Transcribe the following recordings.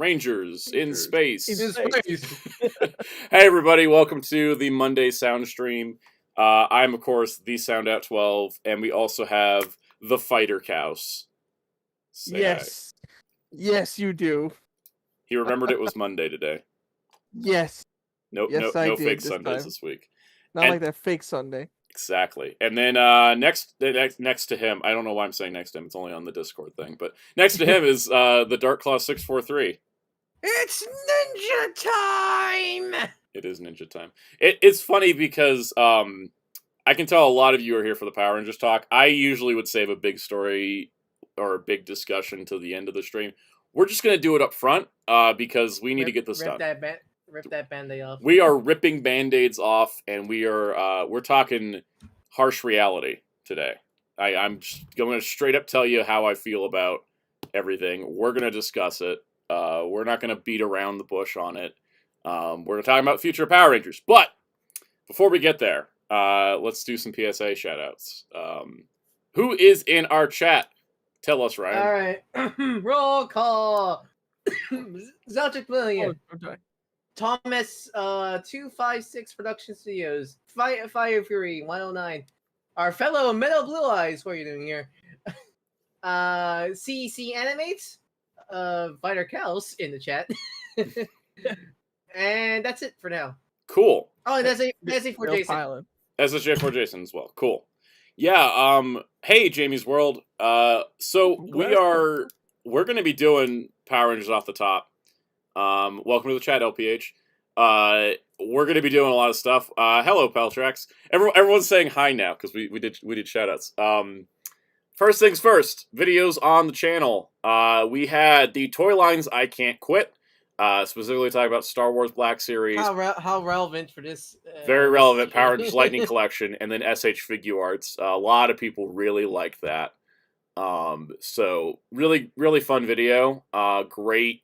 Rangers in space. In space. Hey everybody, welcome to the Monday Sound Stream. I'm of course the Soundout12, and we also have the Fighter Cows. Yes. Yes, you do. He remembered it was Monday today. Yes. No fake Sundays this week. Not like that fake Sunday. Exactly. And then next to him, I don't know why I'm saying next to him. It's only on the Discord thing, but next to him is the Dark Claw 643. It's ninja time! It is ninja time. It's funny because I can tell a lot of you are here for the Power Rangers talk. I usually would save a big story or a big discussion to the end of the stream. We're just going to do it up front because we need to get this done. Rip that Band-Aid off. We are ripping Band-Aids off, and we're talking harsh reality today. I'm just going to straight up tell you how I feel about everything. We're going to discuss it. We're not going to beat around the bush on it. We're going to talk about future Power Rangers. But before we get there, let's do some PSA shoutouts. Who is in our chat? Tell us, Ryan. All right. Roll call. Zeltic William. Oh, okay. Thomas 256 Production Studios. Fire Fury 109. Our fellow Metal Blue Eyes. What are you doing here? CC Animates. Fighter Cows in the chat. And that's it for now. Cool. Oh, and that's it for Jason. Pilot. SSJ for Jason as well. Cool. Yeah, hey Jamie's World. So we're gonna be doing Power Rangers off the top. Welcome to the chat, LPH. We're gonna be doing a lot of stuff. Hello, Paltrax. Everyone's saying hi now because we did shoutouts. First things first, videos on the channel. We had the Toy Lines I Can't Quit. Specifically talking about Star Wars Black Series. How relevant for this? Very relevant. Power Rangers Lightning Collection, and then SH Figure Arts. A lot of people really liked that. So really, really fun video. Great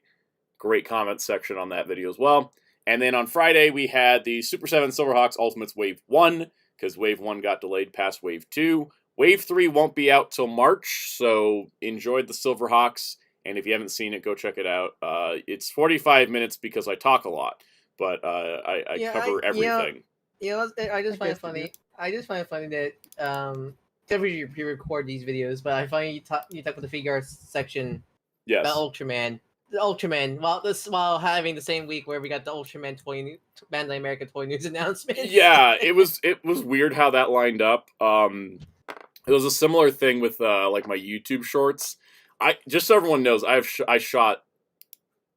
comment section on that video as well. And then on Friday we had the Super 7 Silverhawks Ultimates Wave 1, because Wave 1 got delayed past Wave 2. Wave 3 won't be out till March, so enjoyed the Silverhawks. And if you haven't seen it, go check it out. It's 45 minutes because I talk a lot, but I cover everything. I just find it funny. I just find it funny that typically you record these videos, but I find you talk about the figure arts section. Yes. About Ultraman. The Ultraman, while having the same week where we got the Ultraman Bandai America Toy News announcement. Yeah, it was weird how that lined up. It was a similar thing with like my YouTube shorts. Just so everyone knows, I shot.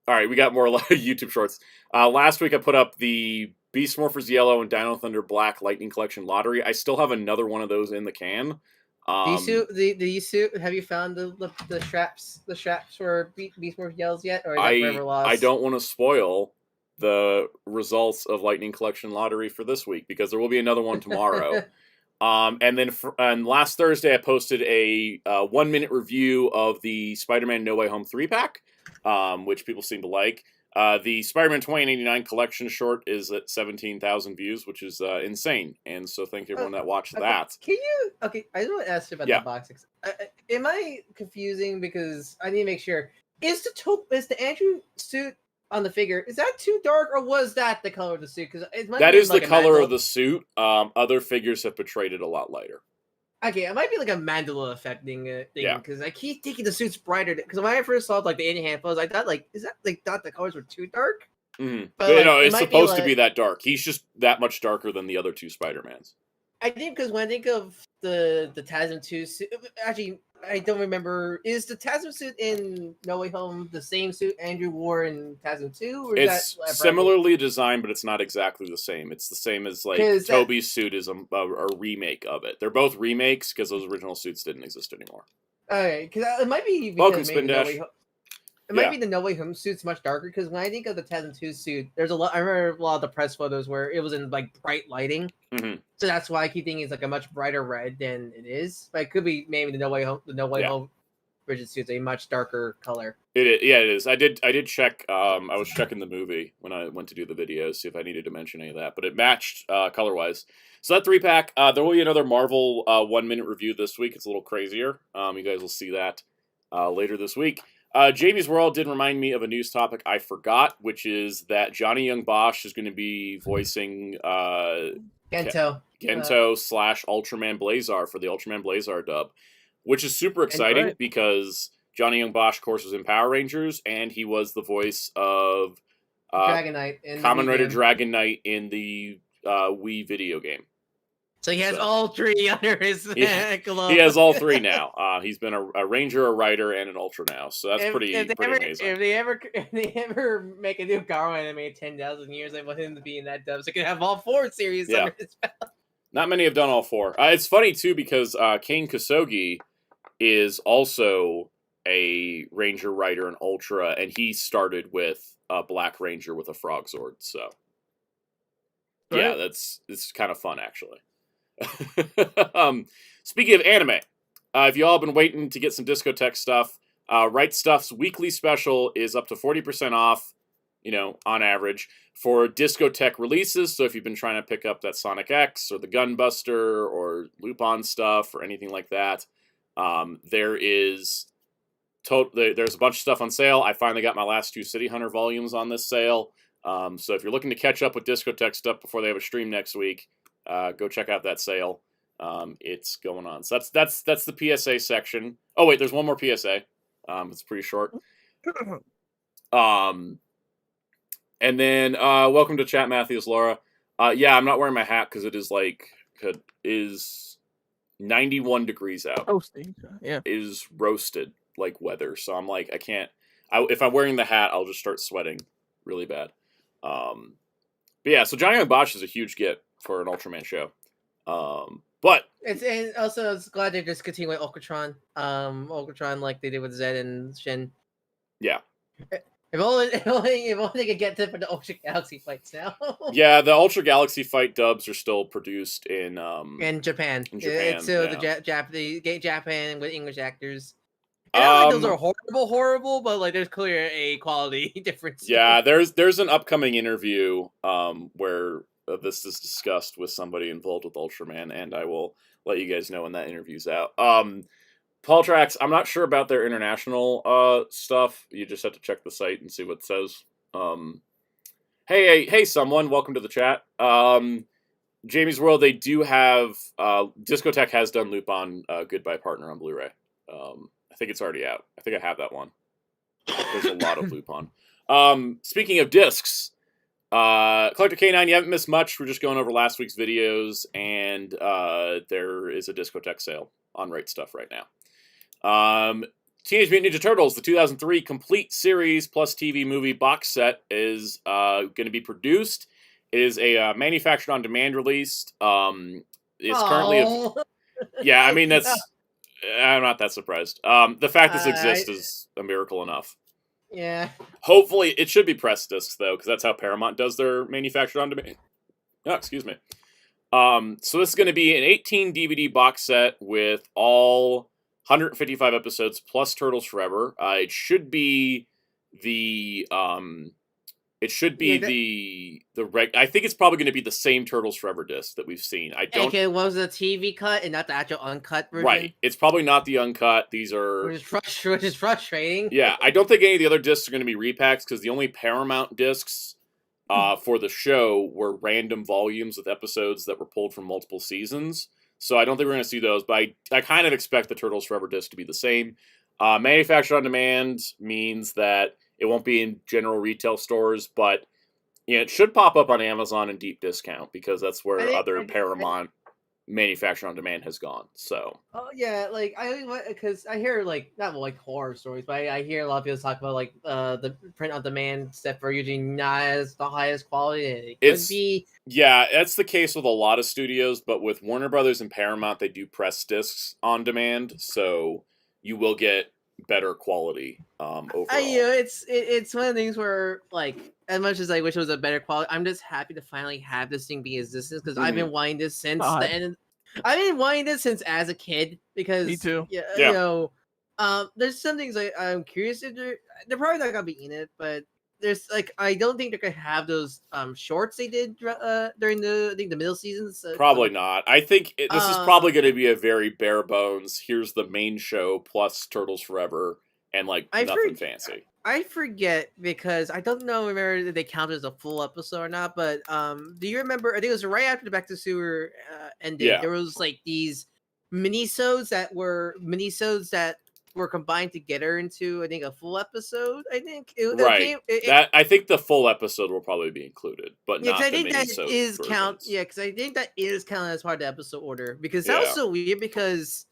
All right, we got more YouTube shorts. Last week I put up the Beast Morphers Yellow and Dino Thunder Black Lightning Collection Lottery. I still have another one of those in the can. Have you found the straps for Beast Morphers Yellows yet, or is that forever lost? I don't want to spoil the results of Lightning Collection Lottery for this week because there will be another one tomorrow. And then last Thursday, I posted a 1-minute review of the Spider-Man No Way Home 3-pack, which people seem to like. The Spider-Man 2089 collection short is at 17,000 views, which is insane. And so thank you everyone that watched that. Can you... Okay, I just want to ask you about the box. Am I confusing? Because I need to make sure. Is the Andrew suit on the figure, is that too dark, or was that the color of the suit? Because that is the color of the suit. Other figures have portrayed it a lot lighter. Okay, it might be like a Mandela effect thing. Because I keep thinking the suit's brighter. Because when I first saw like the alien hand pose, I thought thought the colors were too dark. Mm-hmm. But it's supposed to be that dark. He's just that much darker than the other two Spider-Mans. I think because when I think of the TASM 2 suit, actually, I don't remember. Is the TASM suit in No Way Home the same suit Andrew wore in TASM 2? Or it's similarly designed, but it's not exactly the same. It's the same as like Toby's suit is a remake of it. They're both remakes because those original suits didn't exist anymore. Okay, because it might be. Welcome, Spin Dash. It might be the No Way Home suit's much darker, because when I think of the TASM 2 suit, there's a lot. I remember a lot of the press photos where it was in like bright lighting, so that's why I keep thinking it's like a much brighter red than it is. But it could be maybe the No Way Home rigid suit's a much darker color. It is. I did check. I was checking the movie when I went to do the video, see if I needed to mention any of that, but it matched color wise. So that 3-pack. There will be another Marvel 1-minute review this week. It's a little crazier. You guys will see that later this week. Jamie's World did remind me of a news topic I forgot, which is that Johnny Young Bosch is going to be voicing Gento / Ultraman Blazar for the Ultraman Blazar dub, which is super exciting because Johnny Young Bosch, of course, was in Power Rangers, and he was the voice of Dragon Knight in Kamen Rider Dragon Knight in the Wii video game. So he has all three under his glove. He has all three now. He's been a Ranger, a Rider, and an Ultra now. So that's pretty amazing. If they ever make a new Garo anime 10,000 years, I want him to be in that dub so he can have all 4 series under his belt. Not many have done all 4. It's funny, too, because Kane Kosogi is also a Ranger, Rider, and Ultra, and he started with Black Ranger with a Frog Zord. So, yeah, it's kind of fun, actually. Speaking of anime, if y'all been waiting to get some Discotek stuff, Right Stuff's weekly special is up to 40% off, on average, for Discotek releases. So if you've been trying to pick up that Sonic X or the Gunbuster or Lupin stuff or anything like that, there's a bunch of stuff on sale. I finally got my last 2 City Hunter volumes on this sale. So if you're looking to catch up with Discotek stuff before they have a stream next week, go check out that sale. It's going on. So that's the PSA section. Oh wait, there's one more PSA. It's pretty short. And then welcome to chat, Matthews, Laura. Yeah, I'm not wearing my hat because it is 91 degrees out. Toasting, yeah. It is roasted like weather. So I'm like, I can't. If I'm wearing the hat, I'll just start sweating really bad. But yeah, so Johnny Young Bosch is a huge get for an Ultraman show. But it's glad they're just continuing with Ultratron like they did with Zed and Shin. Yeah. If only they could get to for the Ultra Galaxy fights now. Yeah, the Ultra Galaxy fight dubs are still produced in Japan. It's still the Japan with English actors. And I don't think those are horrible, but like there's clear a quality difference. Yeah, there's an upcoming interview where this is discussed with somebody involved with Ultraman, and I will let you guys know when that interview's out. Paul Trax, I'm not sure about their international stuff. You just have to check the site and see what it says. Hey, someone, welcome to the chat. Jamie's World, they do have Discotek has done Lupin Goodbye Partner on Blu-ray. I think it's already out. I think I have that one. There's a lot of Lupin. Speaking of discs, Collector K9, you haven't missed much. We're just going over last week's videos, and there is a Discotek sale on Right Stuff right now. Teenage Mutant Ninja Turtles, the 2003 complete series plus TV movie box set is going to be produced. It is a manufactured on demand release. It's currently yeah, I mean that's I'm not that surprised. The fact this exists is a miracle enough. Yeah. Hopefully, it should be press discs though, because that's how Paramount does their manufactured on demand. Oh, excuse me. So this is going to be an 18 DVD box set with all 155 episodes plus Turtles Forever. It should be the I think it's probably going to be the same Turtles Forever disc that we've seen. I don't. Okay, what was the TV cut and not the actual uncut version? Right, it's probably not the uncut. These are which is frustrating. Yeah, I don't think any of the other discs are going to be repacks because the only Paramount discs for the show were random volumes with episodes that were pulled from multiple seasons. So I don't think we're going to see those, but I kind of expect the Turtles Forever disc to be the same. Manufactured on demand means that it won't be in general retail stores, but it should pop up on Amazon in deep discount because that's where other Paramount manufactured on demand has gone. So. Oh yeah, like because I hear like not like horror stories, but I hear a lot of people talk about like the print on demand stuff are usually not as the highest quality. It could be. Yeah, that's the case with a lot of studios, but with Warner Brothers and Paramount, they do press discs on demand, so you will get better quality overall. It's one of the things where like as much as I wish it was a better quality, I'm just happy to finally have this thing be existence because I've been wanting this since the end. I've been wanting this since as a kid because me too. Yeah. You know, there's some things I'm curious if they're probably not gonna be in it, but there's like I don't think they're gonna have those shorts they did during the middle seasons. Probably not. I think this is probably going to be a very bare bones. Here's the main show plus Turtles Forever and like I nothing fancy. I forget because I don't know if they count as a full episode or not. But do you remember? I think it was right after the Back to Sewer ended. Yeah. There was like these minisodes that were combined together into I think a full episode. I think Right. I think the full episode will probably be included, but yeah, not because I the think that mini-sode is count. versions. Yeah, because I think that is counted as part of the episode order. Because that was so weird. Because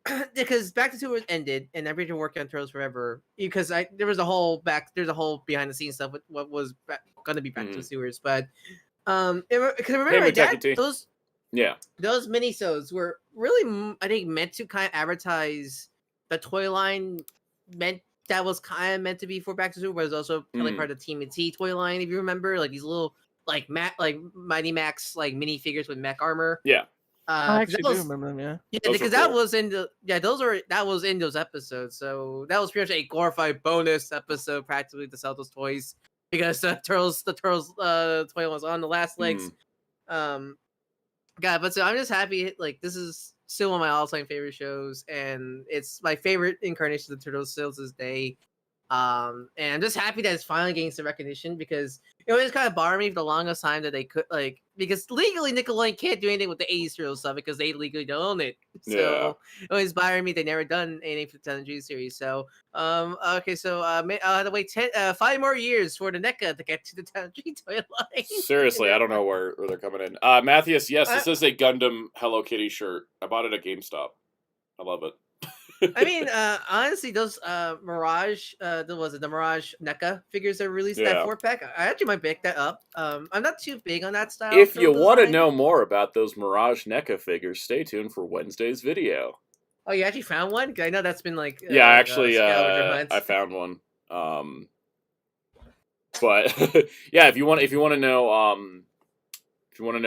Back to Two was ended, and I've been working on Turtles Forever. Because there's a whole behind the scenes stuff with what was going to be Back to the Sewers. But because remember those minisodes were really I think meant to kind of advertise the toy line that was kind of meant to be for Back to Sewer, but it was also like part of the Team T toy line. If you remember, like these little like Mighty Max like minifigures with mech armor. Yeah. I actually do remember them, yeah. Yeah, because that was in those episodes. So that was pretty much a glorified bonus episode practically to sell those toys because the Turtles toy was on the last legs. But so I'm just happy like this is still one of my all-time favorite shows, and it's my favorite incarnation of the Turtles still to this day. And I'm just happy that it's finally getting some recognition because it was kind of bothered me for the longest time that they could because legally Nickelodeon can't do anything with the 80s Turtles stuff because they legally don't own it. So it was bothering me they never done anything for the Television series. So okay, so I'll have to wait 5 more years for the NECA to get to the Television toy line. Seriously, I don't know where they're coming in. Matthias, yes, this is a Gundam Hello Kitty shirt. I bought it at GameStop. I love it. I mean, honestly, those Mirage, the Mirage NECA figures that released that 4-pack. I actually might pick that up. I'm not too big on that style. If you want to know more about those Mirage NECA figures, stay tuned for Wednesday's video. Oh, you actually found one? I know that's been like actually, I found one. But yeah, if you want to know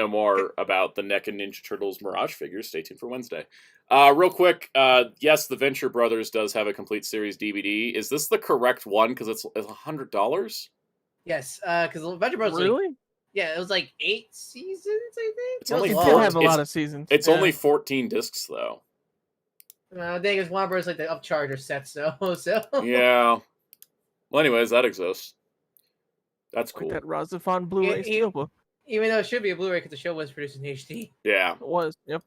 more about the NECA Ninja Turtles Mirage figures, stay tuned for Wednesday. Real quick, yes, the Venture Brothers does have a complete series DVD. Is this the correct one? Because it's $100. Yes, because the Venture Brothers. Really? Yeah, it was like 8 seasons, I think. It's only did have a lot of seasons. It's only 14 discs though. I think it's Warner Bros. Like the upcharger sets though. So yeah. Well, anyways, that exists. That's cool. Like that Razafon Blu-ray steelbook. Even though it should be a Blu-ray because the show was produced in HD. Yeah, it was. Yep.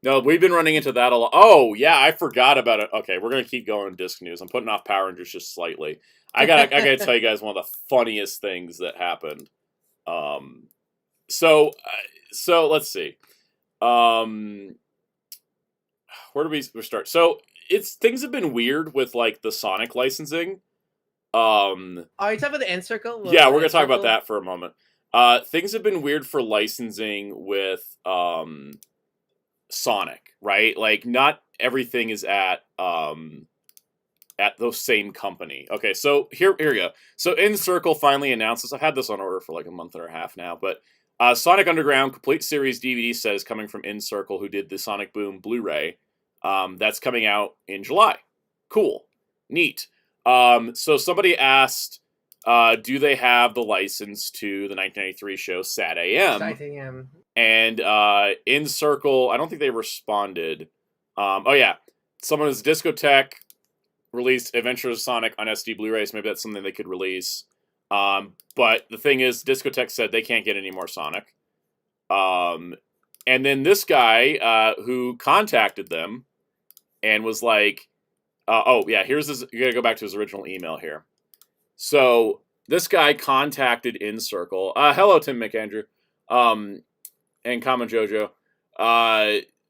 No, we've been running into that a lot. Oh, yeah, I forgot about it. Okay, we're gonna keep going disc news. I'm putting off Power Rangers just slightly. I gotta tell you guys one of the funniest things that happened. So let's see. Where do we start? So things have been weird with like the Sonic licensing. Are you talking about the End Circle? Yeah, we're gonna talk about that for a moment. Things have been weird for licensing with Sonic, right? Like not everything is at the same company. Okay, so here we go. So End Circle finally announced this. I've had this on order for like a month and a half now, but Sonic Underground Complete Series DVD set is coming from End Circle, who did the Sonic Boom Blu-ray. That's coming out in July. Cool. Neat. So somebody asked, do they have the license to the 1993 show Sad AM? Sad AM. And End Circle, I don't think they responded. Oh yeah, someone is Discotek released Adventures of Sonic on SD Blu-rays. Maybe that's something they could release. But the thing is, Discotek said they can't get any more Sonic. And then this guy who contacted them and was like, oh yeah, here's his. You gotta go back to his original email here. So this guy contacted End Circle. Hello, Tim McAndrew, and Common Jojo.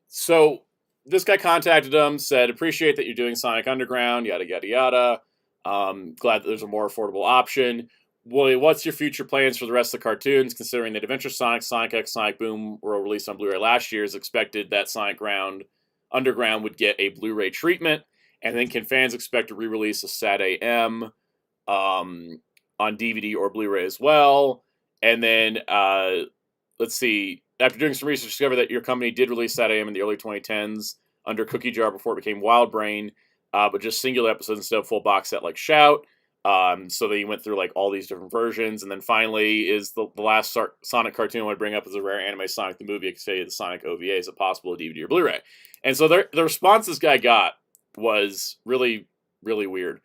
So this guy contacted him, said, appreciate that you're doing Sonic Underground, yada yada yada. Glad that there's a more affordable option. Well, what's your future plans for the rest of the cartoons? Considering that Adventure Sonic, Sonic X, Sonic Boom were released on Blu-ray last year, is expected that Sonic Underground would get a Blu-ray treatment. And then can fans expect a re-release of Sad AM on DVD or Blu-ray as well? And then, let's see. After doing some research, discovered that your company did release Sad AM in the early 2010s under Cookie Jar before it became Wild Brain, but just singular episodes instead of full box set like Shout. So they went through like all these different versions. And then finally is the last Sonic cartoon I would bring up is a rare anime Sonic the movie. I could say the Sonic OVA is a possible DVD or Blu-ray. And so the response this guy got was really, really weird.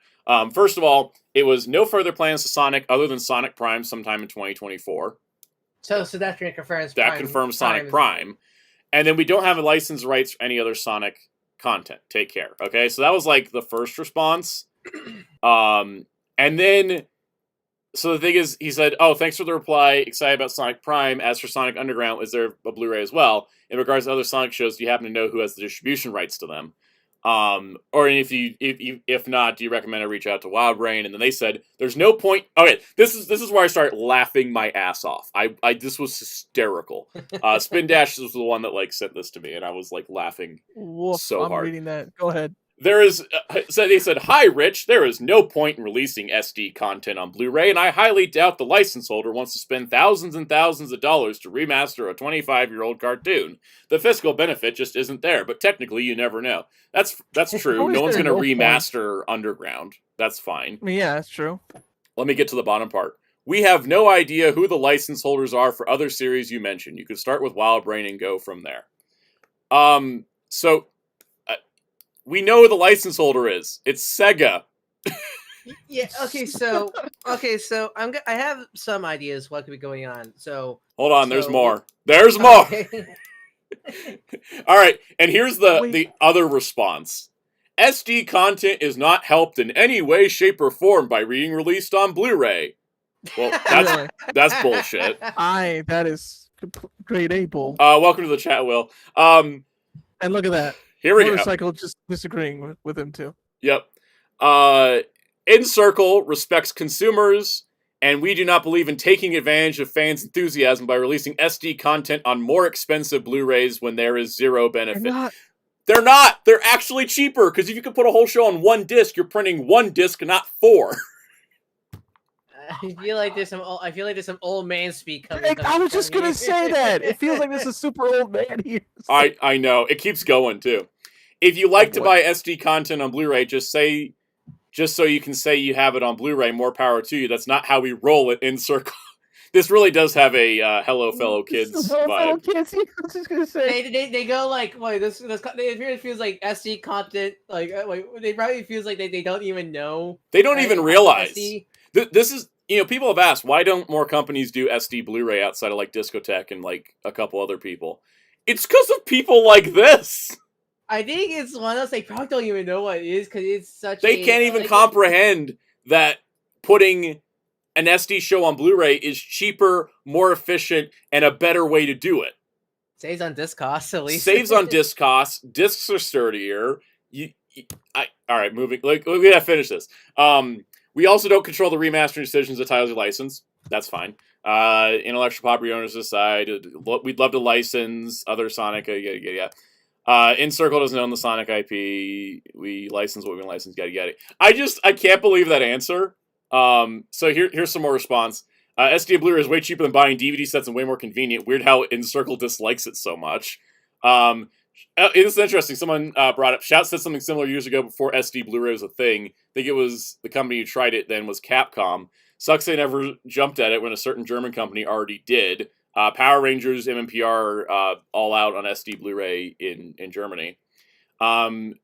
First of all, it was no further plans to Sonic other than Sonic Prime sometime in 2024. So that confirms that confirms Sonic Prime. And then we don't have a license rights for any other Sonic content. Take care. Okay, so that was like the first response. And then, so the thing is, he said, "Oh, thanks for the reply. Excited about Sonic Prime. As for Sonic Underground, is there a Blu-ray as well? In regards to other Sonic shows, do you happen to know who has the distribution rights to them? Or if not, do you recommend I reach out to WildBrain?" And then they said, "There's no point." Okay, this is where I start laughing my ass off. This was hysterical. Spin Dash was the one that like sent this to me, and I was like laughing so hard. I'm reading that. Go ahead. There is, so they said, "Hi, Rich. There is no point in releasing SD content on Blu-ray, and I highly doubt the license holder wants to spend thousands and thousands of dollars to remaster a 25-year-old cartoon. The fiscal benefit just isn't there, but technically you never know." That's true. No one's going to remaster Underground. That's fine. I mean, yeah, that's true. Let me get to the bottom part. "We have no idea who the license holders are for other series you mentioned. You could start with WildBrain and go from there." So... we know who the license holder is. It's Sega. Yeah. Okay. So I have some ideas what could be going on. So hold on. There's more. There's more. Okay. All right. And here's the other response. "SD content is not helped in any way, shape, or form by being released on Blu-ray." Well, that's bullshit. That is grade A bull. Welcome to the chat, Will. And look at that. Here we go. Motorcycle just disagreeing with him too. Yep. In Circle respects consumers, and we do not believe in taking advantage of fans' enthusiasm by releasing SD content on more expensive Blu-rays when there is zero benefit. They're not. They're actually cheaper, because if you could put a whole show on one disc, you're printing one disc, not four. I feel like there's some old man speak coming. I was just gonna say that. It feels like this is super old man here. I know. It keeps going too. If you like to buy SD content on Blu-ray, just so you can say you have it on Blu-ray, more power to you. That's not how we roll it in Circle. This really does have a hello fellow kids vibe. Fellow kids. I was just gonna say they go like, wait, this it really feels like SD content. Like, they probably feels like they don't even know. They don't even realize. This is, people have asked, why don't more companies do SD Blu-ray outside of like Discotek and like a couple other people? It's because of people like this. I think it's one of those they probably don't even know what it is because it's such. They can't even comprehend that putting an SD show on Blu-ray is cheaper, more efficient, and a better way to do it. Saves on disc costs, at least. Saves on disc costs. Discs are sturdier. All right, moving. Like, we gotta finish this. We also don't control the remastering decisions of titles we license. That's fine. Intellectual property owners decide. We'd love to license other Sonic. In Circle doesn't own the Sonic IP. We license what we can license. Yada yada. I can't believe that answer. So here's some more response. SD Blu-ray is way cheaper than buying DVD sets and way more convenient. Weird how In Circle dislikes it so much. It's interesting. Someone brought up. Shout said something similar years ago before SD Blu-ray was a thing. I think it was the company who tried it then was Capcom. Sucks they never jumped at it when a certain German company already did. Power Rangers, MMPR, all out on SD Blu-ray in Germany. Then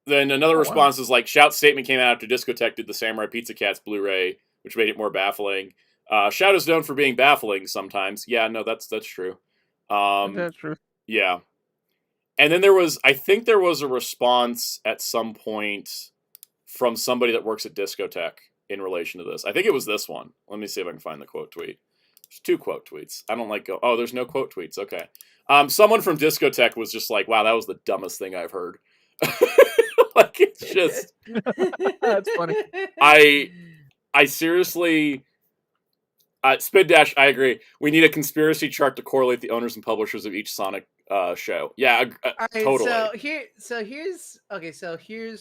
another response is like, Shout's statement came out after Discotek did the Samurai Pizza Cats Blu-ray, which made it more baffling. Shout is known for being baffling sometimes. Yeah, no, that's true. That's true. Yeah. And then I think there was a response at some point from somebody that works at Discotek in relation to this. I think it was this one. Let me see if I can find the quote tweet. There's 2 quote tweets. I don't like oh, there's no quote tweets. Okay. Someone from Discotek was just like, wow, that was the dumbest thing I've heard. Like, it's just... That's funny. I seriously... Spin Dash, I agree. We need a conspiracy chart to correlate the owners and publishers of each Sonic show. Yeah, totally. So here's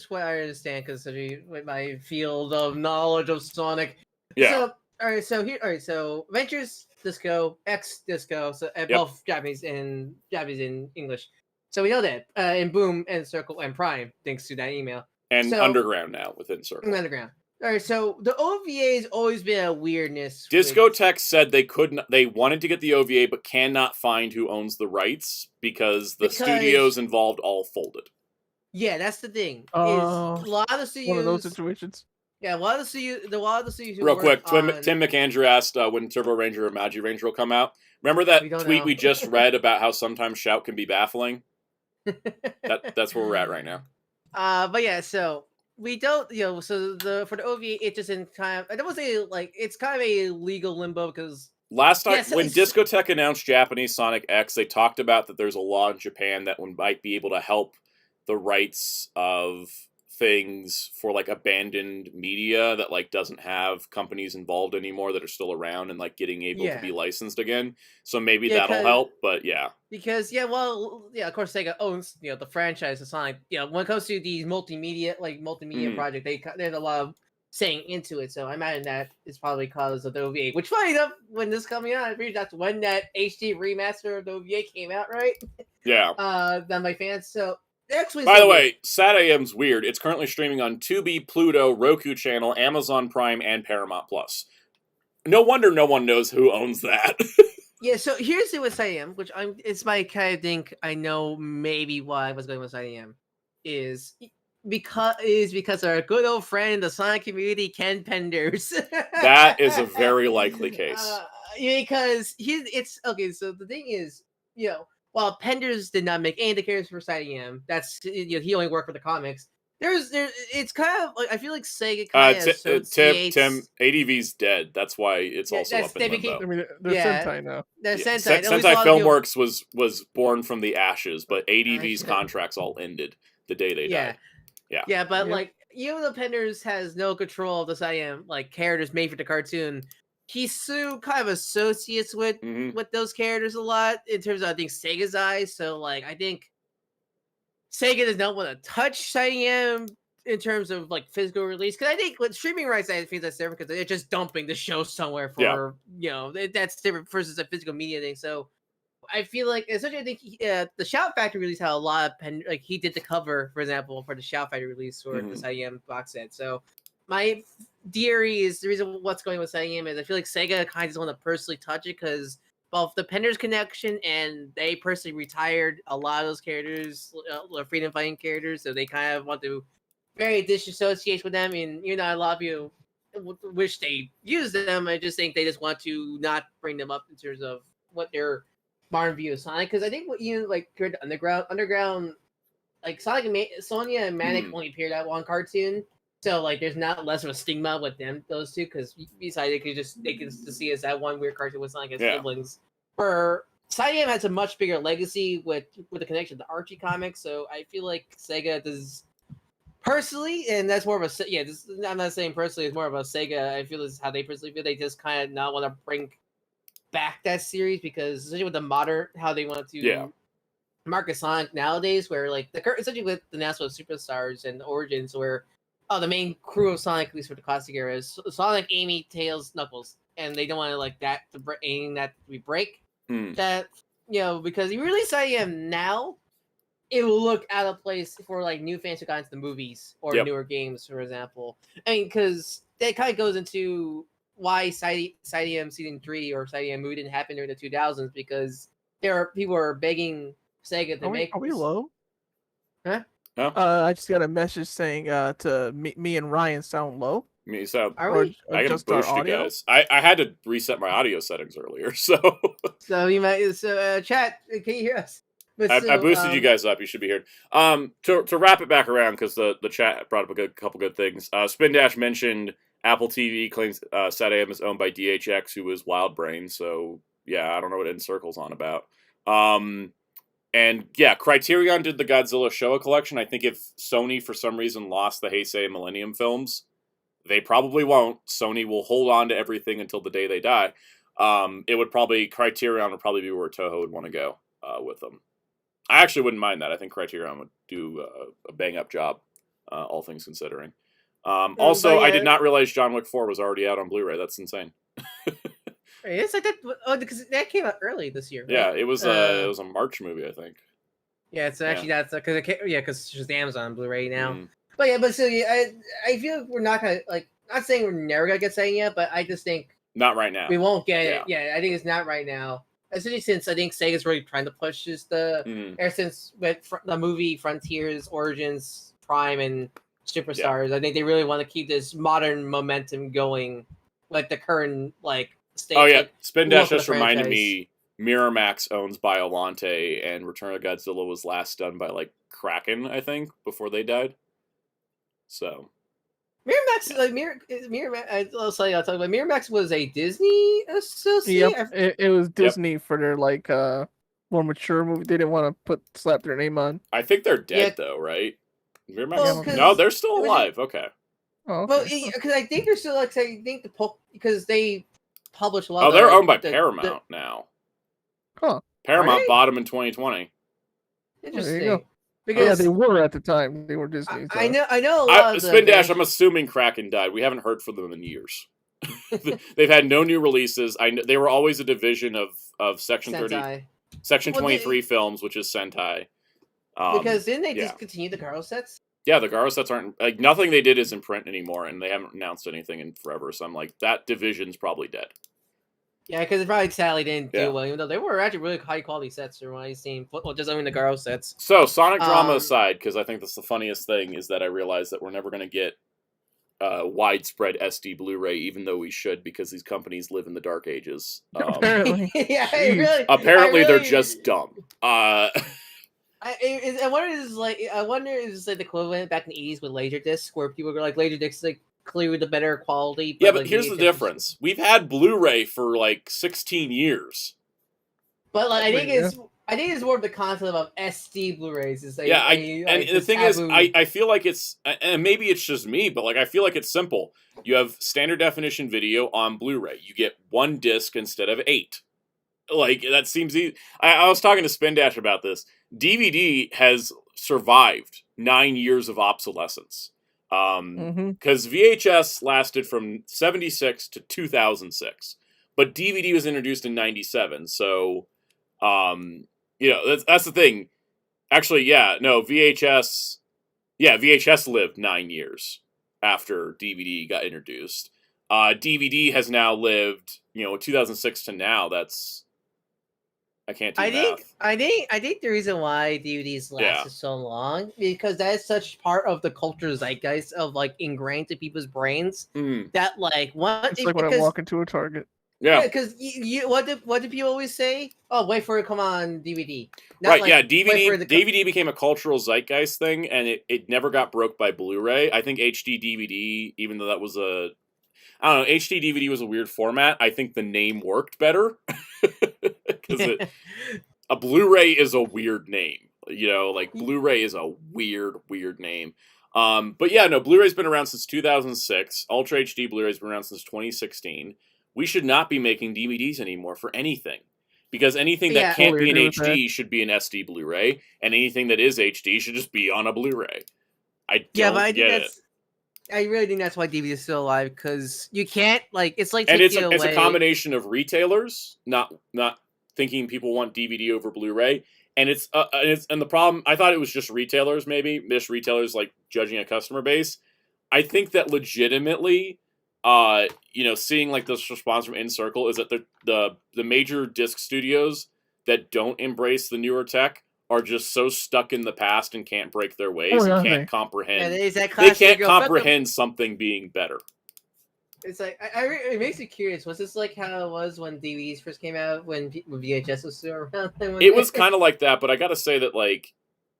what I understand because with my field of knowledge of Sonic. Yeah. So Ventures Disco, X Disco, so both Japanese and English. So we know that in Boom and Circle and Prime, thanks to that email. And Underground now within Circle. Underground. All right, so the OVA has always been a weirdness. Discotek said they wanted to get the OVA, but cannot find who owns the rights because the studios involved all folded. Yeah, that's the thing. A lot of studios. One of those situations. Yeah, a lot of the studios. Real quick, Tim McAndrew asked when Turbo Ranger or Magi Ranger will come out. Remember that tweet we just read about how sometimes Shout can be baffling? That's where we're at right now. But yeah, so we don't, so for the OVA, it just in kind of, I don't want to say like it's kind of a legal limbo because last time when Discotek announced Japanese Sonic X, they talked about that there's a law in Japan that might be able to help the rights of things for like abandoned media that like doesn't have companies involved anymore that are still around and like getting able to be licensed again. So maybe that'll help, but because of course Sega owns the franchise of Sonic. When it comes to these multimedia project, there's a lot of saying into it. So I imagine that is probably because of the OVA. Which funny enough, when this coming out, I believe that's when that HD remaster of the OVA came out, right? Yeah. Done by fans. So by the way, SatAM's weird. It's currently streaming on Tubi, Pluto, Roku Channel, Amazon Prime, and Paramount Plus. No wonder no one knows who owns that. Yeah, so here's the with SatAM, which it's my kind of think I know maybe why I was going with SatAM is because our good old friend, the Sonic community, Ken Penders. That is a very likely case. Because it's okay. So the thing is, while Penders did not make any of the characters for SatAM, that's he only worked for the comics. It's kind of like I feel like Sega kind of associates... Tim ADV's dead. That's why it's also up in limbo. I mean, they're Sentai now. Sentai Filmworks was born from the ashes, but ADV's contracts all ended the day they died. Yeah, but like even though Penders has no control of the SatAM like characters made for the cartoon, he's so kind of associates with those characters a lot in terms of I think Sega's eyes. So like I think Sega does not want to touch SatAM in terms of like physical release because I think with streaming rights, I think that's different because they're just dumping the show somewhere for that's different versus a physical media thing. So I feel like, especially I think the Shout Factory release had a lot of like he did the cover, for example, for the Shout Factory release for the SatAM box set. So my theory is the reason what's going with SatAM is I feel like Sega kind of just want to personally touch it because both the Penders connection and they personally retired a lot of those characters, freedom fighting characters, so they kind of want to very disassociate with them. And a lot of you wish they used them. I just think they just want to not bring them up in terms of what their modern view of Sonic. Because I think what like underground, like Sonic and Sonya and Manic only appeared at one cartoon. So like, there's not less of a stigma with those two, because besides they could just see as that one weird cartoon with Sonic as siblings. For SatAM has a much bigger legacy with the connection to Archie comics, so I feel like Sega does personally, and that's more of a I'm not saying personally, it's more of a Sega. I feel this is how they personally feel. They just kind of not want to bring back that series because especially with the modern how they want to market Sonic nowadays, where like essentially with the National Superstars and Origins, where the main crew of Sonic, at least for the classic era, is Sonic, Amy, Tails, Knuckles, and they don't want to like that to break that because you release SatAM now, it will look out of place for like new fans who got into the movies or newer games, for example. I mean, because that kind of goes into why SatAM Season 3 or SatAM movie didn't happen during the 2000s because people are begging Sega to make. Are we low? Huh? No? I just got a message saying to me and Ryan sound low. Me, so are we? I gotta boost you guys. I had to reset my audio settings earlier, so you might chat. Can you hear us? I boosted you guys up. You should be here. To wrap it back around because the chat brought up a couple good things. Spin Dash mentioned Apple TV claims SatAM is owned by DHX, who is WildBrain. So yeah, I don't know what Encircle's on about. And yeah, Criterion did the Godzilla Showa collection. I think if Sony for some reason lost the Heisei Millennium films, they probably won't. Sony will hold on to everything until the day they die. Criterion would probably be where Toho would want to go with them. I actually wouldn't mind that. I think Criterion would do a bang-up job, all things considering. Also, I did not realize John Wick 4 was already out on Blu-ray. That's insane. It's like that. Oh, because that came out early this year. Right? Yeah, it was a March movie, I think. Yeah, it's actually that's because it's just Amazon Blu-ray now. But I feel like we're not gonna not saying we're never gonna get saying yet, but I just think not right now. We won't get it. Yeah, I think it's not right now. Especially since I think Sega's really trying to push ever since with the movie Frontiers, Origins, Prime, and superstars. I think they really want to keep this modern momentum going, like the current state. Oh yeah, like, Spin Dash just reminded me. Miramax owns Biollante, and Return of Godzilla was last done by Kraken, I think, before they died. So Miramax, Miramax. I'll talk about Miramax was a Disney associate. Yep, it was Disney for their more mature movie. They didn't want to slap their name on. I think they're dead though, right? Miramax? Well, no, they're still alive. Okay. Oh, okay. Well, because I think they're still I think because they publish a lot. Oh, they're owned by Paramount now. Huh. Paramount bought them in 2020. Interesting. There you go. Because they were at the time. They were Disney. So. I know a lot of Spin Dash, I'm assuming Kraken died. We haven't heard from them in years. They've had no new releases. They were always a division of Section Sentai. 30, Section 23 films, which is Sentai. Because didn't they discontinue the Garo sets? Yeah, the Garo sets aren't nothing they did is in print anymore, and they haven't announced anything in forever. So I'm like, that division's probably dead. Yeah, because it probably sadly didn't do well, even though they were actually really high quality sets from what I've seen. Well, just only the Garo sets. So Sonic drama aside, because I think that's the funniest thing is that I realized that we're never going to get widespread SD Blu-ray, even though we should, because these companies live in the dark ages. Apparently, apparently they're just dumb. I wonder if it's the equivalent back in the 80s with Laserdisc, where people were like Laserdisc clearly the better quality. But here's the difference: we've had Blu-ray for 16 years. But I think it's more of the concept of SD Blu-rays. And the thing is, I feel like it's, and maybe it's just me, but I feel like it's simple. You have standard definition video on Blu-ray. You get one disc instead of 8. That seems easy. I was talking to Spin Dash about this. DVD has survived 9 years of obsolescence. Because VHS lasted from 76 to 2006, but DVD was introduced in 97. So, that's the thing. Actually, VHS lived 9 years after DVD got introduced. DVD has now lived, 2006 to now. That's I can't do math. I think the reason why DVDs lasted so long because that is such part of the culture zeitgeist of ingrained to people's brains that it's like when I walk into a Target. Yeah, because what did people always say? Oh, wait for it to come on DVD. Not DVD became a cultural zeitgeist thing, and it never got broke by Blu-ray. I think HD DVD, even though that was HD DVD was a weird format. I think the name worked better. Because a Blu-ray is a weird name, Blu-ray is a weird name. But Blu-ray's been around since 2006. Ultra HD Blu-ray's been around since 2016. We should not be making DVDs anymore for anything, because anything that can't be in HD should be an SD Blu-ray, and anything that is HD should just be on a Blu-ray. I don't get it. I really think that's why DVD is still alive, because you can't it's a combination of retailers not thinking people want DVD over Blu-ray, and the problem. I thought it was just retailers, maybe just retailers judging a customer base. I think that legitimately, seeing this response from InCircle is that the major disc studios that don't embrace the newer tech are just so stuck in the past and can't break their ways and can't comprehend. They can't comprehend something being better. It's it makes me curious. Was this how it was when DVDs first came out, when VHS was still around? It was kind of like that, but I got to say that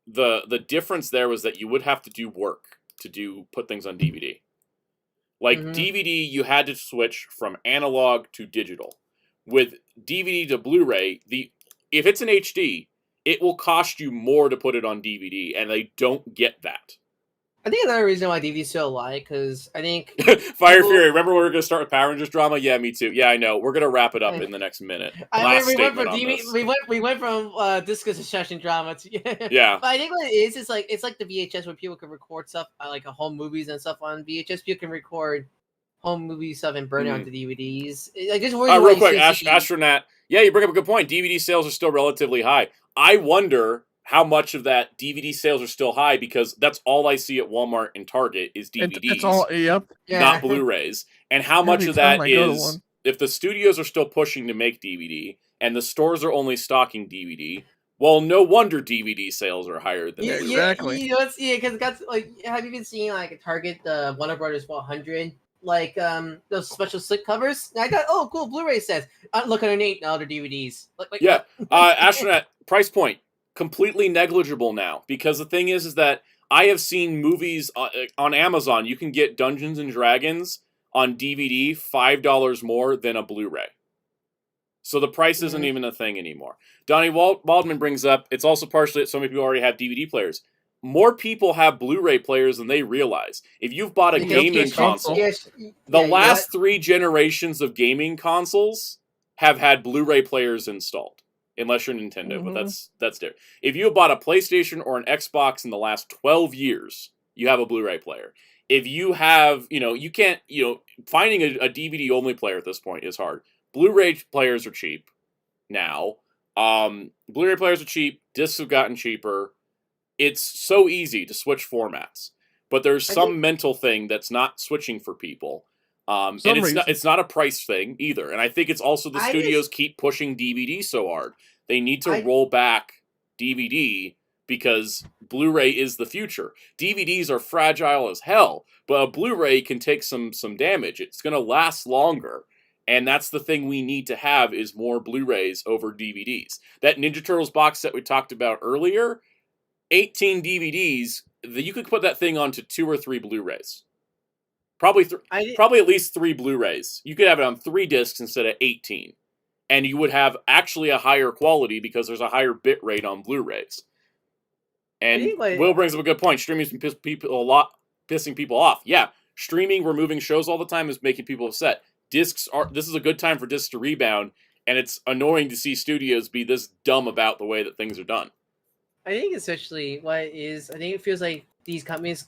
the difference there was that you would have to do work to put things on DVD. DVD, you had to switch from analog to digital. With DVD to Blu-ray, if it's an HD, it will cost you more to put it on DVD, and they don't get that. I think another reason why DVD's still alive, because I think Fire Fury. Remember when we were going to start with Power Rangers drama? Yeah, me too. Yeah, I know. We're going to wrap it up in the next minute. We went from discussion drama to yeah. But I think what it is, it's like the VHS where people can record stuff home movies and stuff on VHS. People can record home movie stuff and burn it onto DVDs. Real quick, Astronaut. Yeah, you bring up a good point. DVD sales are still relatively high. I wonder how much of that DVD sales are still high, because that's all I see at Walmart and Target is DVDs. It's all, not Blu-rays. And how much of that is, if the studios are still pushing to make DVD and the stores are only stocking DVD, Well, no wonder DVD sales are higher than Blu-ray. Exactly. You know, it's, yeah, because that's like, have you been seeing like a Target, the Warner Brothers 400, like those special slip covers? And I thought, oh, cool, Blu-ray sets. Look underneath, now they're DVDs. Like yeah, Astronaut price point completely negligible now, because the thing is that I have seen movies on Amazon. You can get Dungeons and Dragons on DVD $5 more than a Blu-ray. So the price isn't even a thing anymore. Donnie Waldman brings up, it's also partially that so many people already have DVD players. More people have Blu-ray players than they realize. If you've bought a gaming console, the last 3 generations of gaming consoles have had Blu-ray players installed. Unless you're Nintendo, but that's different. If you have bought a PlayStation or an Xbox in the last 12 years, you have a Blu-ray player. If you have, you can't, finding a DVD-only player at this point is hard. Blu-ray players are cheap now. Blu-ray players are cheap. Discs have gotten cheaper. It's so easy to switch formats. But there's some mental thing that's not switching for people. And it's not a price thing either. And I think it's also the studios keep pushing DVD so hard. They need to roll back DVD because Blu-ray is the future. DVDs are fragile as hell, but a Blu-ray can take some damage. It's going to last longer. And that's the thing we need to have is more Blu-rays over DVDs. That Ninja Turtles box set we talked about earlier, 18 DVDs, you could put that thing onto 2 or 3 Blu-rays. Probably at least 3 Blu-rays. You could have it on 3 discs instead of 18. And you would have actually a higher quality because there's a higher bit rate on Blu-rays. And Will brings up a good point. Streaming's been pissing people off. Yeah, streaming, removing shows all the time is making people upset. This is a good time for discs to rebound, and it's annoying to see studios be this dumb about the way that things are done. I think especially what it is, I think it feels like these companies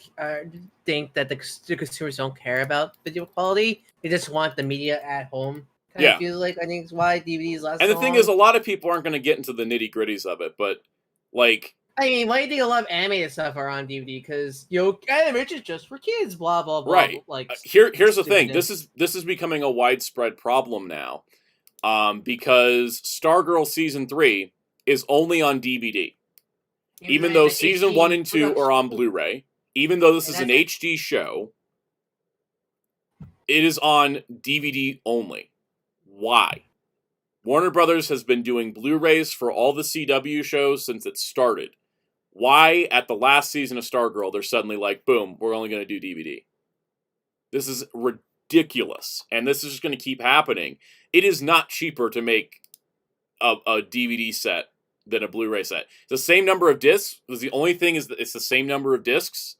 think that the consumers don't care about video quality. They just want the media at home. Kind of feels like, I think it's why DVDs last. And the thing is, a lot of people aren't going to get into the nitty gritties of it, but like, I mean, why do you think a lot of animated stuff are on DVD? Because animation's just for kids, blah blah blah. Right. Like here's the thing. This is becoming a widespread problem now, because Stargirl season 3 is only on DVD, even though season 1 and 2 are on Blu-ray. Even though this is an HD show, it is on DVD only. Why? Warner Brothers has been doing Blu-rays for all the CW shows since it started. Why, at the last season of Stargirl, they're suddenly like, boom, we're only going to do DVD? This is ridiculous. And this is just going to keep happening. It is not cheaper to make a DVD set than a Blu-ray set. It's the same number of discs. The only thing is that it's the same number of discs.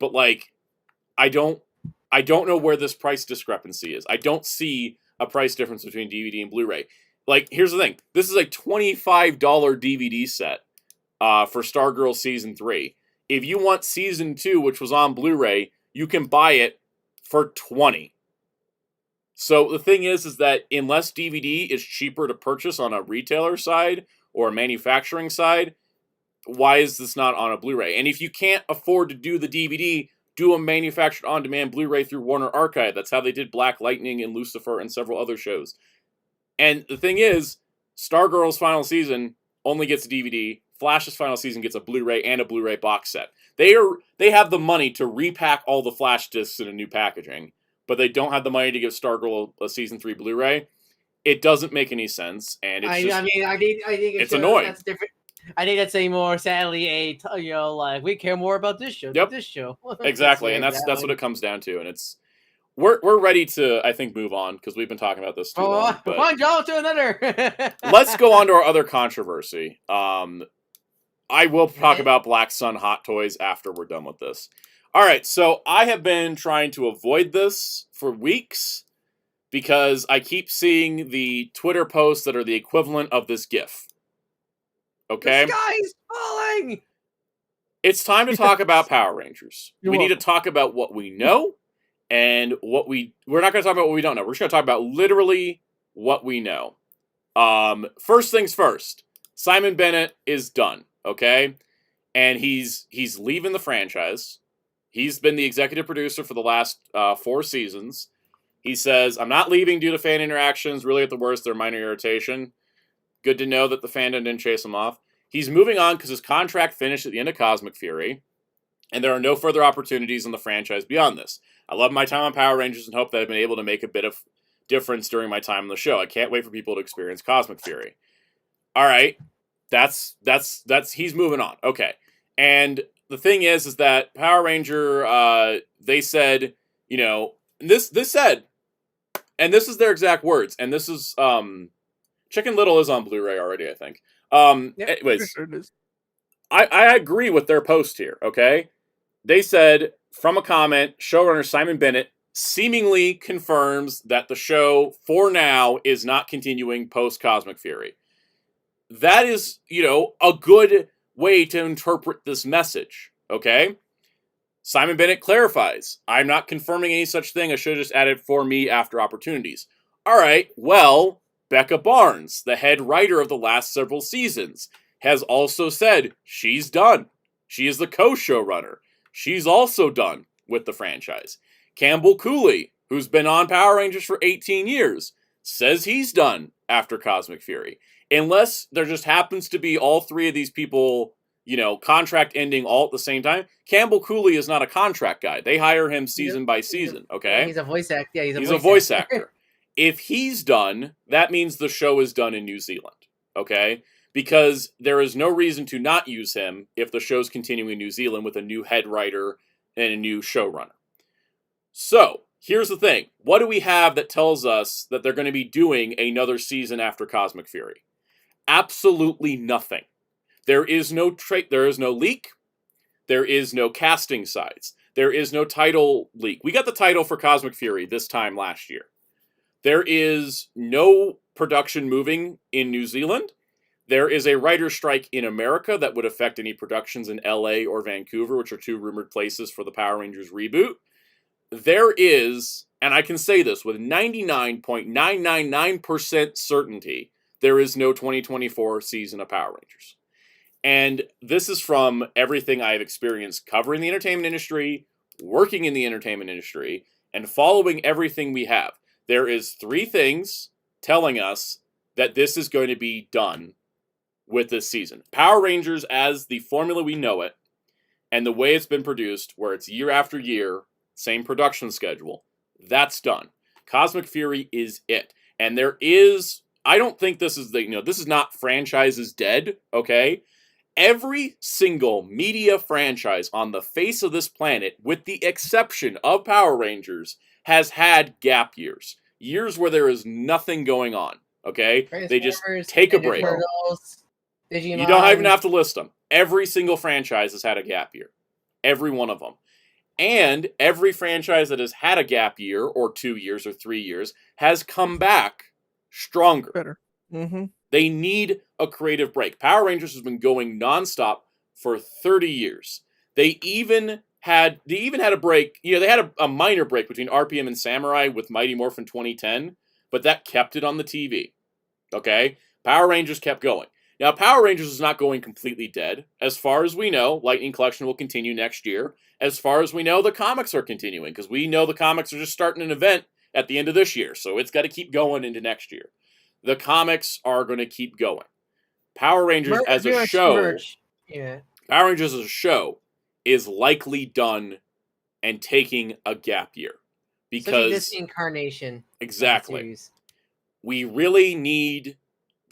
But, like, I don't know where this price discrepancy is. I don't see a price difference between DVD and Blu-ray. Like, here's the thing. This is a $25 DVD set for Stargirl Season 3. If you want Season 2, which was on Blu-ray, you can buy it for $20. So the thing is that unless DVD is cheaper to purchase on a retailer side or a manufacturing side, why is this not on a Blu-ray? And if you can't afford to do the DVD, do a manufactured on-demand Blu-ray through Warner Archive. That's how they did Black Lightning and Lucifer and several other shows. And the thing is, Stargirl's final season only gets a DVD. Flash's final season gets a Blu-ray and a Blu-ray box set. They have the money to repack all the Flash discs in a new packaging, but they don't have the money to give Stargirl a season 3 Blu-ray. It doesn't make any sense, and it's I think it's annoying. That's different. I think that's a more sadly like we care more about this show than this show. Exactly, and that's what it comes down to, and it's we're ready to, I think, move on because we've been talking about this too long. But one job to another. Let's go on to our other controversy. I will talk about Black Sun Hot Toys after we're done with this. All right, so I have been trying to avoid this for weeks because I keep seeing the Twitter posts that are the equivalent of this GIF. Okay? The sky's falling! It's time to talk about Power Rangers. We need to talk about what we know and what we're not going to talk about what we don't know. We're just going to talk about literally what we know. First things first. Simon Bennett is done, okay? And he's leaving the franchise. He's been the executive producer for the last 4 seasons. He says, I'm not leaving due to fan interactions. Really, at the worst, they're minor irritation. Good to know that the fandom didn't chase him off. He's moving on because his contract finished at the end of Cosmic Fury, and there are no further opportunities in the franchise beyond this. I love my time on Power Rangers and hope that I've been able to make a bit of difference during my time on the show. I can't wait for people to experience Cosmic Fury. All right, that's he's moving on. Okay, and the thing is that Power Ranger, they said, this said, and this is their exact words, and this is Chicken Little is on Blu-ray already, I think. Anyways, Sure it is. I agree with their post here. Okay, they said from a comment, showrunner Simon Bennett seemingly confirms that the show for now is not continuing post Cosmic Fury. That is, a good way to interpret this message. Okay. Simon Bennett clarifies, I'm not confirming any such thing. I should have just added for me after opportunities. All right, well, Becca Barnes, the head writer of the last several seasons, has also said she's done. She is the co-showrunner. She's also done with the franchise. Campbell Cooley, who's been on Power Rangers for 18 years, says he's done after Cosmic Fury. Unless there just happens to be all three of these people, contract ending all at the same time. Campbell Cooley is not a contract guy. They hire him season by season, okay? He's a voice actor. Yeah, he's a voice actor. If he's done, that means the show is done in New Zealand, okay? Because there is no reason to not use him if the show's continuing in New Zealand with a new head writer and a new showrunner. So, here's the thing. What do we have that tells us that they're going to be doing another season after Cosmic Fury? Absolutely nothing. There is no there is no leak. There is no casting sites. There is no title leak. We got the title for Cosmic Fury this time last year. There is no production moving in New Zealand. There is a writer's strike in America that would affect any productions in LA or Vancouver, which are two rumored places for the Power Rangers reboot. There is, and I can say this with 99.999% certainty, there is no 2024 season of Power Rangers. And this is from everything I've experienced covering the entertainment industry, working in the entertainment industry, and following everything we have. There is three things telling us that this is going to be done with this season. Power Rangers as the formula we know it, and the way it's been produced, where it's year after year, same production schedule, that's done. Cosmic Fury is it. And there is, I don't think this is this is not franchises dead, okay? Every single media franchise on the face of this planet, with the exception of Power Rangers, has had gap years. Years where there is nothing going on, okay? They just take a break. Turtles, Digimon. You don't even have to list them. Every single franchise has had a gap year. Every one of them. And every franchise that has had a gap year, or 2 years, or 3 years, has come back stronger. Better. Mm-hmm. They need a creative break. Power Rangers has been going nonstop for 30 years. They even had a break. They had a minor break between RPM and Samurai with Mighty Morphin 2010, but that kept it on the TV. Okay? Power Rangers kept going. Now, Power Rangers is not going completely dead. As far as we know, Lightning Collection will continue next year. As far as we know, the comics are continuing, because we know the comics are just starting an event at the end of this year, so it's got to keep going into next year. The comics are going to keep going. Power Rangers as a show, Power Rangers as a show is likely done and taking a gap year, because this incarnation. Exactly. We really need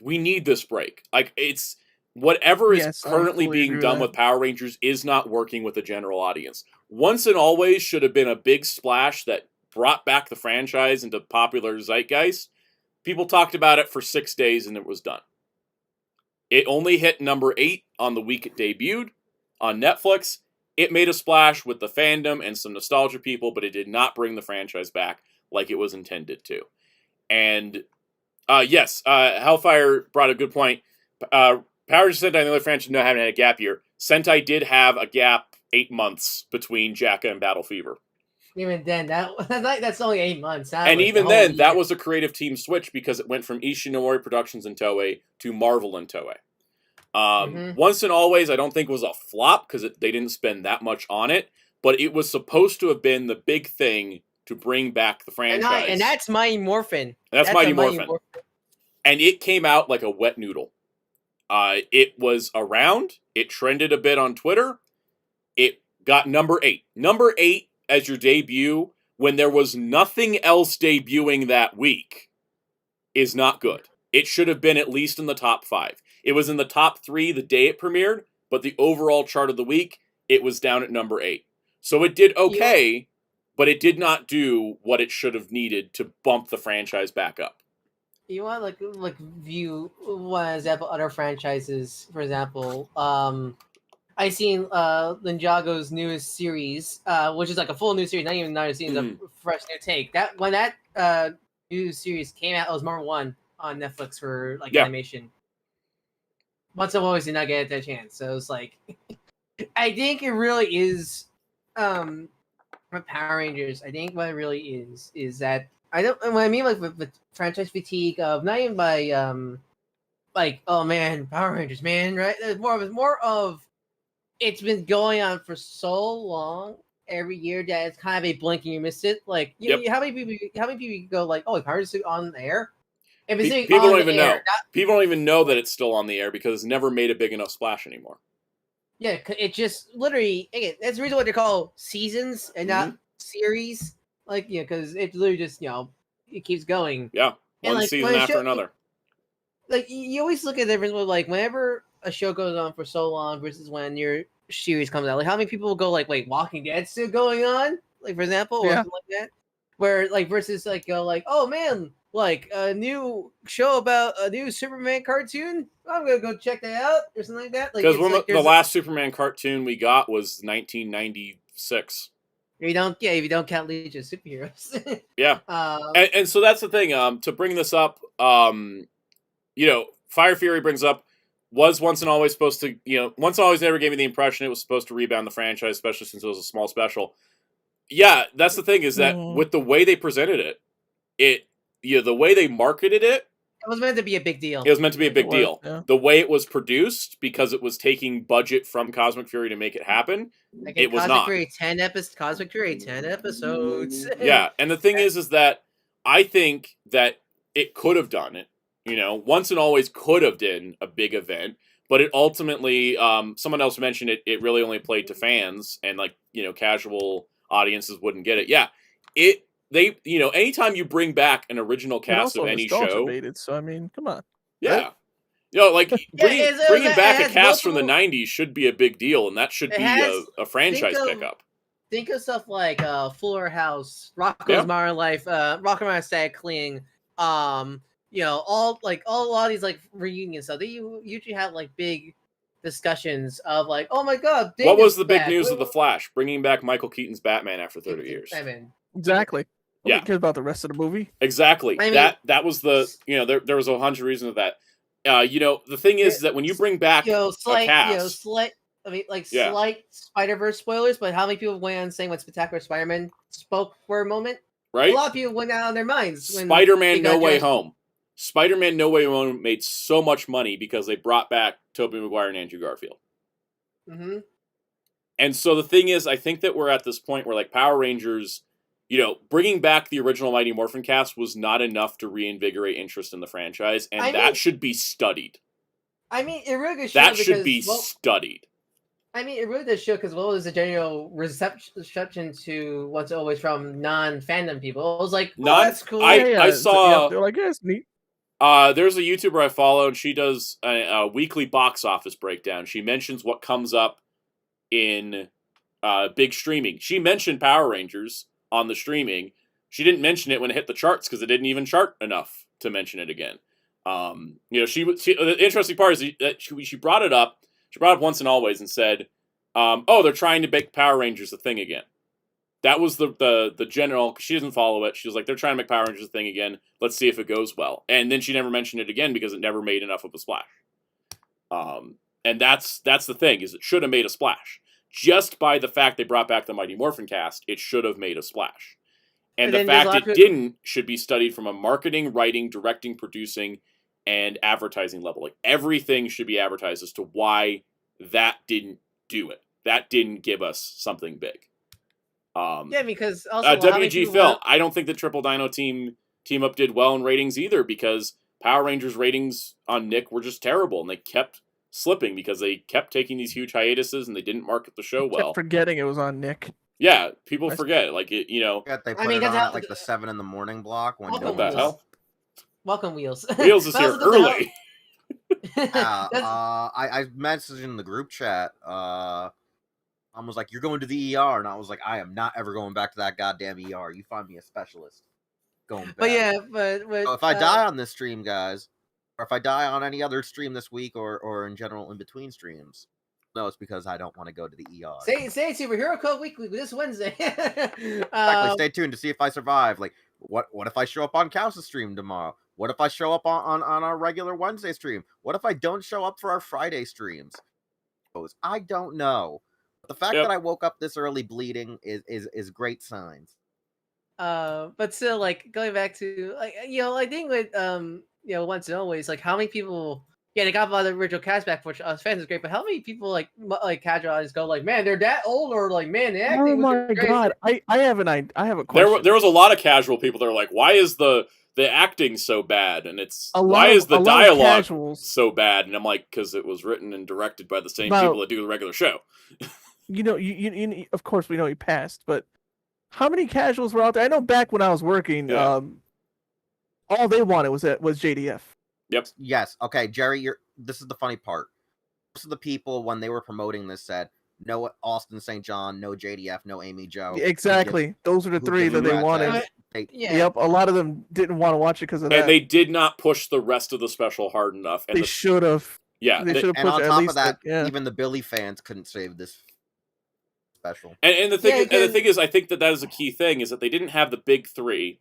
this break. Like, it's whatever is currently being done with Power Rangers is not working with the general audience. Once and Always should have been a big splash that brought back the franchise into popular zeitgeist. People talked about it for 6 days and it was done. It only hit number 8 on the week it debuted on Netflix. It made a splash with the fandom and some nostalgia people, but it did not bring the franchise back like it was intended to. And yes, Hellfire brought a good point. Power Rangers Sentai and the other franchise haven't had a gap year. Sentai did have a gap 8 months between Jacka and Battle Fever. Even then, that's only 8 months. And even then, that was a creative team switch, because it went from Ishinomori Productions and Toei to Marvel and Toei. Once and Always, I don't think was a flop, because they didn't spend that much on it, but it was supposed to have been the big thing to bring back the franchise. And that's Mighty Morphin. That's Mighty Morphin. And it came out like a wet noodle. It was around. It trended a bit on Twitter. It got number 8. Number 8 as your debut when there was nothing else debuting that week is not good. It should have been at least in the top 5. It was in the top 3 the day it premiered, but the overall chart of the week, it was down at number 8. So it did okay, but it did not do what it should have needed to bump the franchise back up. You want like view one example other franchises, for example. I seen Ninjago's newest series, which is like a full new series, not even another series, a fresh new take. That when that new series came out, it was number 1 on Netflix for like animation. Once and always did not get that chance, so it's like, I think it really is, with Power Rangers. I think what it really is that I don't. What I mean, like with franchise fatigue of not even by like, oh man, Power Rangers, man, right? It's more of it's been going on for so long every year that it's kind of a blink and you miss it. Like, how many people go like, oh, Power Rangers on the air? If it's people don't even know. Not, people don't even know that it's still on the air because it's never made a big enough splash anymore. Yeah, it just literally, again, that's the reason why they call seasons and not series. Like, because it literally just, it keeps going. Yeah, one season after another. Like, you always look at the difference with, like, whenever a show goes on for so long versus when your series comes out. Like, how many people will go, like, wait, Walking Dead's still going on? Like, for example, or something like that. Where, like, versus, like, go, like, oh, man, like, a new show about a new Superman cartoon? I'm going to go check that out, or something like that. Because the last Superman cartoon we got was 1996. If you don't count Legion of Superheroes. Yeah. And so that's the thing. To bring this up, Fire Fury brings up, was Once and Always supposed to, Once and Always never gave me the impression it was supposed to rebound the franchise, especially since it was a small special. Yeah, that's the thing, is that with the way they presented it, the way they marketed it, it was meant to be a big deal. It was meant to be a big deal. Yeah. The way it was produced, because it was taking budget from Cosmic Fury to make it happen, it was not. Cosmic Fury, 10 episodes. Yeah, and the thing is that I think that it could have done it. Once and Always could have done a big event, but it ultimately, someone else mentioned it really only played to fans, and casual audiences wouldn't get it. Yeah, anytime you bring back an original cast of any show, so I mean, come on. Yeah, bringing back a cast from the '90s should be a big deal, and that should be a franchise pickup. Think of stuff like Fuller House, Rocko's Modern Life, Rocko Modern Static Cling, all a lot of these like reunion stuff. They usually have like big discussions of like, oh my god, what was the big news of the Flash? Bringing back Michael Keaton's Batman after 30 years. Batman. Exactly. Nobody cares about the rest of the movie. Exactly. I mean, that was the there was 100 reasons of that. The thing is that when you bring back a cast, slight Spider-Verse spoilers, but how many people went on saying when Spectacular Spider-Man spoke for a moment? Right. A lot of people went out on their minds. When Spider-Man No Way Home. Spider-Man No Way Home made so much money because they brought back Tobey Maguire and Andrew Garfield. Mm-hmm. And so the thing is, I think that we're at this point where like Power Rangers, bringing back the original Mighty Morphin cast was not enough to reinvigorate interest in the franchise, and that should be studied. I mean, it really does. That should be studied. I mean, it really does show because what was the general reception to Once and Always from non-fandom people? It was like, that's cool. I saw. They're like, yeah, it's neat. There's a YouTuber I follow, and she does a weekly box office breakdown. She mentions what comes up in big streaming. She mentioned Power Rangers on the streaming. She didn't mention it when it hit the charts because it didn't even chart enough to mention it again. The interesting part is that she brought it up. She brought up Once and Always and said, they're trying to make Power Rangers a thing again. That was the general. She doesn't follow it. She was like, they're trying to make Power Rangers a thing again. Let's see if it goes well. And then she never mentioned it again because it never made enough of a splash. And that's the thing, is it should have made a splash. Just by the fact they brought back the Mighty Morphin cast, it should have made a splash. And the fact it didn't should be studied from a marketing, writing, directing, producing, and advertising level. Like, everything should be advertised as to why that didn't do it. That didn't give us something big. Because also WG Phil, I don't think the Triple Dino team up did well in ratings either, because Power Rangers ratings on Nick were just terrible, and they kept slipping because they kept taking these huge hiatuses and they didn't market the show well. Forgetting it was on Nick. Yeah, people forget. Like it, you know. They put it on at like the 7 in the morning block. When What the hell? Welcome, Wheels. Wheels is here early. I messaged in the group chat. I was like, "You're going to the ER," and I was like, "I am not ever going back to that goddamn ER. You find me a specialist." Going back. But yeah, but so if I die on this stream, guys, or if I die on any other stream this week, or in general in between streams, no, it's because I don't want to go to the ER. Say Superhero Code Weekly this Wednesday. Exactly. Stay tuned to see if I survive. Like, what if I show up on Kouse's stream tomorrow? What if I show up on our regular Wednesday stream? What if I don't show up for our Friday streams? I don't know. The fact that I woke up this early bleeding is great signs. But still, like, going back to, like, you know, I think with Once and Always, like, how many people, they got a lot of the original cast back, which us fans is great, but how many people like casual audience go like, man, they're that old, or like, man, the acting. Oh my god, I have a question. There was a lot of casual people that are like, why is the acting so bad, and why is the dialogue so bad? And I'm like, because it was written and directed by the same people that do the regular show. You of course we know he passed, but how many casuals were out there? I know back when I was working, all they wanted was JDF. Yep. Yes. Okay, Jerry, this is the funny part. Most of the people, when they were promoting this, said no Austin St. John, no JDF, no Amy Jo. Exactly. Those are the three that they wanted. Yep. A lot of them didn't want to watch it because of that. And they did not push the rest of the special hard enough. And they should have. Yeah. They should have and pushed on at top least of that, even the Billy fans couldn't save this special. And the thing is, I think that is a key thing, is that they didn't have the big three,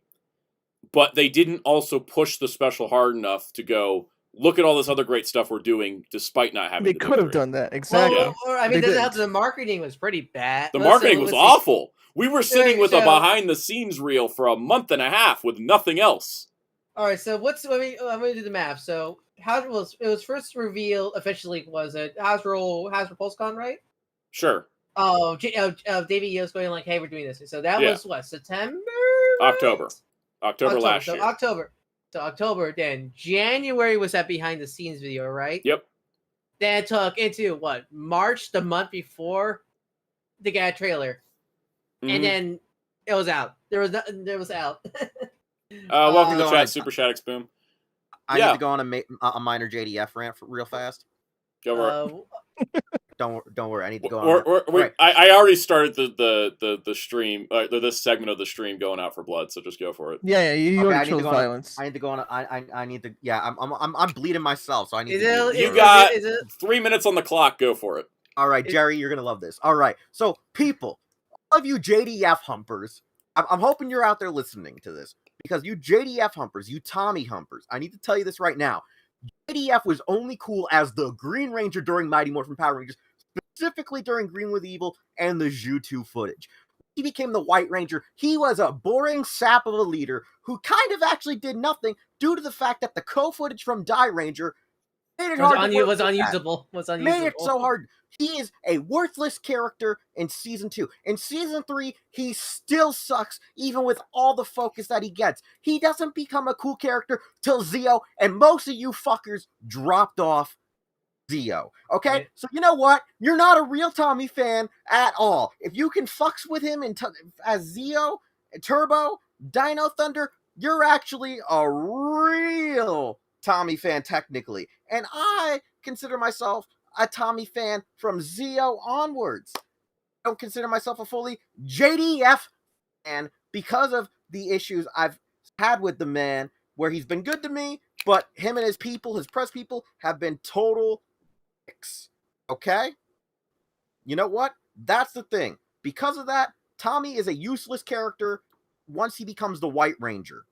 but they didn't also push the special hard enough to go, look at all this other great stuff we're doing, despite not having. They could have done that, exactly. Well, I mean, the marketing was pretty bad. The marketing was awful. We were sitting with a behind-the-scenes reel for a month and a half with nothing else. All right, so I'm going to do the math. So it was first revealed officially, was it Hasbro PulseCon, right? Sure. Oh, David Yo's going like, hey, we're doing this. So that was what, September? October last year. So October, then January was that behind the scenes video, right? Yep. Then it took into March, the month before, to get a trailer, and then it was out. There was out. Welcome to the chat, Super Shaddix Boom. I need to go on a minor JDF rant real fast. Go Don't worry. I need to go on. Right. I already started the stream, this segment of the stream going out for blood. So just go for it. Yeah. You already chose violence. I need to go on. I need to. Yeah. I'm bleeding myself, so I need to. You got 3 minutes on the clock. Go for it. All right, Jerry, you're gonna love this. All right, so people, all of you JDF humpers, I'm hoping you're out there listening to this, because you JDF humpers, you Tommy humpers, I need to tell you this right now. JDF was only cool as the Green Ranger during Mighty Morphin Power Rangers, specifically during Green with Evil and the Zhu2 footage. He became the White Ranger. He was a boring sap of a leader who kind of actually did nothing due to the fact that the co-footage from Die Ranger made it hard. Was unusable. Made it so hard. He is a worthless character in Season 2. In Season 3, he still sucks, even with all the focus that he gets. He doesn't become a cool character till Zeo, and most of you fuckers dropped off Zeo. Okay? Right. So you know what? You're not a real Tommy fan at all. If you can fucks with him as Zeo, Turbo, Dino Thunder, you're actually a real Tommy fan technically. And I consider myself a Tommy fan from Zeo onwards. I don't consider myself a fully JDF fan because of the issues I've had with the man, where he's been good to me, but him and his people, his press people, have been total dicks. Okay? You know what? That's the thing. Because of that, Tommy is a useless character once he becomes the White Ranger.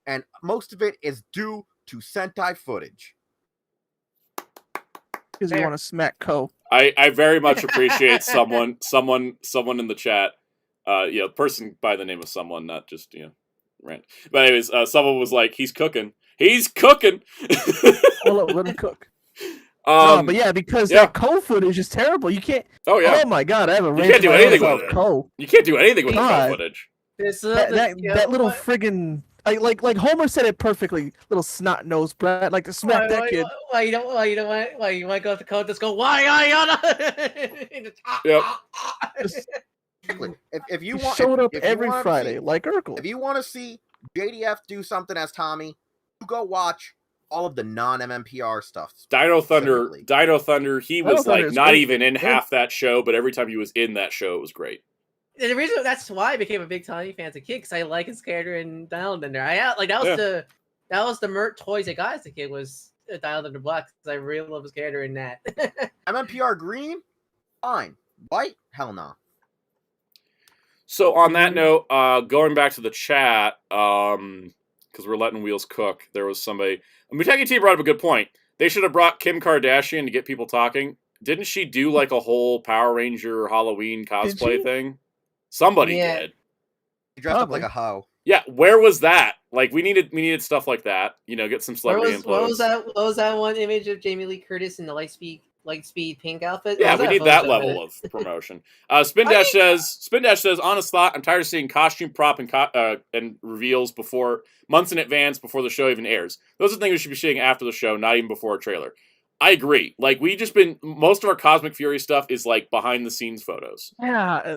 And most of it is due to Sentai footage. Because you want to smack Ko. I very much appreciate someone in the chat, person by the name of someone, not just rant. But anyways, someone was like, "He's cooking. He's cooking." Well, let him cook. But yeah, because that Ko footage is terrible. You can't. Oh yeah. Oh my god, I have a rant. You can't do anything with Ko. You can't do anything with the Ko footage. That little friggin' Like Homer said it perfectly. Little snot nosed brat, like to smack that kid. Why you don't why you want to go off the code? Just go why Yep. If you He want, showed up if you every wanna Friday, see, like Urkel. if you want to see JDF do something as Tommy, you go watch all of the non-MMPR stuff. Dino Thunder, specifically. he Dino was Thunder like is not great. even in Yeah. half that show, but every time he was in that show, it was great. And the reason that's why I became a big Tommy fan as a kid, because I like his character in Dino Thunder. That was the Mert toys I got as a kid, was Dino Thunder Black, because I really love his character in that. MMPR green, fine. White, hell no. So on that note, going back to the chat, because we're letting wheels cook, there was somebody. Muteki T brought up a good point. They should have brought Kim Kardashian to get people talking. Didn't she do like a whole Power Ranger Halloween cosplay thing? Somebody did. She dressed up like a hoe. Yeah, where was that? Like we needed stuff like that. You know, get some celebrity influence. What was that one image of Jamie Lee Curtis in the Lightspeed pink outfit? Yeah, we need that level of promotion. Spin Dash says, honest thought, I'm tired of seeing costume prop and reveals before months in advance before the show even airs. Those are things we should be seeing after the show, not even before a trailer. I agree. Like most of our Cosmic Fury stuff is like behind the scenes photos. Yeah.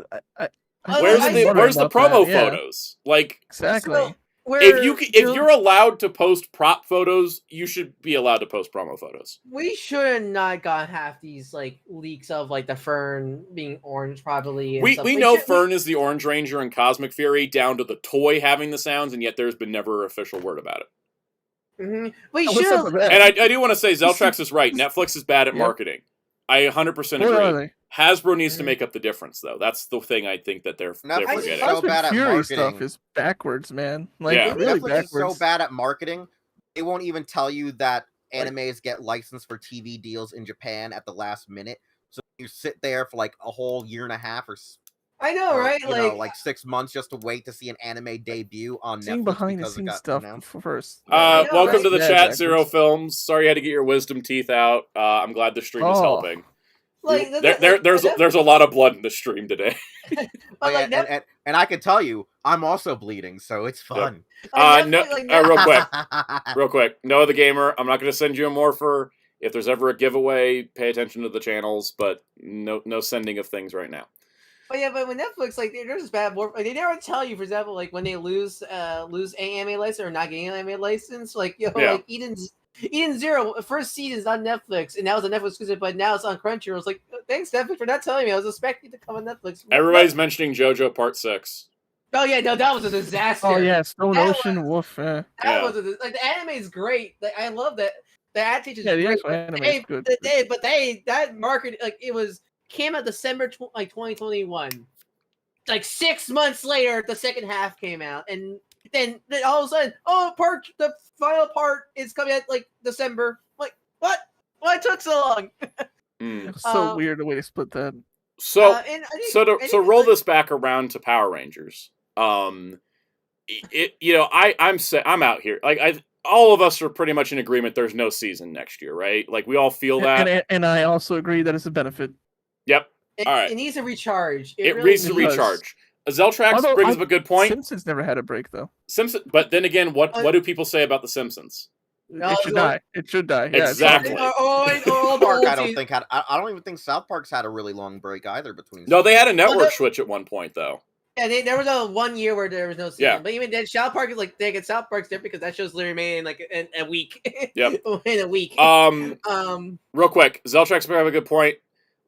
Where's the promo photos? Like exactly. So, if you're allowed to post prop photos, you should be allowed to post promo photos. We should have not got half these like leaks of like the Fern being orange, probably. We know Fern is the Orange Ranger in Cosmic Fury, down to the toy having the sounds, and yet there's been never official word about it. Mm-hmm. We should. And I do want to say, Zeltrax is right. Netflix is bad at marketing. I 100% agree. Hasbro needs to make up the difference, though. That's the thing I think that they're forgetting. So bad at Fury marketing. Stuff is backwards, man. Like, Netflix really backwards. is so bad at marketing, they won't even tell you that animes get licensed for TV deals in Japan at the last minute. So you sit there for like a whole year and a half I know, right? Like 6 months just to wait to see an anime debut on Netflix. Behind the scenes stuff first. Welcome to the chat, Zero Films. Sorry you had to get your wisdom teeth out. I'm glad the stream is helping. Like there's a lot of blood in the stream today. And I can tell you, I'm also bleeding, so it's fun. Real quick. Noah the Gamer, I'm not going to send you a morpher. If there's ever a giveaway, pay attention to the channels, but no sending of things right now. But when Netflix, like, there's this bad more. Like, they never tell you, for example, like when they lose an anime license or not getting an anime license, like like Eden Zero, first season's on Netflix, and that was a Netflix exclusive, but now it's on Crunchyroll. I was like, thanks Netflix for not telling me. I was expecting it to come on Netflix. Everybody's mentioning JoJo Part 6. Oh yeah, no, that was a disaster. Oh yeah, Stone Ocean Wolf. That was like the anime is great. Like, I love that. The ad teacher is great. Anime is good. That market, like, it came out December 2021. Like 6 months later, the second half came out, and then all of a sudden, the final part is coming out like December. Like, what? Why it took so long? It's so weird the way they split that. So roll this back around to Power Rangers. I'm out here. Like all of us are pretty much in agreement. There's no season next year, right? Like we all feel that, and I also agree that it's a benefit. Yep. All right. It needs to recharge. It really needs to recharge. Zeltrax brings up a good point. Simpsons never had a break though. But then again, what do people say about the Simpsons? It should die. It should die. Yeah, exactly. South Park, I don't think I don't even think South Park's had a really long break either between. No, they had a network switch at one point though. Yeah, there was a 1 year where there was no season. Yeah. But even then, South Park is like, they get South Park's different because that show's literally made in like a week. Yep. In a week. Real quick, Zeltrax may have a good point.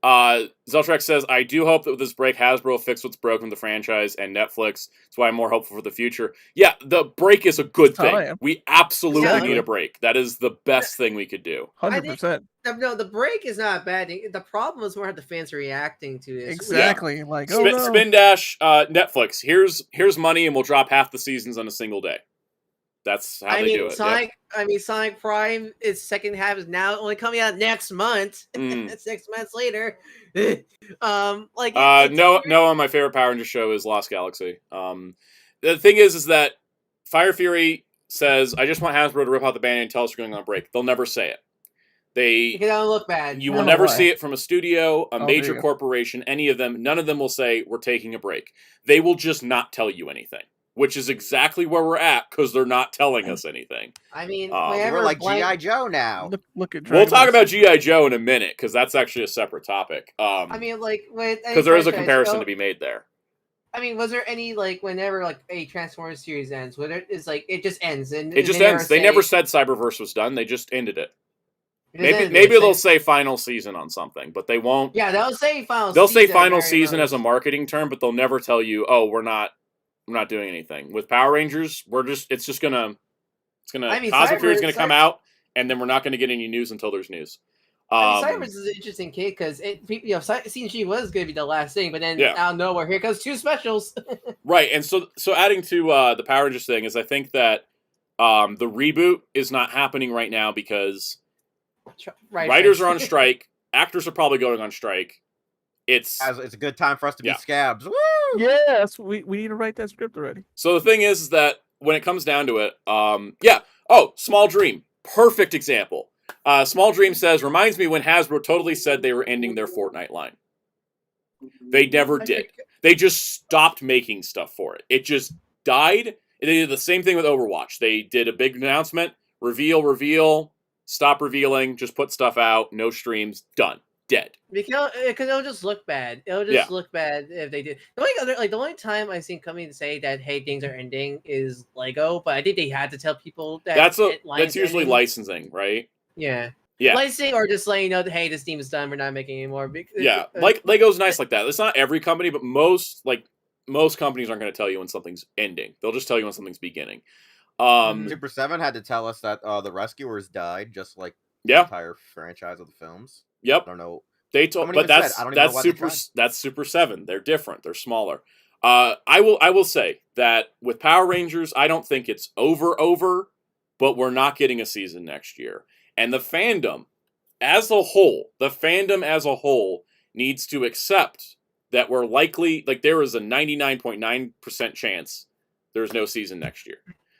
Zeltrax says, I do hope that with this break, Hasbro will fix what's broken with the franchise and Netflix. That's why I'm more hopeful for the future. Yeah, the break is a good thing. We absolutely need a break. That is the best thing we could do. 100%. No, the break is not a bad thing. The problem is more how the fans are reacting to it. Exactly. Yeah. Like, Spin Dash, Netflix. Here's money, and we'll drop half the seasons on a single day. That's how they do it. Sonic Prime, its second half is now only coming out next month. 6 months later. Noah, my favorite Power Ranger show is Lost Galaxy. The thing is that Fire Fury says, I just want Hasbro to rip out the band and tell us we're going on break. They'll never say it. It don't look bad. You will never see it from a studio, a major corporation, any of them. None of them will say, we're taking a break. They will just not tell you anything. which is exactly where we're at because they're not telling us anything. I mean, we're like G.I. Joe now. Look at we'll talk about G.I. Joe in a minute because that's actually a separate topic. I mean, like, because there is a comparison to be made there. I mean, was there any, like, whenever, like, a Transformers series ends, whether it's like it just ends and it just ends? They never said Cyberverse was done. They just ended it. Maybe they'll say final season on something, but they won't. Yeah, they'll say final. They'll say final season as a marketing term, but they'll never tell you, "Oh, we're not doing anything." With Power Rangers, it's gonna Cosmic Fury is gonna come out, and then we're not gonna get any news until there's news. Cyberverse is an interesting case because CNG was going to be the last thing, but then out of nowhere, here comes 2 specials. Right, and so adding to the Power Rangers thing is I think that the reboot is not happening right now because writers are on strike, actors are probably going on strike. It's a good time for us to be scabs. Woo! Yes, we need to write that script already. So the thing is that when it comes down to it, Small Dream, perfect example. Small Dream says, reminds me when Hasbro totally said they were ending their Fortnite line. They never did. They just stopped making stuff for it. It just died. They did the same thing with Overwatch. They did a big announcement, reveal, stop revealing, just put stuff out, no streams, done. Dead. Because it'll just look bad. It'll just look bad if they did. The only time I've seen companies say that, hey, things are ending is Lego, but I think they had to tell people that that's usually licensing, right? Yeah. Yeah. Licensing or just letting you know that, hey, this team is done, we're not making any more. Like Lego's nice like that. It's not every company, but most companies aren't going to tell you when something's ending. They'll just tell you when something's beginning. Super 7 had to tell us that the Rescuers died, just like the entire franchise of the films. Yep. I don't know. They told, but that's Super 7. They're different. They're smaller. I will say that with Power Rangers, I don't think it's over, but we're not getting a season next year. And the fandom as a whole needs to accept that we're likely, like, there is a 99.9% chance there's no season next year.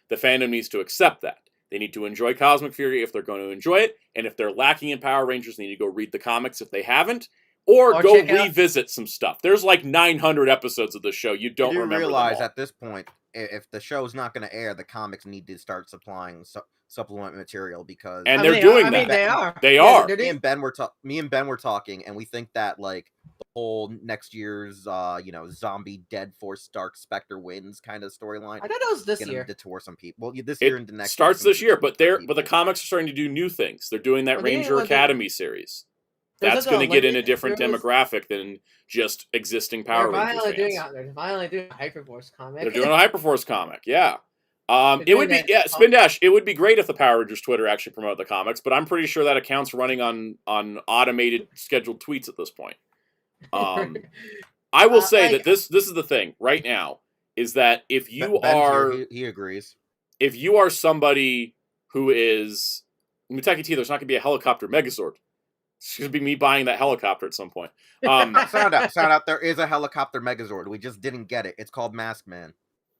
The fandom needs to accept that. They need to enjoy Cosmic Fury if they're going to enjoy it, and if they're lacking in Power Rangers, they need to go read the comics if they haven't, or go revisit some stuff. There's like 900 episodes of the show. You don't remember them all. Realize at this point, if the show's not going to air, the comics need to start supplying supplement material because they're doing that. They are. Me and Ben were talking, and we think that like the whole next year's zombie Dead Force Dark Spectre wins kind of storyline. I thought it was this year. Detour some people. Well, this year and the next starts this year, but the comics are starting to do new things. They're doing that Ranger Academy series. That's going to get in a different demographic than just existing Power Rangers fans. They're finally doing a Hyperforce comic. They're doing a Hyperforce comic, yeah. It would be Spin Dash. It would be great if the Power Rangers Twitter actually promoted the comics, but I'm pretty sure that account's running on automated scheduled tweets at this point. I will say that this is the thing right now is that if you are he agrees. If you are somebody who is Muteki T, there's not going to be a helicopter Megazord. It's going to be me buying that helicopter at some point. Sound out. There is a helicopter Megazord. We just didn't get it. It's called Mask Man.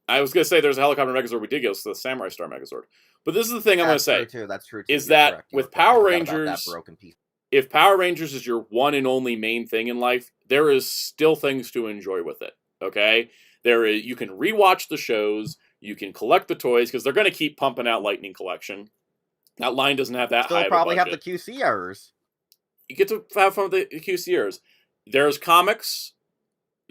I was going to say there's a helicopter Megazord. We did get the Samurai Star Megazord. But this is the thing I'm going to say. That's true, too. Is that with Power Rangers, if Power Rangers is your one and only main thing in life, there is still things to enjoy with it. Okay? You can rewatch the shows. You can collect the toys because they're going to keep pumping out Lightning Collection. That line doesn't have that high of a budget. Probably have the QC errors. You get to have fun with the QC errors. There's comics.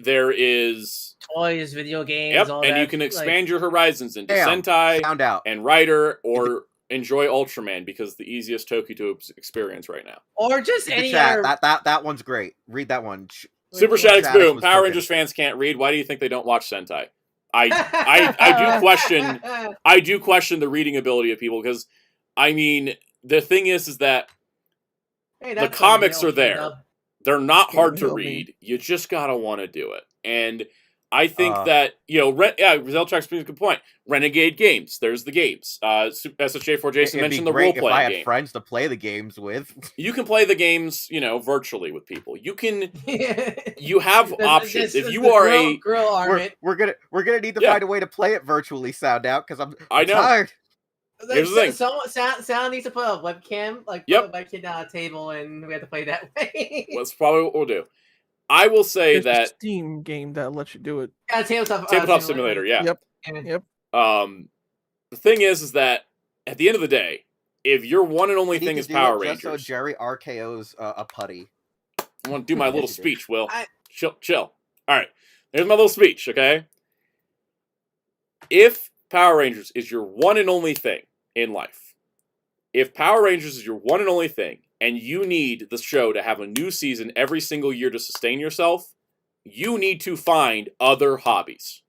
There is toys, video games. Yep, all and that, you can expand your horizons into Sentai and Rider, or enjoy Ultraman because the easiest Toki to experience right now. Or just any other. That one's great. Read that one. Super Shadix Boom. Power Rangers fans can't read. Why do you think they don't watch Sentai? I do question the reading ability of people because, I mean, the thing is that the comics are there. They're not hard to read. You just gotta want to do it. And I think that, Zeltrax brings a good point. Renegade games. There's the games. SHJ4 Jason mentioned the role-playing game. If I had friends to play the games with. You can play the games, virtually with people. You can. You have options. If you are we're gonna need to find a way to play it virtually. Sound out because I'm tired. Here's the thing. Sound needs to put a webcam, put a webcam down a table, and we have to play that way. That's probably what we'll do. I will say There's that a Steam game that lets you do it. Yeah, tabletop simulator. Yeah. Yep. Yep. The thing is that at the end of the day, if your one and only thing is Power Rangers, just so Jerry RKO's a putty. I want to do my little speech, Will. Chill. All right, there's my little speech, okay? If Power Rangers is your one and only thing in life, if Power Rangers is your one and only thing, and you need the show to have a new season every single year to sustain yourself, you need to find other hobbies.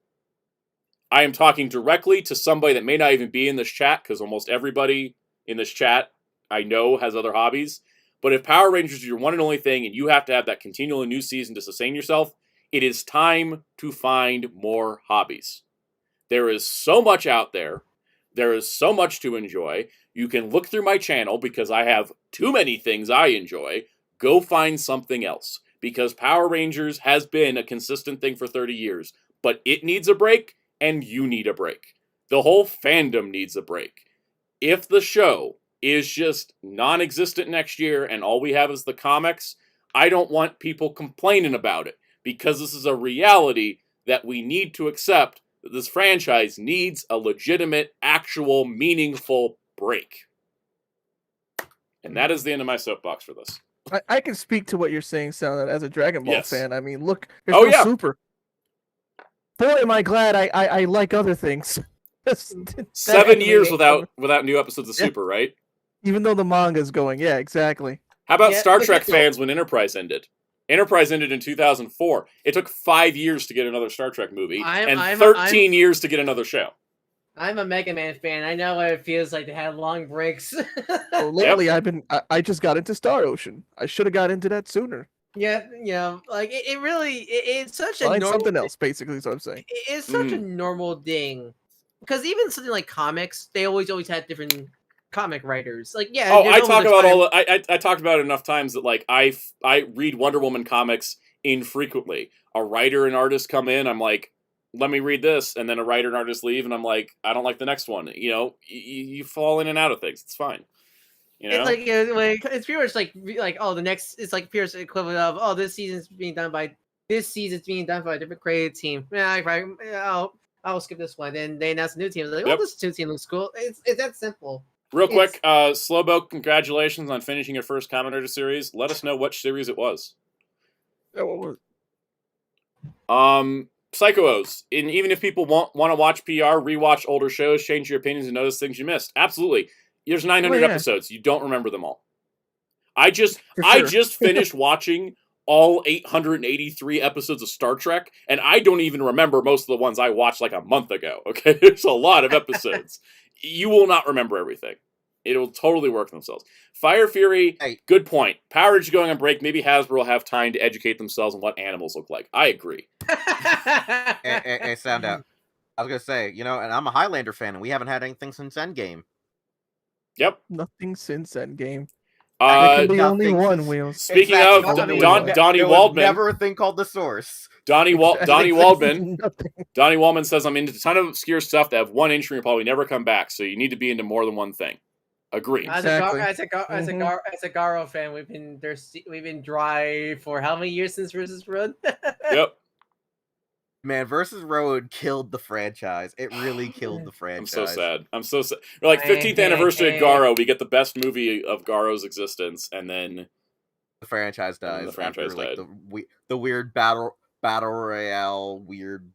I am talking directly to somebody that may not even be in this chat, because almost everybody in this chat I know has other hobbies. But if Power Rangers is your one and only thing, and you have to have that continual new season to sustain yourself, it is time to find more hobbies. There is so much out there. There is so much to enjoy. You can look through my channel because I have too many things I enjoy. Go find something else. Because Power Rangers has been a consistent thing for 30 years. But it needs a break, and you need a break. The whole fandom needs a break. If the show is just non-existent next year and all we have is the comics, I don't want people complaining about it. Because this is a reality that we need to accept, that this franchise needs a legitimate, actual, meaningful break. And that is the end of my soapbox for this. I can speak to what you're saying, Sound, as a Dragon Ball fan. I mean, look, there's no Super. Boy, am I glad I like other things. 7 years without new episodes of Super, right? Even though the manga's going, yeah, exactly. How about Star Trek fans when Enterprise ended? Enterprise ended in 2004. It took 5 years to get another Star Trek movie, and 13 years to get another show. I'm a Mega Man fan. I know what it feels like to have long breaks. Well, lately, I just got into Star Ocean. I should have got into that sooner. Yeah, like it's such a Find normal something else, basically, is what I'm saying. It's such a normal thing, because even something like comics, they always had different comic writers. Like, yeah. Oh, I talk about I talked about it enough times that like I read Wonder Woman comics infrequently. A writer and artist come in, I'm like, let me read this, and then a writer and artist leave, and I'm like, I don't like the next one. You know, you fall in and out of things. It's fine. You know? It's like it's pretty much like the next. It's like Pierce equivalent of this season's being done by a different creative team. Yeah, I'll skip this one. Then they announce a new team. It's like, this new team looks cool. It's that simple. Real quick, Slowbo, congratulations on finishing your first Kamen Rider series. Let us know which series it was. Yeah, what was it? Psycho-O's. And even if people want to watch PR, rewatch older shows, change your opinions, and notice things you missed. Absolutely. There's 900 episodes. You don't remember them all. I just finished watching all 883 episodes of Star Trek, and I don't even remember most of the ones I watched like a month ago. Okay, there's a lot of episodes. You will not remember everything. It'll totally work themselves. Fire Fury, good point. Power Rangers going on break. Maybe Hasbro will have time to educate themselves on what animals look like. I agree. Hey, Soundout. I was going to say, and I'm a Highlander fan, and we haven't had anything since Endgame. Yep. Nothing since Endgame. There can be only one, Wheels. Speaking of Donnie Waldman, never a thing called the Source. Donnie Waldman says, I'm into a ton of obscure stuff that have one entry and probably never come back, so you need to be into more than one thing. Agree. Exactly. As a Garo fan, we've been dry for how many years since Versus Road? Yep. Man, Versus Road killed the franchise. It really killed the franchise. I'm so sad. We're like 15th anniversary of Garo. We get the best movie of Garo's existence, and then the franchise dies. The franchise died. The weird battle royale weird.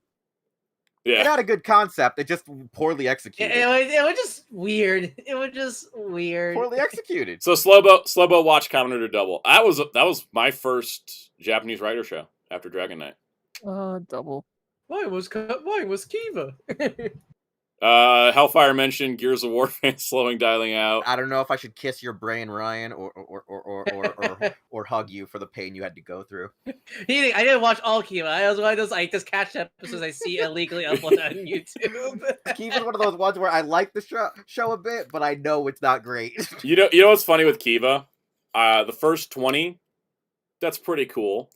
Yeah. It had a good concept. It just poorly executed. It was just weird. Poorly executed. So Slowbo watched Kamen Rider Double. That was my first Japanese writer show after Dragon Knight. Double. Why was Kiva? Hellfire mentioned Gears of War fans slowing dialing out. I don't know if I should kiss your brain, Ryan, or hug you for the pain you had to go through. I didn't watch all Kiva. I was one of those just catch episodes I see illegally uploaded on YouTube. Kiva's one of those ones where I like the show a bit, but I know it's not great. You know what's funny with Kiva? The first 20, that's pretty cool.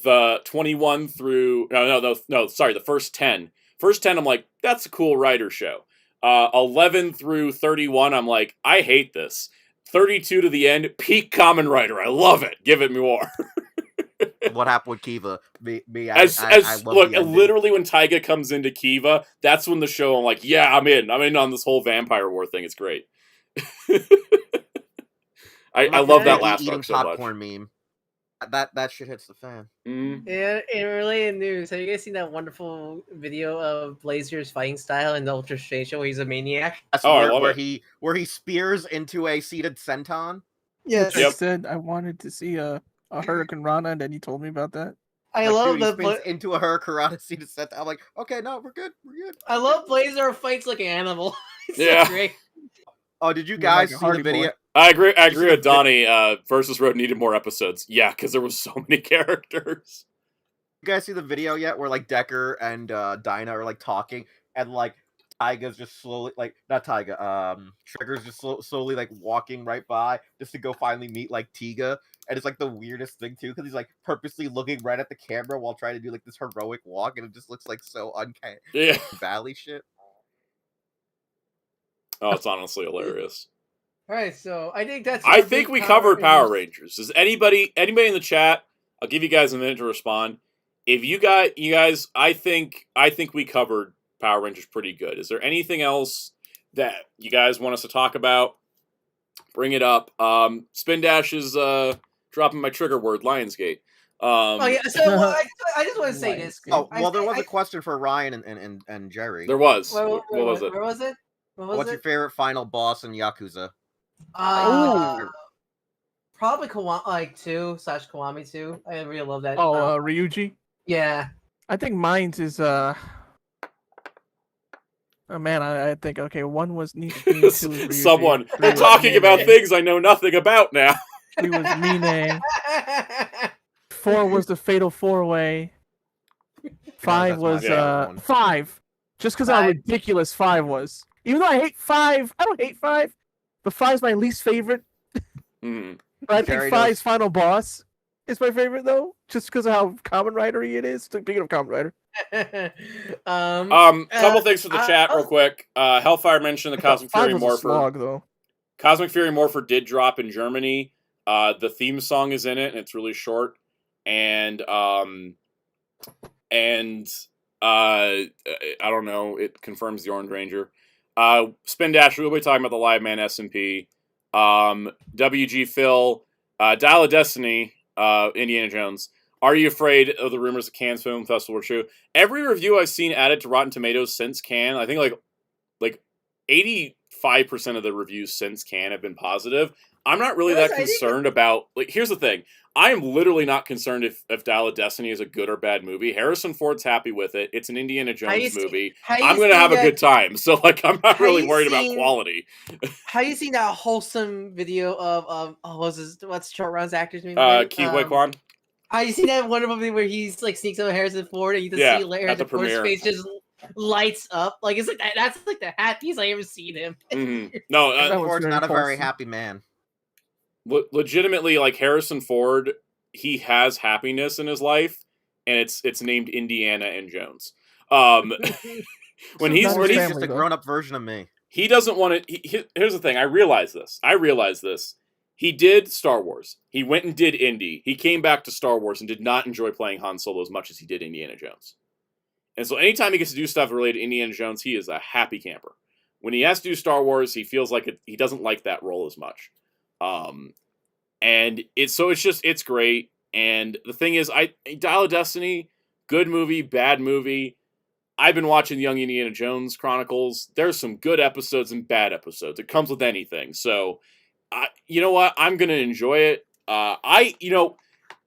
The 21 through the first 10. First 10, I'm like, that's a cool writer show. 11 through 31, I'm like, I hate this. 32 to the end, peak Kamen Rider. I love it. Give it more. what happened with Kiva. I love look, the ending. literally when Taiga comes into Kiva, that's when the show, I'm like, yeah, I'm in on this whole vampire war thing. It's great. I love that last eating arc so popcorn much. meme. That shit hits the fan. Yeah, in related news, have you guys seen that wonderful video of Blazer's fighting style in the Ultra Strange Show where he's a maniac? That's I love where it. where he spears into a seated senton. Yes. I said I wanted to see a Hurricane Rana, and then you told me about that. I love he spins into a Hurricane seated senton. I'm like, okay, no, we're good. I love Blazer fights like an animal. It's Yeah. so great. Oh, did you guys see the video? Boy. I agree with Donnie. Versus Road needed more episodes. Yeah, because there was so many characters. You guys see the video yet where like Decker and Dinah are like talking and like Taiga's just slowly not Taiga, Trigger's just slowly like walking right by just to go finally meet like Tiga, and it's like the weirdest thing too because he's like purposely looking right at the camera while trying to do like this heroic walk, and it just looks like so uncanny. Yeah. Valley shit. Oh, it's honestly hilarious. All right, so I think that's. I think we covered Power Rangers. Does anybody in the chat? I'll give you guys a minute to respond. If you guys, I think we covered Power Rangers pretty good. Is there anything else that you guys want us to talk about? Bring it up. Spin Dash is dropping my trigger word, Lionsgate. Oh yeah, so I just want to say this. Oh well, there was a question for Ryan and Jerry. There was. What was it? Where was it? What's your favorite final boss in Yakuza? Probably Kiwami 2/Kiwami 2. I really love that. Ryuji. Yeah. I think mine's is Oh man, I think one was Nishiki, 2 was Ryuji, Someone 3 we're was talking Mine, about things I know nothing about now. 3 was Mine, 4 was the Fatal 4-Way, 5 was 5. Just because how ridiculous 5 was. Even though I hate 5, I don't hate 5, but 5's my least favorite. Mm. But I think 5's final boss is my favorite though, just because of how Kamen Rider-y it is. Speaking of Kamen Rider. Couple things for the chat real quick. Hellfire mentioned the Cosmic Fury Morpher. Cosmic Fury Morpher did drop in Germany. The theme song is in it, and it's really short. And I don't know. It confirms the Orange Ranger. Spin Dash, we'll be talking about the Live Man SMP. WG Phil, Dial of Destiny, Indiana Jones. Are you afraid of the rumors that Cannes Film Festival are true? Every review I've seen added to Rotten Tomatoes since Cannes, I think like 85% of the reviews since Cannes have been positive. I'm not really that concerned about, here's the thing. I am literally not concerned if Dial of Destiny is a good or bad movie. Harrison Ford's happy with it. It's an Indiana Jones movie. I'm going to have a good time. So, I'm not really worried about quality. Have you seen that wholesome video of what's Short Round's actor's name? Ki Hui Kwan? Have you seen that wonderful thing where he's sneaks up Harrison Ford and you just see Harrison Ford's face just lights up? It's like that's like the happiest I ever seen him. Mm-hmm. No, Ford's not a very happy man. Legitimately, Harrison Ford, he has happiness in his life, and it's named Indiana and Jones. When he's just a grown-up version of me. He doesn't want to. Here's the thing. I realize this. He did Star Wars. He went and did Indy. He came back to Star Wars and did not enjoy playing Han Solo as much as he did Indiana Jones. And so anytime he gets to do stuff related to Indiana Jones, he is a happy camper. When he has to do Star Wars, he feels like he doesn't like that role as much. And it's great. And the thing is, Dial of Destiny, good movie, bad movie. I've been watching Young Indiana Jones Chronicles. There's some good episodes and bad episodes. It comes with anything. So, you know what? I'm going to enjoy it.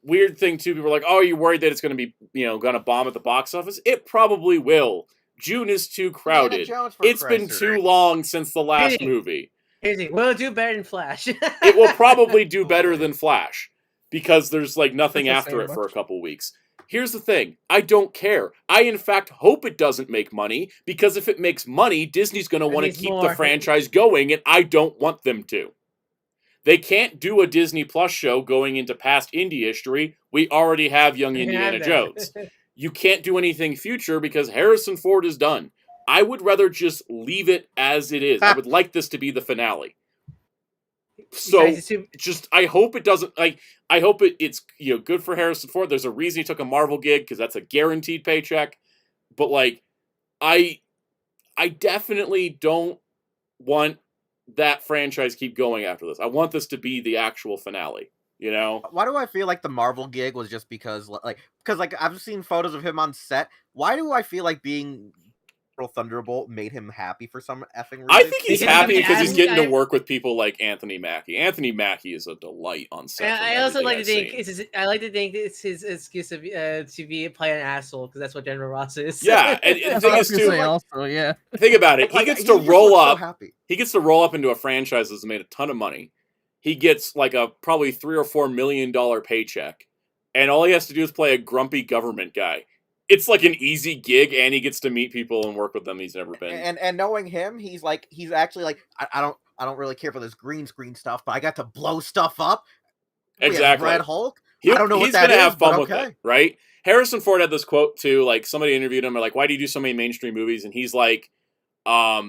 Weird thing too, people are like, oh, are you worried that it's going to be, going to bomb at the box office? It probably will. June is too crowded. It's been too long since the last movie. Will it do better than Flash? It will probably do better than Flash because there's nothing after it for a couple weeks. Here's the thing. I don't care. I, in fact, hope it doesn't make money because if it makes money, Disney's going to want to keep the franchise going, and I don't want them to. They can't do a Disney Plus show going into past indie history. We already have Young Indiana Jones. You can't do anything future because Harrison Ford is done. I would rather just leave it as it is. I would like this to be the finale. So just I hope it doesn't I hope it's good for Harrison Ford. There's a reason he took a Marvel gig because that's a guaranteed paycheck. But like I definitely don't want that franchise keep going after this. I want this to be the actual finale. Why do I feel like the Marvel gig was just because I've seen photos of him on set. Why do I feel like being Thunderbolt made him happy for some effing reason? I think he's happy because he's getting to work with people like Anthony Mackie. Anthony Mackie is a delight on set. I also like to think it's his excuse to be playing an asshole because that's what General Ross is. Yeah, and the thing is too. Also, yeah. Think about it. He gets to roll up. He gets to roll up into a franchise that's made a ton of money. He gets like a probably $3 or $4 million paycheck, and all he has to do is play a grumpy government guy. It's like an easy gig, and he gets to meet people and work with them he's never been. And knowing him, he's actually like, I don't really care for this green screen stuff, but I got to blow stuff up. Exactly. Red Hulk. I don't know what that is. He's gonna have fun with it, right? Harrison Ford had this quote too. Like somebody interviewed him, like, "Why do you do so many mainstream movies?" And he's like, I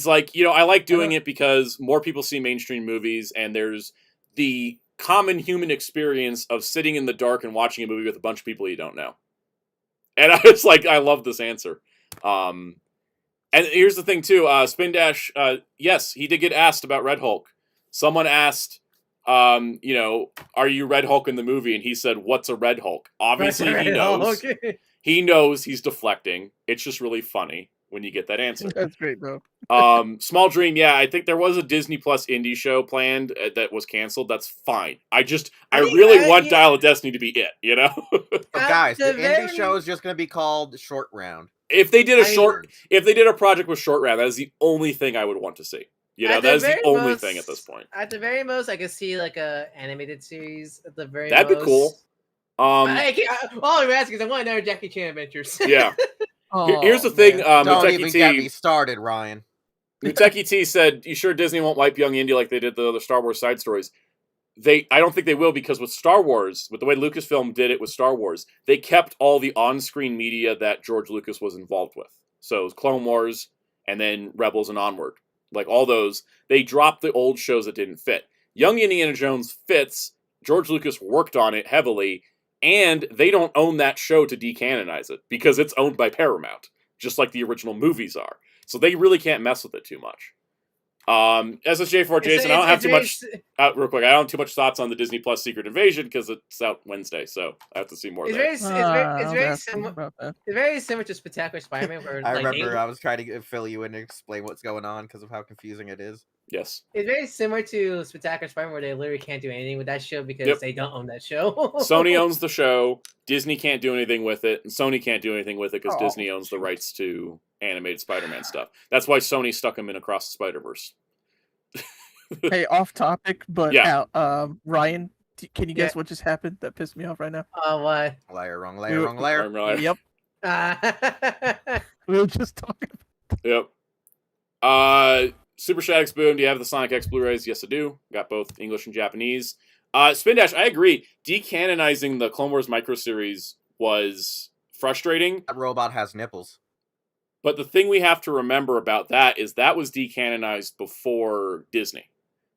like doing it because more people see mainstream movies, and there's the common human experience of sitting in the dark and watching a movie with a bunch of people you don't know. And I was like, I love this answer. And here's the thing, too. Spin Dash, yes, he did get asked about Red Hulk. Someone asked, are you Red Hulk in the movie? And he said, what's a Red Hulk? Obviously, he knows. He knows he's deflecting. It's just really funny when you get that answer. That's great, though. Small Dream, yeah, I think there was a Disney Plus indie show planned that was canceled. That's fine. I really want Dial of Destiny to be it, Guys, the indie show is just going to be called Short Round. If they did a project with Short Round, that is the only thing I would want to see. That is the only thing at this point. At the very most, I could see like a animated series. At the very that'd be cool. All I'm asking is I want another Jackie Chan adventures. Yeah. Here's the thing. Don't even get me started, Ryan. Muteki T said, "You sure Disney won't wipe Young Indy like they did the other Star Wars side stories?" I don't think they will, because with Star Wars, with the way Lucasfilm did it with Star Wars, they kept all the on-screen media that George Lucas was involved with. So Clone Wars and then Rebels and onward, like all those, they dropped the old shows that didn't fit. Young Indiana Jones fits. George Lucas worked on it heavily. And they don't own that show to decanonize it because it's owned by Paramount, just like the original movies are. So they really can't mess with it too much. SSJ4 Jason, I don't have too much. Real quick, I don't have too much thoughts on the Disney Plus Secret Invasion because it's out Wednesday, so I have to see more. It's very similar to Spectacular Spider-Man. Where I remember I was trying to fill you in and explain what's going on because of how confusing it is. Yes, it's very similar to Spectacular Spider-Man, where they literally can't do anything with that show because they don't own that show. Sony owns the show. Disney can't do anything with it, and Sony can't do anything with it because Disney owns the rights to animated Spider-Man stuff. That's why Sony stuck him in Across the Spider-Verse. Hey, off topic, but yeah. Ryan, can you guess what just happened that pissed me off right now? What? Liar, wrong layer, wrong layer. Yep. We were just talking about Yep. Super Shaddix Boom, do you have the Sonic X Blu-rays? Yes, I do. Got both English and Japanese. Spin Dash, I agree. Decanonizing the Clone Wars micro-series was frustrating. That robot has nipples. But the thing we have to remember about that is that was decanonized before Disney.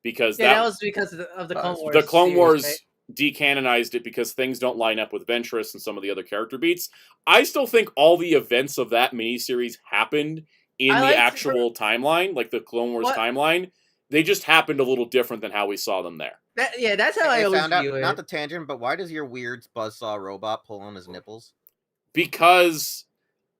Because that was because of the Clone Wars. The Clone Wars right? decanonized it because things don't line up with Ventress and some of the other character beats. I still think all the events of that miniseries happened in the actual timeline, like the Clone Wars timeline. They just happened a little different than how we saw them there. That's how I always view it. Not the tangent, but why does your weird buzzsaw robot pull on his nipples? Because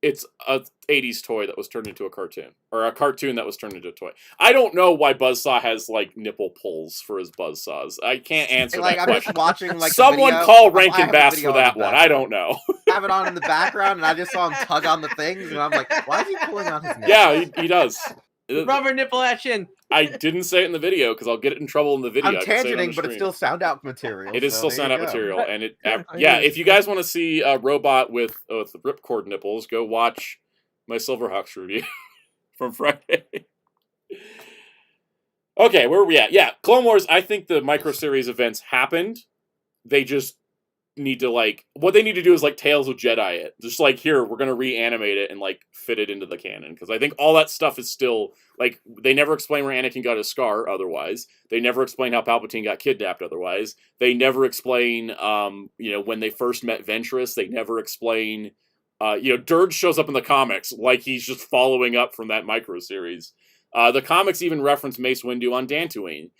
it's a 80s toy that was turned into a cartoon. Or a cartoon that was turned into a toy. I don't know why Buzzsaw has, like, nipple pulls for his Buzzsaws. I can't answer that question. I'm just watching, like, someone call Rankin Bass for that one. I don't know. I have it on in the background, and I just saw him tug on the things, and I'm like, why is he pulling on his nipples? Yeah, he does. Rubber nipple action. I didn't say it in the video because I'll get in trouble in the video. I'm tangenting, but it's still sound out material. It is still sound out material, and it if you guys want to see a robot with ripcord nipples, go watch my Silverhawks review from Friday. Okay, where are we at? Yeah, Clone Wars. I think the micro series events happened. They just need to like what they need to do is like Tales of Jedi it. Just like here, we're gonna reanimate it and like fit it into the canon because I think all that stuff is still like they never explain where Anakin got his scar. Otherwise, they never explain how Palpatine got kidnapped. Otherwise, they never explain when they first met Ventress. They never explain Dirge shows up in the comics like he's just following up from that micro series. The comics even reference Mace Windu on Dantooine.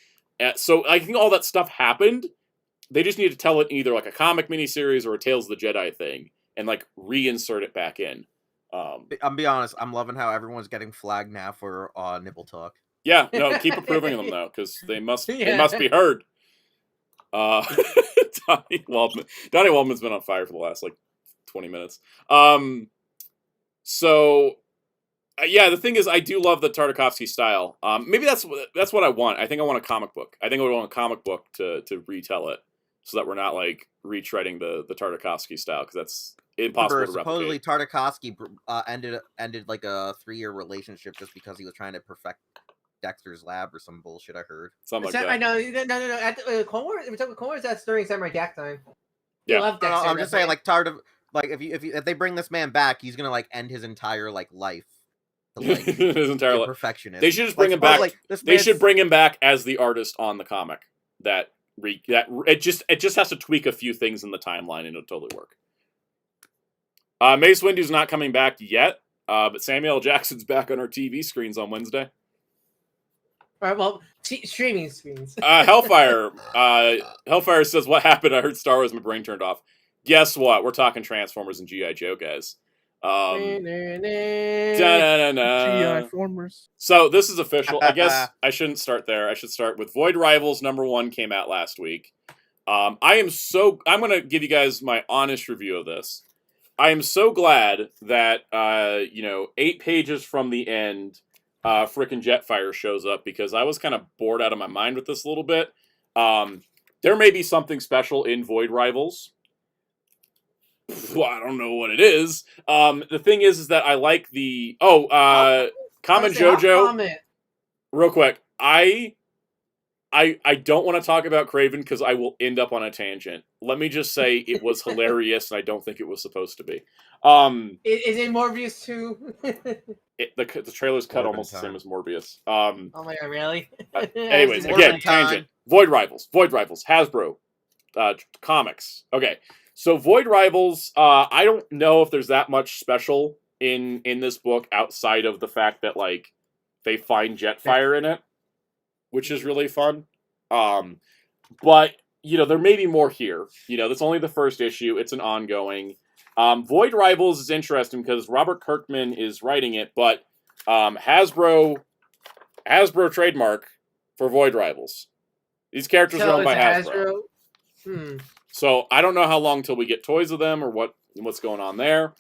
So I think all that stuff happened. They just need to tell it in either like a comic miniseries or a Tales of the Jedi thing and like reinsert it back in. I'll be honest, I'm loving how everyone's getting flagged now for nipple talk. Yeah, no, keep approving them though, because they must be heard. Donnie Waldman's been on fire for the last like 20 minutes. The thing is, I do love the Tartakovsky style. Maybe that's what I want. I think I want a comic book. I think I would want a comic book to retell it, so that we're not like retreading the Tartakovsky style because that's impossible to replicate. Supposedly, Tartakovsky ended like a 3-year relationship just because he was trying to perfect Dexter's Lab or some bullshit. I heard something like that. I know, no. At the Clone Wars, we're talking Clone Wars. That's during Samurai Jack time. Yeah, love Dexter, I'm just saying, like if they bring this man back, he's gonna like end his entire like life. Like, his entire life. Perfectionist. They should just bring him back. Like, they should bring him back as the artist on the comic. It just has to tweak a few things in the timeline and it'll totally work. Mace Windu's not coming back yet, but Samuel L. Jackson's back on our TV screens on Wednesday. All right, well, streaming screens. Hellfire says, "What happened? I heard Star Wars. My brain turned off." Guess what? We're talking Transformers and G.I. Joe, guys. G.I. Formers. So this is official. I guess I shouldn't start there. I should start with Void Rivals #1 came out last week. I'm going to give you guys my honest review of this. I am so glad that 8 pages from the end, frickin' Jetfire shows up because I was kind of bored out of my mind with this a little bit. There may be something special in Void Rivals. I don't know what it is. The thing is that I like the Common JoJo. Real quick, I don't want to talk about Kraven because I will end up on a tangent. Let me just say it was hilarious, and I don't think it was supposed to be. Is it Morbius too? The trailer's cut almost the same as Morbius. Oh my god, really? Anyways, again, tangent. Void Rivals, Hasbro, comics. Okay. So Void Rivals, I don't know if there's that much special in this book outside of the fact that like they find Jetfire in it, which is really fun. But there may be more here. That's only the first issue. It's an ongoing. Void Rivals is interesting because Robert Kirkman is writing it, but Hasbro trademark for Void Rivals. These characters are owned by Hasbro. So I don't know how long till we get toys of them or what's going on there.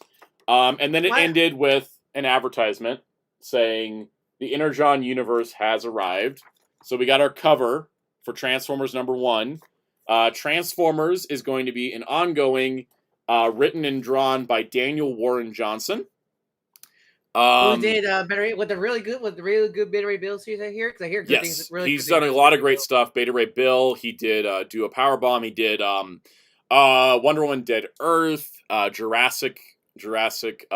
And then it ended with an advertisement saying the Energon universe has arrived. So we got our cover for Transformers #1. Transformers is going to be an ongoing, written and drawn by Daniel Warren Johnson. Who did with the really good Beta Ray Bill series? I hear because I hear good things. Really, he's done a lot of great stuff. Beta Ray Bill. He did do a Powerbomb. He did Wonder Woman, Dead Earth, Jurassic League.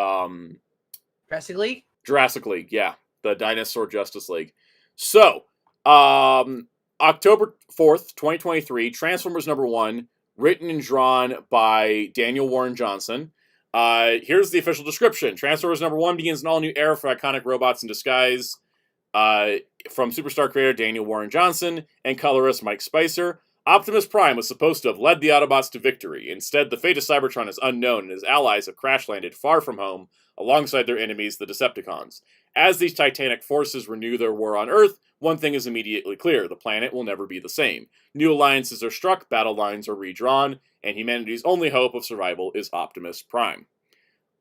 Jurassic League, yeah, the Dinosaur Justice League. So October 4th, 2023, Transformers #1, written and drawn by Daniel Warren Johnson. Here's the official description. Transformers #1 begins an all-new era for iconic robots in disguise. From Superstar creator Daniel Warren Johnson and colorist Mike Spicer, Optimus Prime was supposed to have led the Autobots to victory. Instead, the fate of Cybertron is unknown, and his allies have crash-landed far from home, alongside their enemies, the Decepticons. As these titanic forces renew their war on Earth, one thing is immediately clear: the planet will never be the same. New alliances are struck, battle lines are redrawn, and humanity's only hope of survival is Optimus Prime.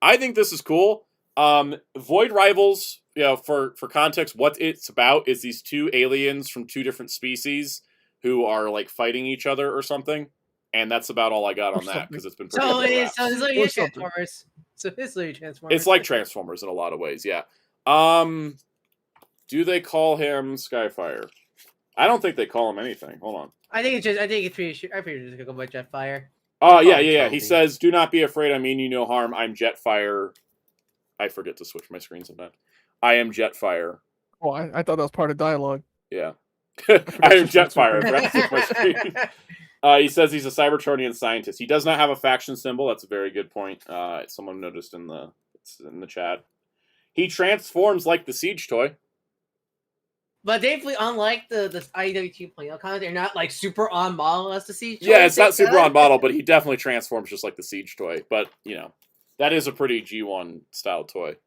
I think this is cool. Void Rivals, for context, what it's about is these two aliens from two different species who are like fighting each other or something, and that's about all I got on that because it's been pretty. So it's like Transformers. So it's like Transformers. It's like Transformers in a lot of ways, yeah. Do they call him Skyfire? I don't think they call him anything. Hold on. I think it's pretty sure. I figured it's gonna go by Jetfire. Oh, yeah. He says, "Do not be afraid. I mean you no harm. I'm Jetfire." I forget to switch my screen sometimes. I am Jetfire. Oh, I thought that was part of dialogue. Yeah. I am Jetfire. I forgot to switch my screen. He says he's a Cybertronian scientist. He does not have a faction symbol. That's a very good point. Someone noticed in the chat. He transforms like the Siege toy. But definitely, unlike the IDW 2.0 comment, they're not like super on model as the Siege toy. Yeah, it's not super on model, but he definitely transforms just like the Siege toy. But, that is a pretty G1 style toy.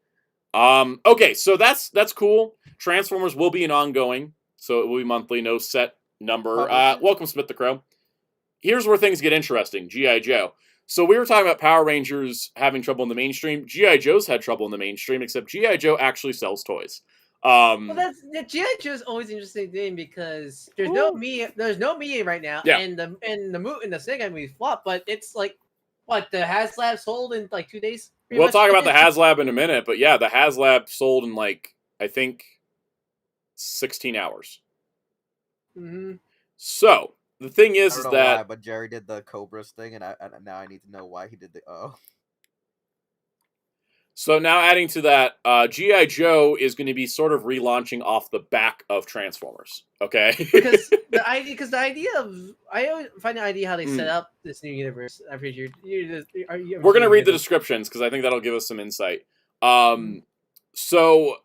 Okay, so that's cool. Transformers will be an ongoing, so it will be monthly, no set number. Welcome, Smith the Crow. Here's where things get interesting. G.I. Joe. So we were talking about Power Rangers having trouble in the mainstream. G.I. Joe's had trouble in the mainstream, except G.I. Joe actually sells toys. Well, the G.I. Joe's always an interesting thing because there's no media right now, and the Sentai movie flopped, but it's like what the Haslab sold in like 2 days. We'll talk about the Haslab in a minute, but yeah, the Haslab sold in like I think 16 hours. Mm-hmm. So the thing is, I don't know why, but Jerry did the Cobras thing, and now I need to know why he did the So now adding to that, G.I. Joe is going to be sort of relaunching off the back of Transformers. Okay, because the idea of I always find the idea how they set up this new universe. I appreciate we're going to read the descriptions because I think that'll give us some insight. So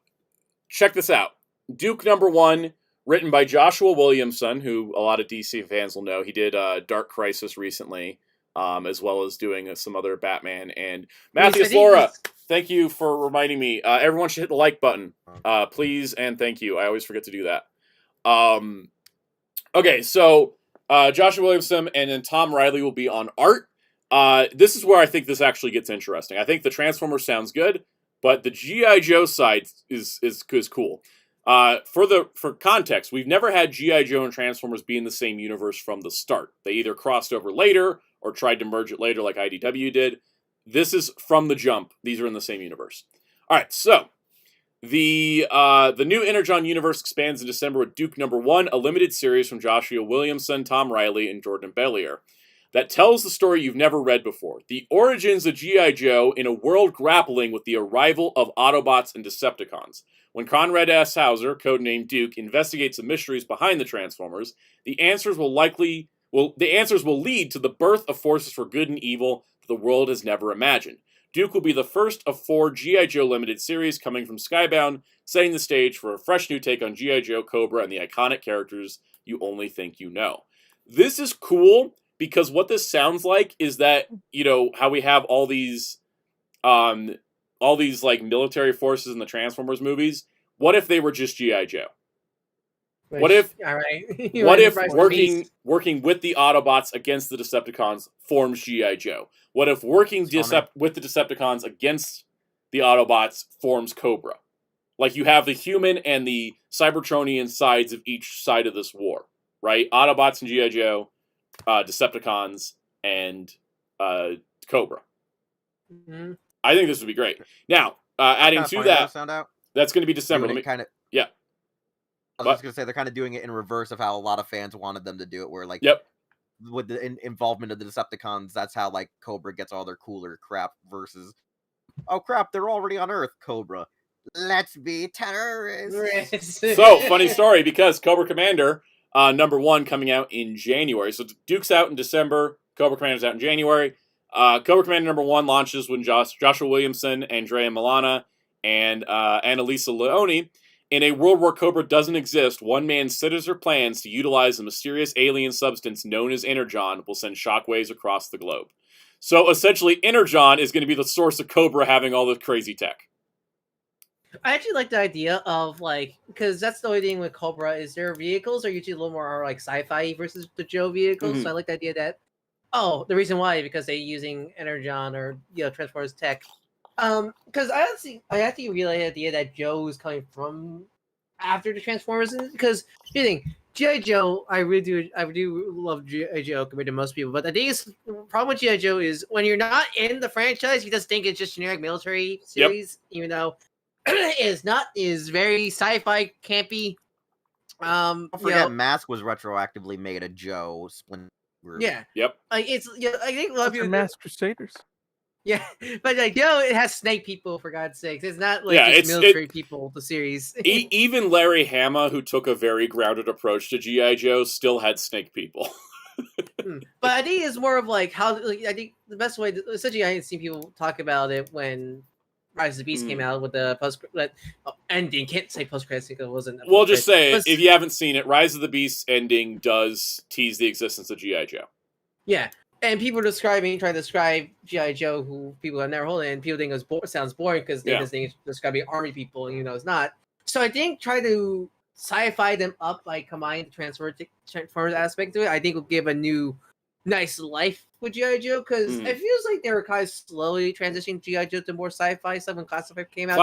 check this out: Duke #1, written by Joshua Williamson, who a lot of DC fans will know. He did Dark Crisis recently, as well as doing some other Batman. And Matthew Flora, thank you for reminding me. Everyone should hit the like button, please, and thank you. I always forget to do that. Okay, so Joshua Williamson and then Tom Riley will be on art. This is where I think this actually gets interesting. I think the Transformers sounds good, but the G.I. Joe side is cool. For context, we've never had G.I. Joe and Transformers be in the same universe from the start. They either crossed over later or tried to merge it later like IDW did. This is from the jump. These are in the same universe. All right, so the new Energon universe expands in December with Duke #1, a limited series from Joshua Williamson, Tom Riley, and Jordan Bellier that tells the story you've never read before. The origins of G.I. Joe in a world grappling with the arrival of Autobots and Decepticons. When Conrad S. Hauser, codenamed Duke, investigates the mysteries behind the Transformers, the answers will lead to the birth of forces for good and evil that the world has never imagined. Duke will be the first of 4 G.I. Joe limited series coming from Skybound, setting the stage for a fresh new take on G.I. Joe, Cobra, and the iconic characters you only think you know. This is cool because what this sounds like is that, how we have all these like military forces in the Transformers movies. What if they were just G.I. Joe? What if working with the Autobots against the Decepticons forms G.I. Joe? What if working with the Decepticons against the Autobots forms Cobra? Like you have the human and the Cybertronian sides of each side of this war, right? Autobots and G.I. Joe, Decepticons, and Cobra. Mm-hmm. I think this would be great. Now, adding to that, that's going to be December. Yeah. I was just going to say, they're kind of doing it in reverse of how a lot of fans wanted them to do it, where, like, with the involvement of the Decepticons, that's how, like, Cobra gets all their cooler crap versus, oh, crap, they're already on Earth, Cobra. Let's be terrorists. So, funny story, because Cobra Commander, #1 coming out in January. So, Duke's out in December, Cobra Commander's out in January. Cobra Commander #1 launches when Joshua Williamson, Andrea Milana, and Annalisa Leone. In a world where Cobra doesn't exist, one man's sinister plans to utilize a mysterious alien substance known as Energon will send shockwaves across the globe. So essentially, Energon is going to be the source of Cobra having all this crazy tech. I actually like the idea of, like, because that's the only thing with Cobra is their vehicles are usually a little more like sci-fi versus the Joe vehicles. Mm-hmm. So I like the idea that, the reason why, because they're using Energon or, Transformers tech. Because I actually realized the idea that Joe is coming from after the Transformers, because you think G.I. Joe, I do love G.I. Joe compared to most people, but the thing is, the problem with G.I. Joe is when you're not in the franchise, you just think it's just generic military series, even though is very sci-fi campy. Don't forget, Mask was retroactively made a Joe. group. Yeah. Yep. Like it's I think a lot of people Masked Crusaders. Yeah, but like it has snake people for God's sakes. It's not like Yeah, just military people. The series. Even Larry Hama, who took a very grounded approach to GI Joe, still had snake people. But I think it's more of like how I think the best way. Essentially, I didn't see people talk about it when Rise of the Beast came out with the post ending. Can't say post credits because it wasn't. We'll just say it. If you haven't seen it, Rise of the Beast ending does tease the existence of GI Joe. Yeah. And people are trying to describe G.I. Joe, who people have never heard of, and people think it sounds boring because they just think it's describing army people, and it's not. So I think try to sci-fi them up by combining the Transformers aspect to it. I think will give a new, nice life with G.I. Joe because it feels like they were kind of slowly transitioning G.I. Joe to more sci-fi stuff when Classified came out.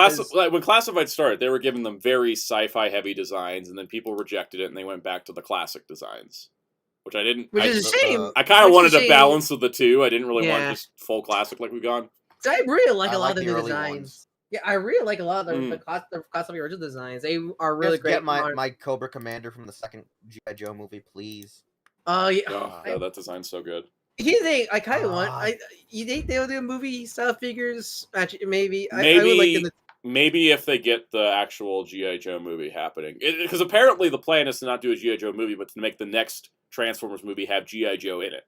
When Classified started, they were giving them very sci-fi heavy designs, and then people rejected it, and they went back to the classic designs. Which I didn't. Which is a shame. I kind of wanted a balance of the two. I didn't really want just full classic like we've gone. So I really like a lot of the new designs. Ones. Yeah, I really like a lot of the classic original designs. They are really great. Get my Cobra Commander from the second G.I. Joe movie, please. Oh yeah. Oh, that design's so good. You think I kind of want? You think they'll do movie style figures? Actually, maybe. Maybe. I would like them to... Maybe if they get the actual G.I. Joe movie happening, because apparently the plan is to not do a G.I. Joe movie, but to make the next Transformers movie have G.I. Joe in it,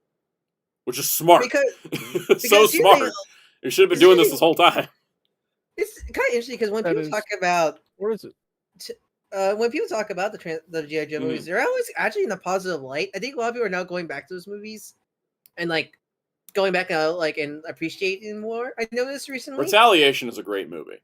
which is smart. Because so smart. You should have been doing this whole time. It's kind of interesting because when people talk about where is it? When people talk about the G.I. Joe movies, they're always actually in a positive light. I think a lot of people are now going back to those movies and like going back and appreciating more. I noticed recently. Retaliation is a great movie.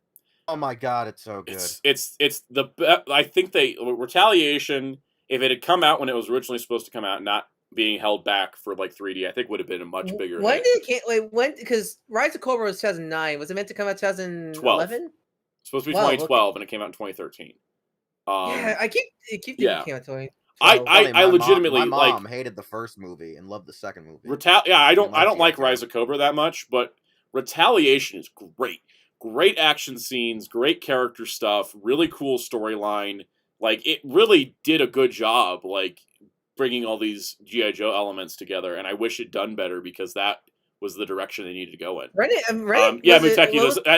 Oh my god, it's so good. It's the I think Retaliation, if it had come out when it was originally supposed to come out, not being held back for like 3D, I think would have been a much bigger. When did it when because Rise of Cobra was 2009. Was it meant to come out 2011? It's supposed to be 2012, and it came out in 2013. Yeah, I keep thinking it came out 20. I legitimately my mom hated the first movie and loved the second movie. I don't like Rise of Cobra that much, but Retaliation is great. Great action scenes, great character stuff, really cool storyline. Like, it really did a good job, like, bringing all these G.I. Joe elements together, and I wish it done better because that was the direction they needed to go in.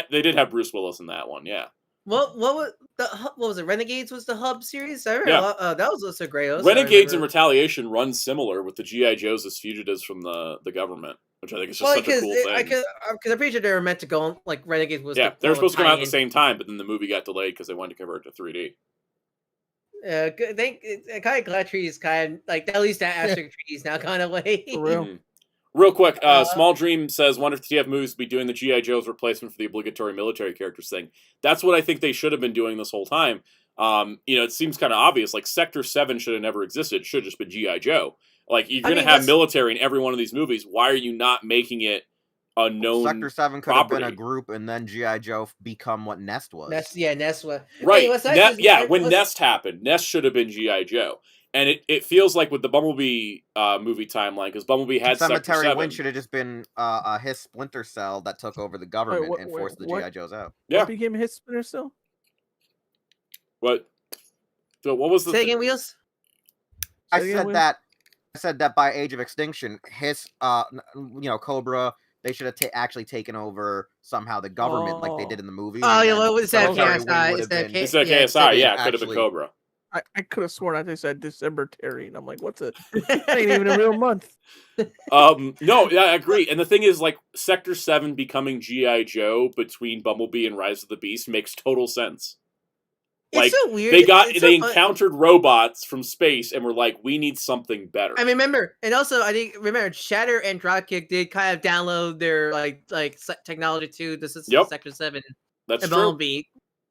They did have Bruce Willis in that one, yeah. What was it? Renegades was the hub series? I remember that was also great. Renegades and Retaliation run similar with the G.I. Joes as fugitives from the government, which I think is just such a cool thing. Because I'm pretty sure they were meant to go on, like Renegades was. Yeah, they were supposed to come out at the same time, but then the movie got delayed because they wanted to convert to 3D. Yeah, kind of glad trees kind of like at least that asterisk trees now kind of way. For real. Real quick, Small Dream says, wonder if the TF movies will be doing the G.I. Joe's replacement for the obligatory military characters thing. That's what I think they should have been doing this whole time. It seems kind of obvious. Like, Sector 7 should have never existed. It should have just been G.I. Joe. Like, you're going to have military in every one of these movies. Why are you not making it a known Sector 7 could have been a group, and then G.I. Joe become what Nest was. Nest was. Right. When Nest happened, Nest should have been G.I. Joe. And it feels like with the Bumblebee movie timeline, because Bumblebee had Cemetery Sector 7. Wind should have just been his Splinter Cell that took over the government and forced the G.I. Joes out. Yeah. What became his Splinter Cell? What? So what was the Say again, Wheels? I said that by Age of Extinction, his Cobra, they should have actually taken over somehow the government like they did in the movie. Oh yeah, what was that? KSI? It's KSI, yeah, it could have been Cobra. I could have sworn they said December Terry, and I'm like, what's it? That ain't even a real month. No, yeah, I agree. And the thing is, like, Sector 7 becoming G.I. Joe between Bumblebee and Rise of the Beast makes total sense. Like, it's so weird. They encountered robots from space and were like, we need something better. I remember, and also Shatter and Dropkick did kind of download their like technology too. This is Sector 7. That's and true. Bumblebee.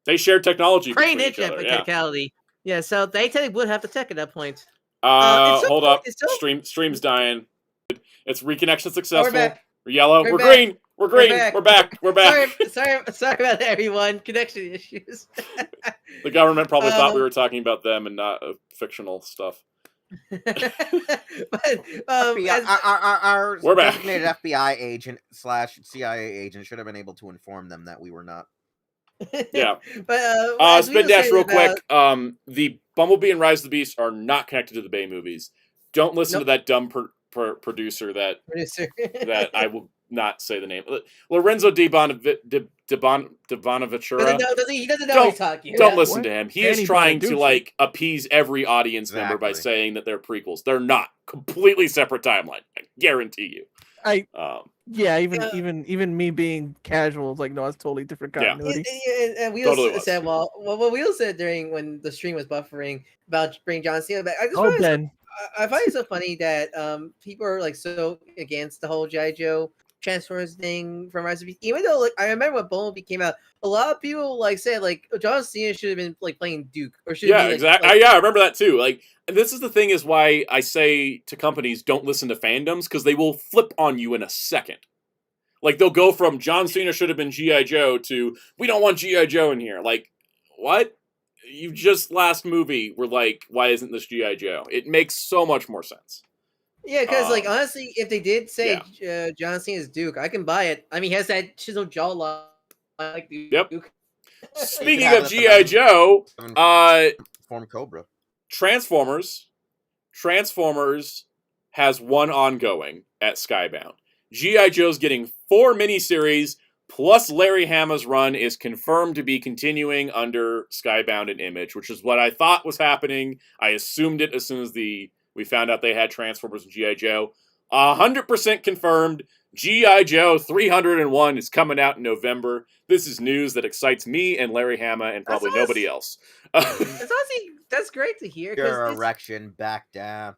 They share technology. Pretty niche technicality. Yeah, so they technically would have the tech at that point. Hold up. Stream's dying. It's reconnection successful. We're back. We're yellow. We're green. We're green. We're back. Sorry about that, everyone. Connection issues. The government probably thought we were talking about them and not fictional stuff. Our we're back. Designated FBI agent / CIA agent should have been able to inform them that we were not. Yeah. But Spin Dash real quick. The Bumblebee and Rise of the Beast are not connected to the Bay movies. Don't listen to that dumb producer that Producer. I will not say the name. Lorenzo Di Bonaventura. He doesn't know what he's talking Don't about. listen to him. He is trying to like appease every audience member by saying that they're prequels. They're not. Completely separate timeline. I guarantee you. Even me being casual is like, no, it's totally different continuity. And Wheels totally said, well, what Wheels said during when the stream was buffering about bringing John Cena back. I find it so funny that people are like so against the whole G.I. Joe Transformers thing from Rise of Beast. Even though like I remember when Bumblebee came out, a lot of people like said like John Cena should have been like playing Duke or should be, exactly. I remember that too. Like, and this is the thing is why I say to companies don't listen to fandoms because they will flip on you in a second. Like they'll go from John Cena should have been G.I. Joe to we don't want G.I. Joe in here. Like what? You just last movie were like, why isn't this G.I. Joe? It makes so much more sense. Yeah, because like honestly, if they did say John Cena's Duke, I can buy it. I mean, he has that chiseled jawline like Duke. Yep. Speaking of G.I. Joe, Form Cobra. Transformers has one ongoing at Skybound. G.I. Joe's getting 4 miniseries, plus Larry Hama's run is confirmed to be continuing under Skybound and Image, which is what I thought was happening. I assumed it as soon as we found out they had Transformers and G.I. Joe. 100% confirmed. G.I. Joe 301 is coming out in November. This is news that excites me and Larry Hama and probably nobody else. That's great to hear. Your erection back down.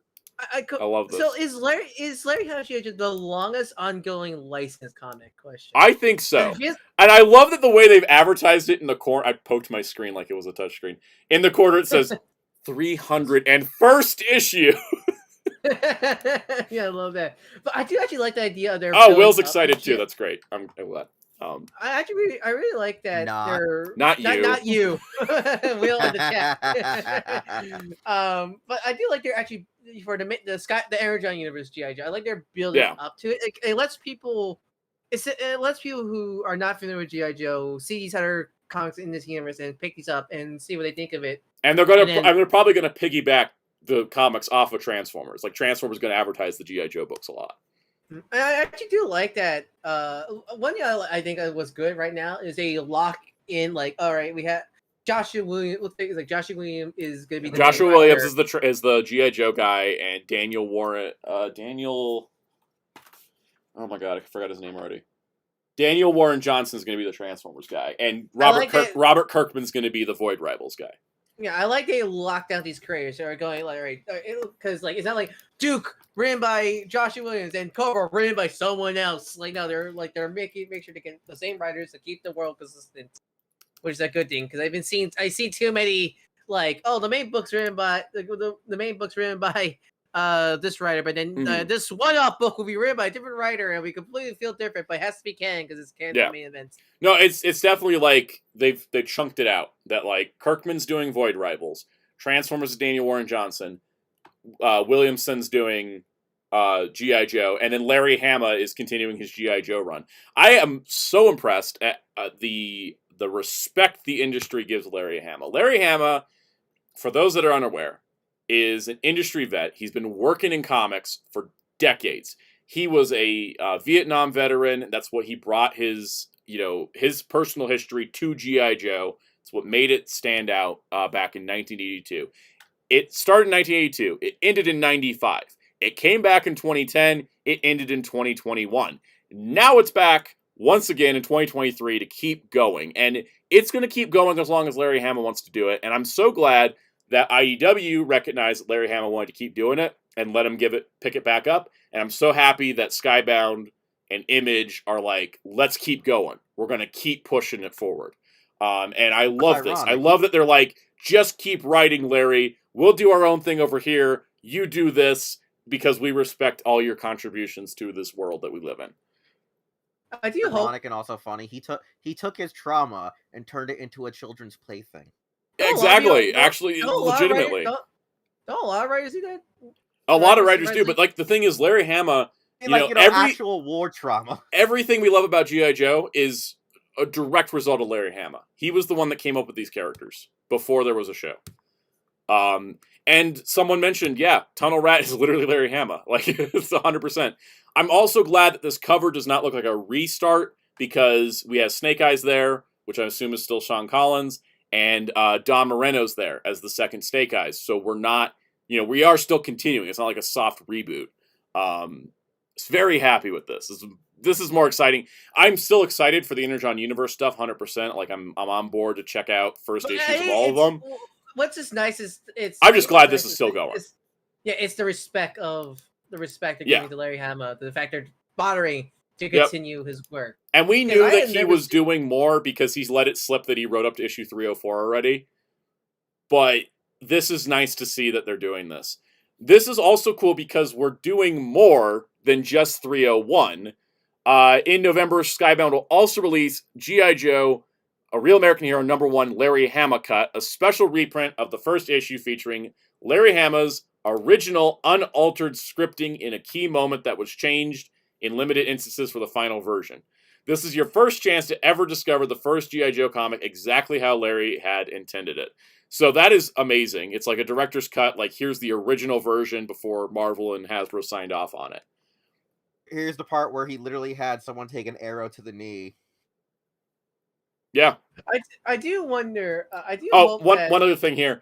I love this. So is Larry Hama the longest ongoing licensed comic? Question. I think so. And I love that the way they've advertised it in the corner. I poked my screen like it was a touchscreen. In the corner it says 301st issue. Yeah, I love that. But I do actually like the idea of their. Oh, Will's excited too. That's great. I'm glad. I really like that. Not you. Will in the chat. But I do like they're actually for the Energon universe G.I. Joe. I like they're building up to it. It lets people. It lets people who are not familiar with G.I. Joe see these other comics in this universe and pick these up and see what they think of it. And they're probably gonna piggyback the comics off of Transformers. Like Transformers going to advertise the G.I. Joe books a lot. I actually do like that. One thing I think was good right now is a lock in. Like, all right, we have Joshua Williams. Like Joshua Williams is going to be. Joshua Williams is the G.I. Joe guy, and Daniel Warren. Oh my god, I forgot his name already. Daniel Warren Johnson is going to be the Transformers guy, and Robert Kirkman's going to be the Void Rivals guy. Yeah, I like they lock down these creators who are going like right because like it's not like Duke written by Joshua Williams and Cobra written by someone else. Like no, they're make sure to get the same writers to keep the world consistent, which is a good thing because I see too many like the main book's written by the main book's written by this writer, but then this one-off book will be written by a different writer and we completely feel different, but it has to be canon because it's canon main events. No, it's definitely like they chunked it out that like Kirkman's doing Void Rivals, Transformers is Daniel Warren Johnson, Williamson's doing G.I. Joe, and then Larry Hama is continuing his G.I. Joe run. I am so impressed at the respect the industry gives Larry Hama. Larry Hama, for those that are unaware, is an industry vet. He's been working in comics for decades. He was a Vietnam veteran. That's what he brought his personal history to G.I. Joe. It's what made it stand out back in 1982. It started in 1982. It ended in 95. It came back in 2010. It ended in 2021. Now it's back once again in 2023 to keep going. And it's going to keep going as long as Larry Hama wants to do it. And I'm so glad that IDW recognized that Larry Hama wanted to keep doing it and let him pick it back up. And I'm so happy that Skybound and Image are like, let's keep going. We're going to keep pushing it forward. And I love this. I love that they're like, just keep writing, Larry. We'll do our own thing over here. You do this because we respect all your contributions to this world that we live in. I do hope. Ironic and also funny. He took his trauma and turned it into a children's plaything. Exactly. Actually, legitimately. Don't a lot of writers do that? A lot of writers do, but like the thing is, Larry Hama, actual war trauma. Everything we love about G.I. Joe is a direct result of Larry Hama. He was the one that came up with these characters before there was a show. And someone mentioned, yeah, Tunnel Rat is literally Larry Hama. Like, it's 100%. I'm also glad that this cover does not look like a restart, because we have Snake Eyes there, which I assume is still Sean Collins, and Don Moreno's there as the second Snake Eyes. So we're not, we are still continuing. It's not like a soft reboot. Very happy with this. This is more exciting. I'm still excited for the Energon Universe stuff, 100%. Like, I'm on board to check out first issues of all of them. What's just nice is I'm just glad this is still going. It's the respect they're giving to Larry Hama, the fact they're bothering to continue his work. And we knew that he was doing more because he's let it slip that he wrote up to issue 304 already. But this is nice to see that they're doing this. This is also cool because we're doing more than just 301. In November, Skybound will also release G.I. Joe, A Real American Hero #1 Larry Hama Cut, a special reprint of the first issue featuring Larry Hama's original unaltered scripting in a key moment that was changed in limited instances for the final version. This is your first chance to ever discover the first G.I. Joe comic exactly how Larry had intended it. So that is amazing. It's like a director's cut, like here's the original version before Marvel and Hasbro signed off on it. Here's the part where he literally had someone take an arrow to the knee. Yeah. I do wonder. One other thing here.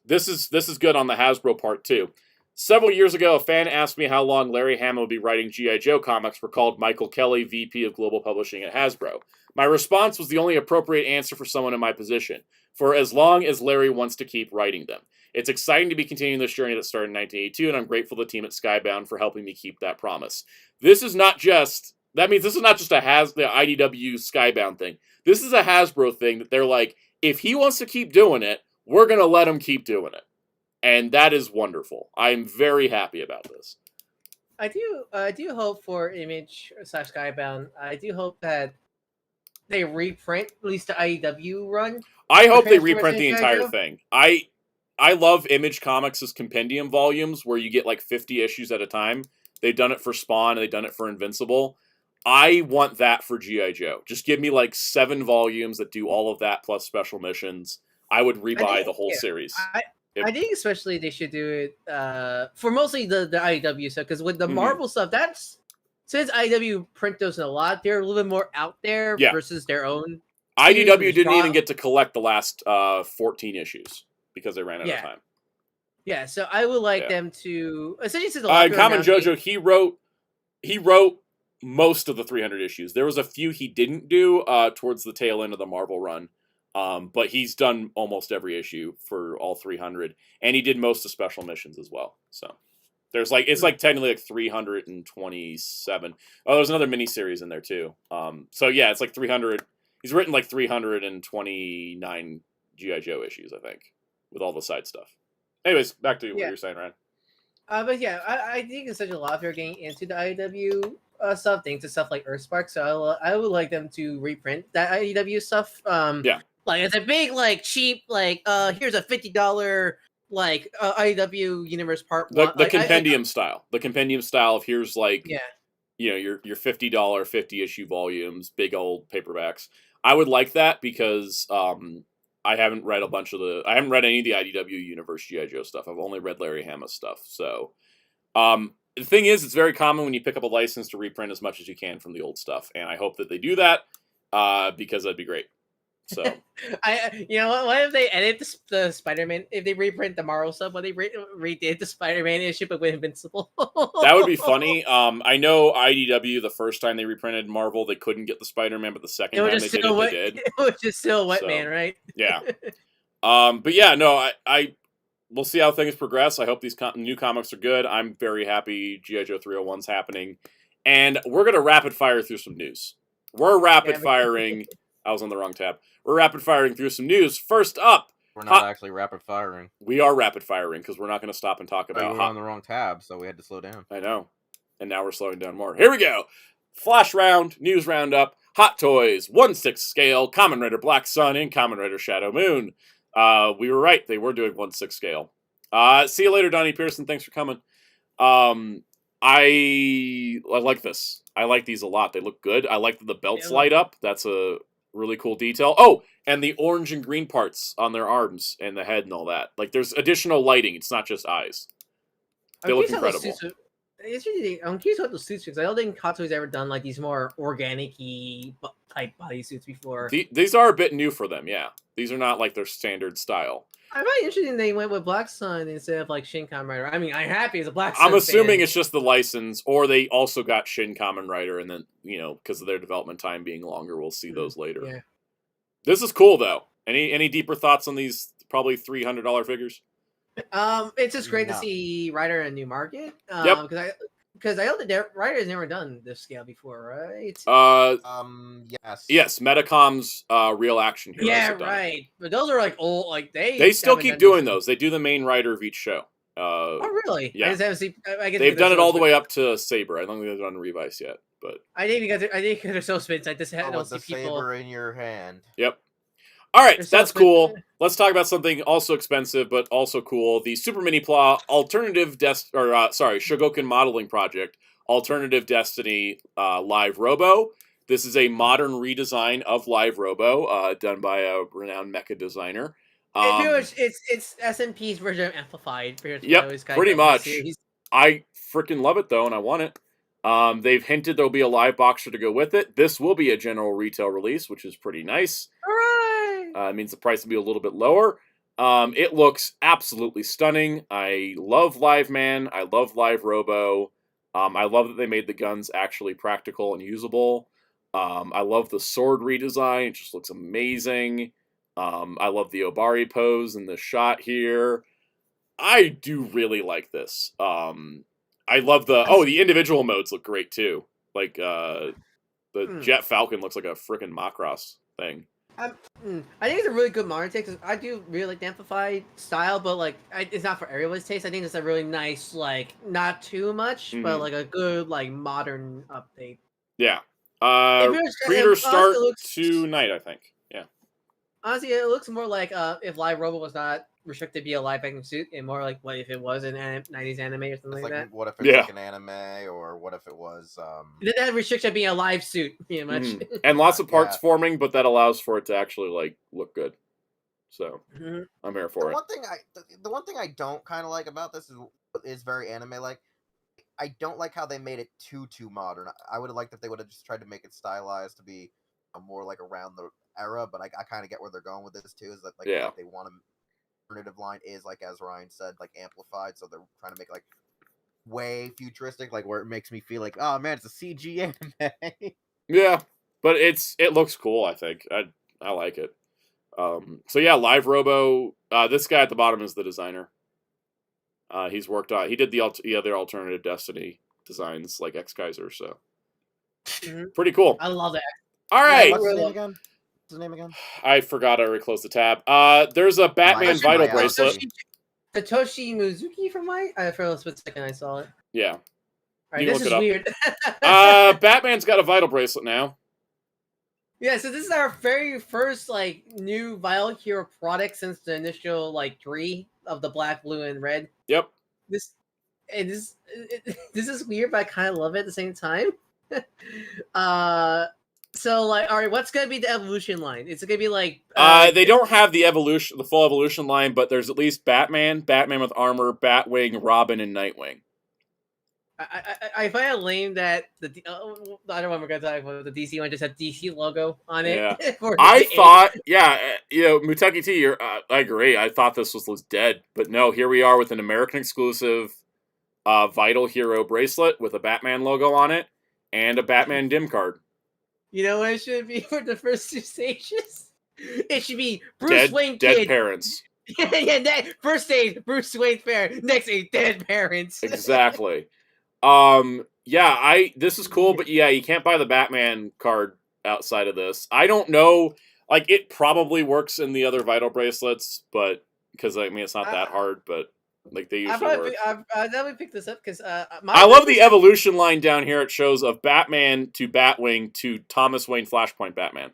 This is good on the Hasbro part too. Several years ago, a fan asked me how long Larry Hama would be writing G.I. Joe comics, recalled Michael Kelly, VP of Global Publishing at Hasbro. My response was the only appropriate answer for someone in my position, for as long as Larry wants to keep writing them. It's exciting to be continuing this journey that started in 1982, and I'm grateful to the team at Skybound for helping me keep that promise. This is not just a the IDW Skybound thing. This is a Hasbro thing that they're like, if he wants to keep doing it, we're going to let him keep doing it. And that is wonderful. I'm very happy about this. I do hope for Image / Skybound. I do hope that they reprint at least the IDW run. I hope they reprint the entire thing. I love Image Comics' compendium volumes where you get like 50 issues at a time. They've done it for Spawn and they've done it for Invincible. I want that for G.I. Joe. Just give me like 7 volumes that do all of that plus special missions. I would rebuy the whole series. I think especially they should do it for mostly the IDW stuff, because with the Marvel stuff, that's since IDW print those a lot, they're a little bit more out there versus their own. IDW didn't even get to collect the last 14 issues because they ran out of time. Yeah, so I would like them to essentially since Common Jojo, he wrote most of the 300 issues. There was a few he didn't do towards the tail end of the Marvel run. But he's done almost every issue for all 300, and he did most of special missions as well. So there's like it's like technically like 327. Oh, there's another miniseries in there too. So yeah, it's like 300. He's written like 329 G.I. Joe issues, I think, with all the side stuff. Anyways, back to what you were saying, Ryan. But yeah, I think it's such a lot if you're getting into the IDW stuff, things to stuff like Earthspark. So I would like them to reprint that IDW stuff. Like it's a big, like cheap, like here's a $50 like IDW Universe Part 1. The compendium style. The compendium style of here's like your $50 50 issue volumes, big old paperbacks. I would like that because I haven't read I haven't read any of the IDW Universe G.I. Joe stuff. I've only read Larry Hama stuff. So the thing is, it's very common when you pick up a license to reprint as much as you can from the old stuff, and I hope that they do that because that'd be great. So what if they edit the Spider-Man, if they reprint the Marvel stuff, but they redid the Spider-Man issue but with Invincible? That would be funny. I know IDW, the first time they reprinted Marvel, they couldn't get the Spider-Man, but the second time they did it, they did. It was just still Wetman, right? Yeah. But yeah, no, we'll see how things progress. I hope these new comics are good. I'm very happy G.I. Joe 301's happening. And we're going to rapid fire through some news. We're rapid firing. I was on the wrong tab. We're rapid firing through some news. First up. We're not actually rapid firing. We are rapid firing because we're not going to stop and talk about. We were on the wrong tab, so we had to slow down. I know. And now we're slowing down more. Here we go. Flash round, news roundup, Hot Toys, 1/6 scale, Kamen Rider Black Sun, and Kamen Rider Shadow Moon. We were right. They were doing 1/6 scale. See you later, Donnie Pearson. Thanks for coming. I like this. I like these a lot. They look good. I like that the belts light up. That's a Really cool detail. Oh, and the orange and green parts on their arms and the head and all that. Like, there's additional lighting. It's not just eyes. They look incredible. I'm curious about the suits because I don't think Katsu's ever done like these more organic-y type bodysuits before. These are a bit new for them, yeah. These are not like their standard style. I find it interesting they went with Black Sun instead of like Shin Kamen Rider. I mean, I'm happy as a Black Sun I'm assuming fan. it's just the license, or they also got Shin Kamen Rider, and then, you know, because of their development time being longer, we'll see those later. Yeah. This is cool, though. Any deeper thoughts on these probably $300 figures? It's just great to see Rider in a new market. Yep. Because I know that Rider has never done this scale before, right? Yes. Yes, Metacom's Real Action Heroes. Yeah, have done right. it. But those are like old, like They still keep doing those. They do the main Rider of each show. Oh, really? Yeah. I just haven't seen, They've done it all the way up to Saber. I don't think they've done Revice yet, but I think because they're so spins. I just don't see the people. saber in your hand. Yep. All right, They're so that's cool. Let's talk about something also expensive but also cool. The Super Mini Pla alternative Shogoken modeling project, Alternative Destiny Live Robo. This is a modern redesign of Live Robo, done by a renowned mecha designer. It's SMP's version of Amplified. Yep, pretty much. I freaking love it though, and I want it. They've hinted there'll be a live boxer to go with it. This will be a general retail release, which is pretty nice. Hooray! It means the price will be a little bit lower. It looks absolutely stunning. I love Live Man. I love Live Robo. I love that they made the guns actually practical and usable. I love the sword redesign. It just looks amazing. I love the Obari pose and the shot here. I do really like this. I love the individual modes look great too. Like the Jet Falcon looks like a freaking Macross thing. I think it's a really good modern take because I do really like the Amplified style, but like it's not for everyone's taste. I think it's a really nice, like not too much, but like a good like modern update. Yeah. Pre-orders start tonight, I think. Yeah. Honestly, it looks more like if Live Robo was not restricted to be a live action suit, and more like what if it was an 90s anime or something like that. What if it's like an anime, or what if it was It didn't have restriction being a live suit, pretty much. And lots of parts forming, but that allows for it to actually like look good. So I'm here for it. The one thing I don't kind of like about this is very anime like. I don't like how they made it too modern. I would have liked if they would have just tried to make it stylized to be more like around the era, but I kind of get where they're going with this too. Is that like they want to alternative line is like as Ryan said, like amplified, so they're trying to make like way futuristic, like where it makes me feel like, oh man, it's a CG anime. Yeah, but it looks cool. I think I like it. So yeah, Live Robo. This guy at the bottom is the designer. He's worked on. He did the other Alternative Destiny designs like X Kaiser. So pretty cool. I love that. All right. What's his name again? I forgot. I already closed the tab. There's a Batman Vital bracelet. Satoshi Mizuki from for a split second I saw it. Yeah. All right, this is weird. Batman's got a Vital bracelet now. Yeah, so this is our very first like new Vital Hero product since the initial like 3 of the black, blue, and red. Yep. This is weird, but I kind of love it at the same time. So like, all right, what's gonna be the evolution line? It's gonna be like they don't have the full evolution line, but there's at least Batman with armor, Batwing, Robin, and Nightwing. I find it lame that I don't know what we're gonna talk about. The DC one just had DC logo on it. Yeah. I thought, Muteki T, I agree. I thought this was dead, but no, here we are with an American exclusive Vital Hero bracelet with a Batman logo on it and a Batman dim card. You know what it should be for the first 2 stages? It should be Bruce Wayne dead kid. Parents. Yeah, first stage Bruce Wayne fair. Next stage dead parents. Exactly. This is cool, but yeah, you can't buy the Batman card outside of this. I don't know, like it probably works in the other Vital bracelets, but because I mean it's not that hard, but like they usually work. I'll definitely pick this up because I love the evolution line down here. It shows of Batman to Batwing to Thomas Wayne Flashpoint Batman.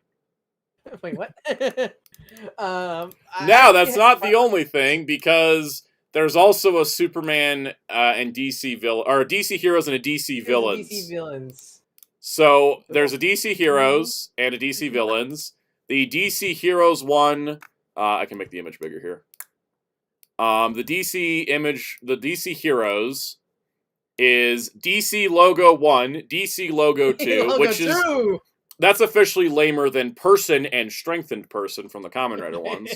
Wait, what? Now that's not the only thing because there's also a Superman and DC villain, or a DC Heroes and a DC Villains. DC Villains. So there's a DC Heroes and a DC Villains. The DC Heroes one, I can make the image bigger here. The DC Heroes is DC Logo 1, DC Logo 2, Logo which 2. is... That's officially lamer than Person and Strengthened Person from the Kamen Rider ones.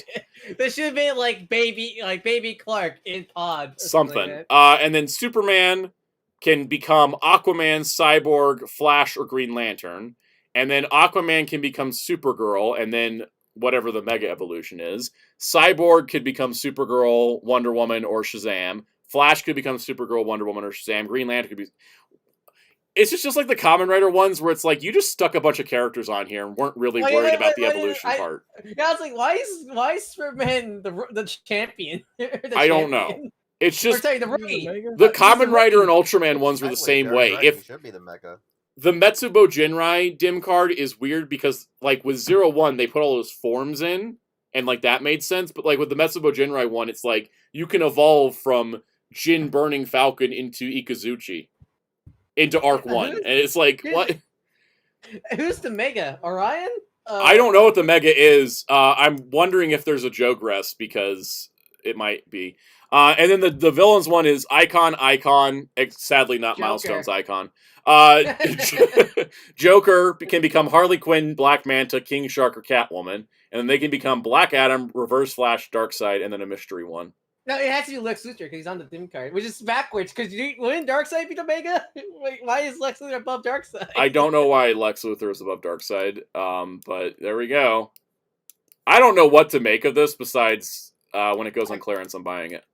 This should have been like baby Clark in Pod. Something. And then Superman can become Aquaman, Cyborg, Flash, or Green Lantern. And then Aquaman can become Supergirl, and then whatever the Mega Evolution is. Cyborg could become Supergirl, Wonder Woman, or Shazam. Flash could become Supergirl, Wonder Woman, or Shazam. Green Lantern could be... It's just like the Kamen Rider ones where it's like you just stuck a bunch of characters on here and weren't really worried about the evolution part. Yeah, I was like, why is Superman the champion? I don't know. It's just the Kamen Rider and Ultraman ones were the same way. If should be the Mega. The Metsubo Jinrai dim card is weird because like with 01 they put all those forms in and like that made sense, but like with the Metsubo Jinrai one it's like you can evolve from Jin Burning Falcon into Ikazuchi. Into Arc 1. And it's like, what? Who's the Mega? Orion? I don't know what the Mega is. I'm wondering if there's a Jogress, because it might be. And then the villains one is Icon. Sadly not Joker. Milestone's Icon. Joker can become Harley Quinn, Black Manta, King Shark, or Catwoman. And then they can become Black Adam, Reverse Flash, Darkseid, and then a mystery one. No, it has to be Lex Luthor because he's on the dim card, which is backwards. Because wouldn't Darkseid be the Mega? Wait, why is Lex Luthor above Darkseid? I don't know why Lex Luthor is above Darkseid, but there we go. I don't know what to make of this besides when it goes on clearance, I'm buying it.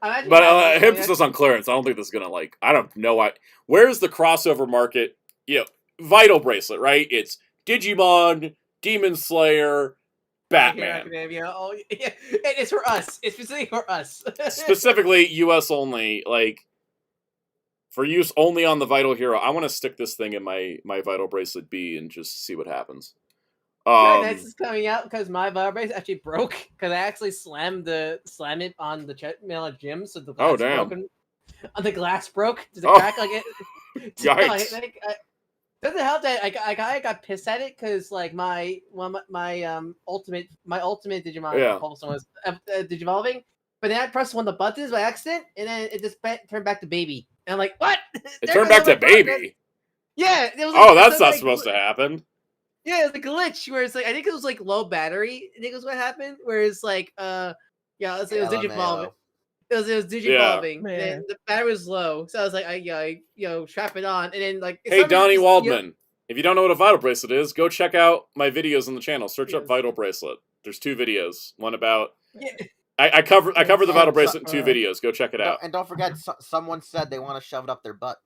But emphasis on clearance. I don't think this is gonna like. I don't know. Where's the crossover market? You know, Vital Bracelet, right? It's Digimon, Demon Slayer, Batman. Oh, yeah. It's for us. It's specifically for us. Specifically, US only. Like, for use only on the Vital Hero. I want to stick this thing in my Vital Bracelet B and just see what happens. This is coming out because my Vital Bracelet actually broke because I actually slammed it on the treadmill at gym, so the glass broken. The glass broke. Did it crack like it? Yikes. Doesn't help that I got pissed at it because like my ultimate Digimon Pulsar was digivolving, but then I pressed one of the buttons by accident and then it just turned back to baby, and I'm like, what? It turned back to baby. Yeah. It was like, that's not supposed to happen. Yeah, it was a glitch where it's like I think it was like low battery. I think it was what happened. Where it's like it was digivolving. It was digivolving. Yeah, and the battery was low, so I was like, I strap it on, and then like. Hey, Donnie Waldman, if you don't know what a Vital Bracelet is, go check out my videos on the channel. Search up Vital Bracelet. There's 2 videos. One about. Yeah. I cover the Vital Bracelet in 2 videos. Go check it out. And don't forget, someone said they want to shove it up their butt.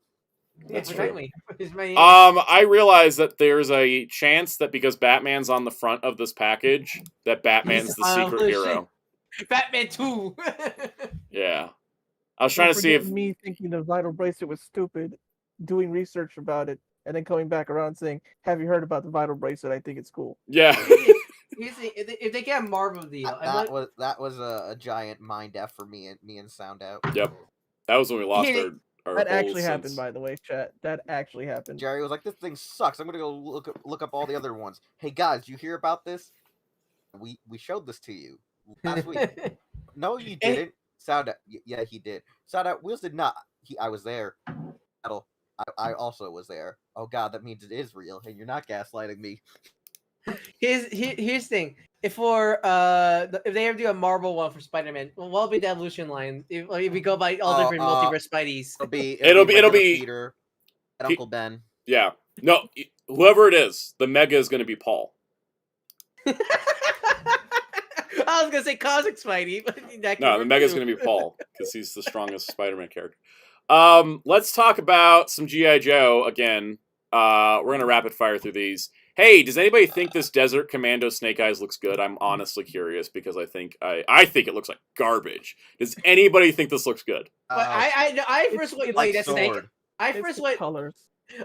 That's true. I realize that there's a chance that because Batman's on the front of this package, that Batman's the secret hero. Batman 2. Yeah. I was trying to see if me thinking the Vital Bracelet was stupid, doing research about it, and then coming back around saying, "Have you heard about the Vital Bracelet? I think it's cool." Yeah. If they get a Marvel deal, that was a giant mind F for me and Soundout. Yep. That was when we lost our that actually happened, by the way, chat. That actually happened. Jerry was like, "This thing sucks. I'm gonna go look up all the other ones." Hey guys, you hear about this? We showed this to you last week. No, you didn't. Soundout. Yeah, he did. Soundout. Wheels did not. I was there. I also was there. Oh god, that means it is real, and you're not gaslighting me. Here's the thing. If they ever do a Marvel one for Spider-Man, what'll be the evolution line? If we go by all different multiverse Spideys, it'll be Peter and Uncle Ben. Yeah. No, whoever it is, the Mega is going to be Paul. I was gonna say Cosmic Spidey, but no, the Mega's going to be Paul because he's the strongest Spider-Man character. Let's talk about some G.I. Joe again. We're going to rapid fire through these. Hey, does anybody think this Desert Commando Snake Eyes looks good? I'm honestly curious because I think it looks like garbage. Does anybody think this looks good? I first went like that Snake. I first went colors.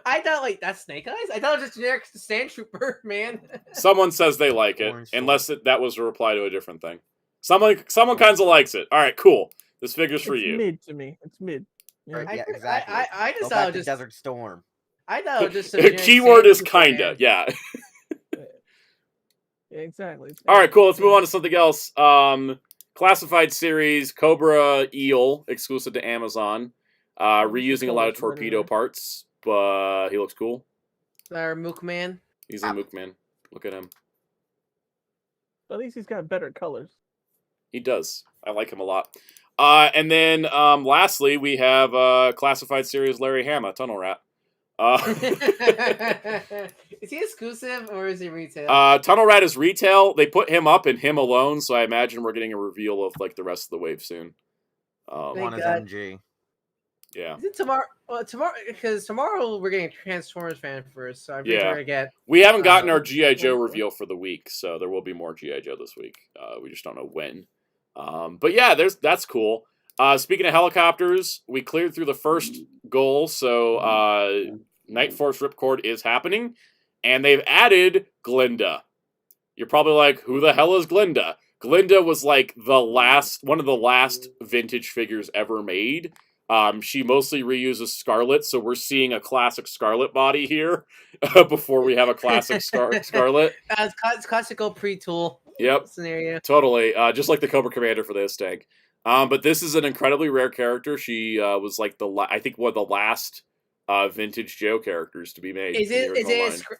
I thought like that's Snake Eyes. I thought it was just generic Sand Trooper, man. Someone says they like it, unless that was a reply to a different thing. Someone kind of likes it. All right, cool. This figure's for you. It's mid to me. It's mid. Yeah, right, exactly. I just thought it was just Desert Storm. I thought it was just the keyword is kinda, yeah. Exactly. All right, cool. Let's move on to something else. Classified series Cobra Eel, exclusive to Amazon. Reusing a lot of torpedo parts, but he looks cool. Our Mook Man. He's a Mook Man. Look at him. At least he's got better colors. He does. I like him a lot. And then lastly, we have classified series Larry Hama, Tunnel Rat. Is he exclusive or is he retail? Tunnel Rat is retail. They put him up and him alone, so I imagine we're getting a reveal of like the rest of the wave soon. One is MG. Yeah. Is it tomorrow? Well, tomorrow, because tomorrow we're getting Transformers fan first, so I'm pretty sure I get. We haven't gotten our G.I. Joe reveal for the week, so there will be more G.I. Joe this week. We just don't know when. But yeah, that's cool. Speaking of helicopters, we cleared through the first goal, so Night Force Ripcord is happening, and they've added Glinda. You're probably like, who the hell is Glinda? Glinda was like one of the last vintage figures ever made. She mostly reuses Scarlet, so we're seeing a classic Scarlet body here before we have a classic Scarlet. It's classical pre-tool. Yep, scenario. Totally. Just like the Cobra Commander for this tank. But this is an incredibly rare character. She was like I think one of the last vintage Joe characters to be made. Is it a scratch?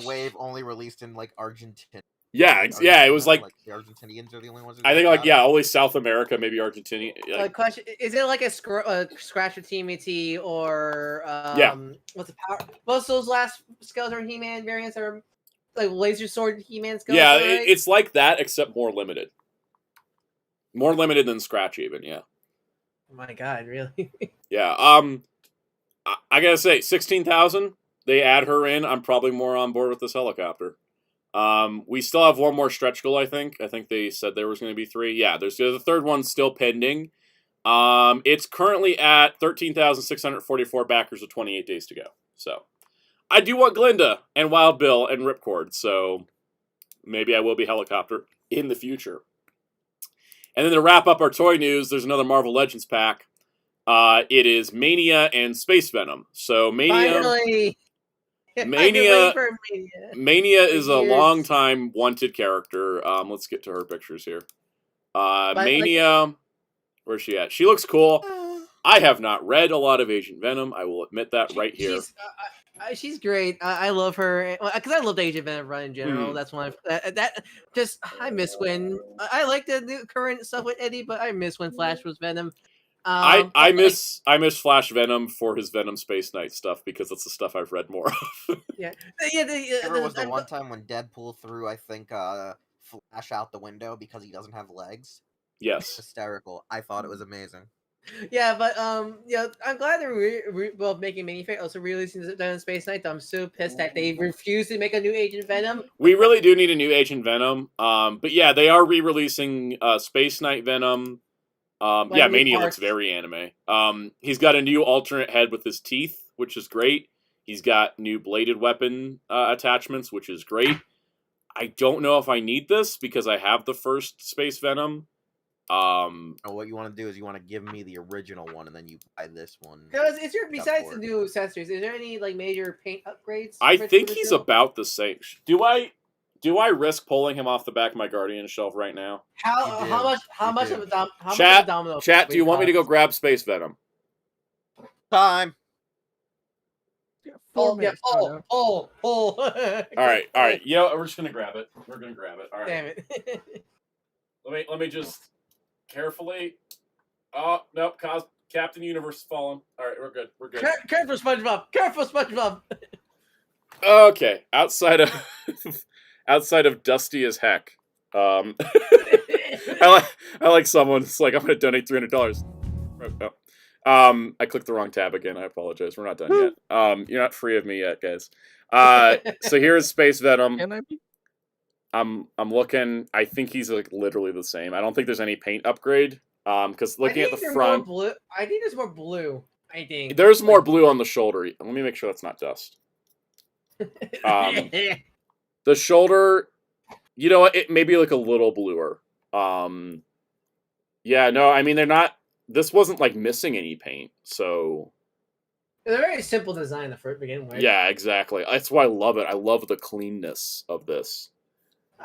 The wave only released in like Argentina. Yeah, it was like the Argentinians are the only ones. I think like only South America, maybe Argentina. Question: is it like a scratch with TMT or what's the power? Most of those last Skeletor He-Man variants are like laser sword He-Man Skeletor. Yeah, right? it's like that except more limited. More limited than Scratch, even. Yeah. Oh my god! Really? Yeah. I gotta say, 16,000. They add her in. I'm probably more on board with this helicopter. We still have one more stretch goal, I think. I think they said there was going to be 3. Yeah, there's the third one still pending. It's currently at 13,644 backers with 28 days to go. So, I do want Glinda and Wild Bill and Ripcord, so maybe I will be helicopter in the future. And then to wrap up our toy news, there's another Marvel Legends pack. It is Mania and Space Venom. So Mania... Finally! Mania is a long time wanted character. Let's get to her pictures here. Mania, where's she at? She looks cool. I have not read a lot of Agent Venom. I will admit that right here. She's great. I love her because I love the Agent Venom run in general. That's one I miss when I like the new current stuff with Eddie, but I miss when Flash was Venom. I miss Flash Venom for his Venom Space Knight stuff because that's the stuff I've read more of. There was the one time when Deadpool threw, I think, Flash out the window because he doesn't have legs. Yes, hysterical. I thought it was amazing. Yeah, but I'm glad they're making Minifig, also releasing Venom Space Knight. I'm so pissed that they refused to make a new Agent Venom. We really do need a new Agent Venom. But yeah, they are re-releasing Space Knight Venom. Mania looks very anime. He's got a new alternate head with his teeth, which is great. He's got new bladed weapon attachments, which is great. I don't know if I need this because I have the first Space Venom. What you want to do is you want to give me the original one, and then you buy this one. Because besides the new accessories, is there any like major paint upgrades? I think he's about the same. Do I risk pulling him off the back of my Guardian shelf right now? How much of a domino? Chat, do you want me to go grab Space Venom? Time. All right. Yeah, we're just gonna grab it. We're gonna grab it. All right. Damn it. Let me just carefully. Oh nope, Captain Universe is falling. All right, we're good. We're good. Careful, SpongeBob. Okay, outside of Dusty as heck. I like someone's like, I'm gonna donate $300. I clicked the wrong tab again. I apologize. We're not done yet. You're not free of me yet, guys. So here's Space Venom. Can I be? I'm looking. I think he's like literally the same. I don't think there's any paint upgrade. Because looking at the front, I think there's more blue. I think there's more blue on the shoulder. Let me make sure that's not dust. The shoulder, you know what? It may be like a little bluer. Yeah, no, I mean they're not. This wasn't like missing any paint, so. It's a very simple design to begin with. Yeah, exactly. That's why I love it. I love the cleanness of this.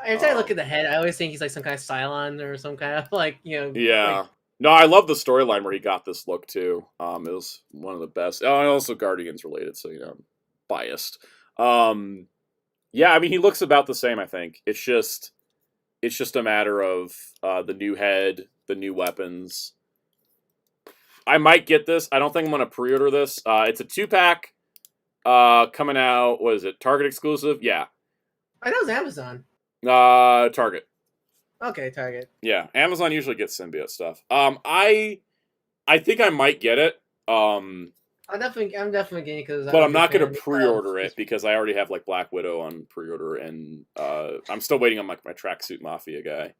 Every time I look at the head, I always think he's like some kind of Cylon or some kind of like, you know. Yeah. Like... No, I love the storyline where he got this look too. It was one of the best. Oh, and also Guardians related, so I'm biased. Yeah, I mean he looks about the same. I think it's just a matter of the new head, the new weapons. I might get this. I don't think I'm gonna pre-order this. It's a 2-pack coming out. What is it? Target exclusive? Yeah. I know it's Amazon. Target. Okay, Target. Yeah, Amazon usually gets symbiote stuff. I think I might get it. I'm definitely getting it because. But I'm not going to pre-order it because I already have like Black Widow on pre-order, and I'm still waiting on like my Tracksuit Mafia guy.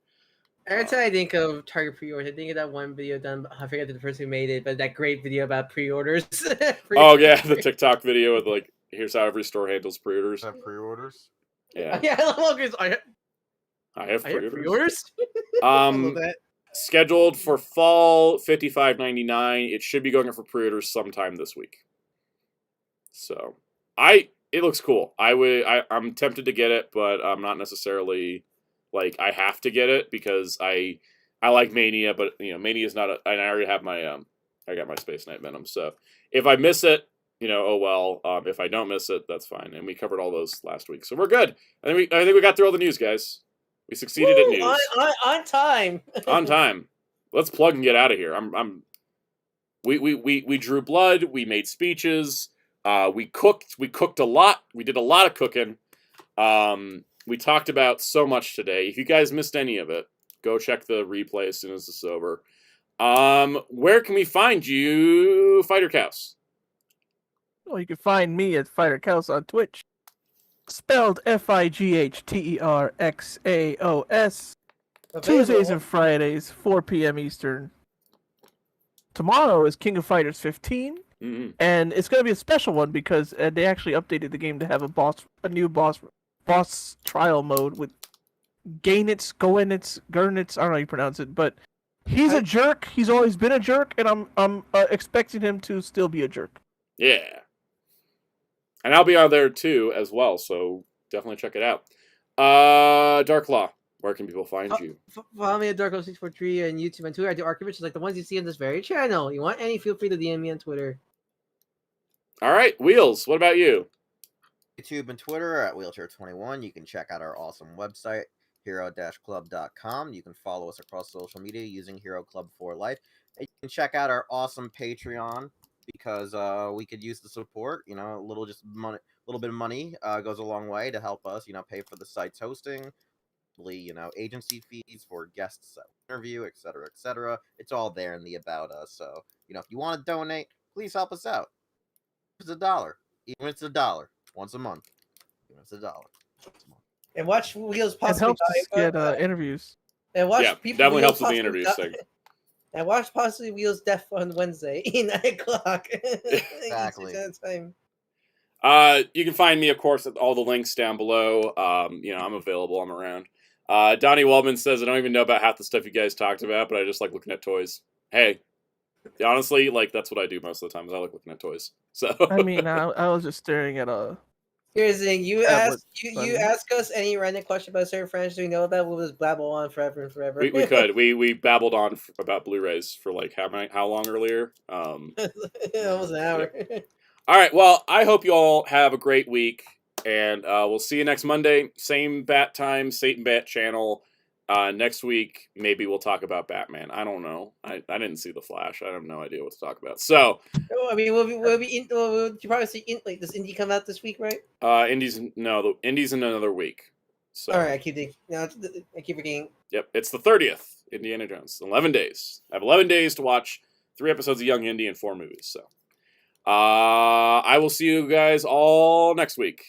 Every time I think of Target pre-orders, I think of that one video done. I forget the person who made it, but that great video about pre-orders. Oh yeah, the TikTok video with like, here's how every store handles pre-orders. Pre-orders. Yeah. Yeah, I have pre-orders. Scheduled for fall, $55.99. It should be going up for pre-orders sometime this week. So, it looks cool. I'm tempted to get it, but I'm not necessarily like I have to get it because I like Mania, but Mania's not and I already have my I got my Space Knight Venom. So, if I miss it, oh well. If I don't miss it, that's fine. And we covered all those last week, so we're good. I think we got through all the news, guys. We succeeded at news. On time. On time. Let's plug and get out of here. We drew blood. We made speeches. We cooked. We cooked a lot. We did a lot of cooking. We talked about so much today. If you guys missed any of it, go check the replay as soon as it's over. Where can we find you, Fighter Cows? Well, you can find me at Fighter Cows on Twitch. Spelled FIGHTERXAOS. Tuesdays and Fridays, 4 p.m. Eastern. Tomorrow is King of Fighters 15, and it's going to be a special one because they actually updated the game to have a new boss trial mode with Gainitz, Goenitz, Gernitz. I don't know how you pronounce it, but he's a jerk. He's always been a jerk, and I'm expecting him to still be a jerk. Yeah. And I'll be on there too as well, so definitely check it out. Dark Law, where can people find you? Follow me at Darko643 on YouTube and Twitter. I do archivists like the ones you see on this very channel. You want any, feel free to DM me on Twitter. All right, Wheels, what about you? YouTube and Twitter at Wheelchair21. You can check out our awesome website, hero-club.com. You can follow us across social media using Hero Club for Life. And you can check out our awesome Patreon, because we could use the support. A little bit of money goes a long way to help us, pay for the site's hosting, agency fees for guests interview, etc., etc. It's all there in the About Us. So, if you want to donate, please help us out. It's $1, even if it's $1 once a month. Even if it's $1 once a month. And watch Wheels possibly. It helps us get interviews. And watch people definitely helps with the interviews thing. And watch possibly Wheels Death on Wednesday, 9 o'clock. Exactly. Time. You can find me, of course, at all the links down below. I'm available. I'm around. Donnie Wellman says, I don't even know about half the stuff you guys talked about, but I just like looking at toys. Hey, honestly, that's what I do most of the time is I like looking at toys. So I mean, I was just staring at a... Here's the thing. You ask us any random question about certain franchises we know about, we'll just babble on forever and forever. We could. We babbled on about Blu-rays for how long earlier? Almost an hour. Yeah. All right. Well, I hope you all have a great week, and we'll see you next Monday. Same bat time, Satan Bat channel. Next week, maybe we'll talk about Batman. I don't know. I didn't see The Flash. I have no idea what to talk about. So, I mean, you probably see does Indy come out this week, right? Indy's in another week. So, all right, I keep forgetting. Yep, it's the 30th. Indiana Jones. 11 days. I have 11 days to watch 3 episodes of Young Indy and 4 movies. So, I will see you guys all next week.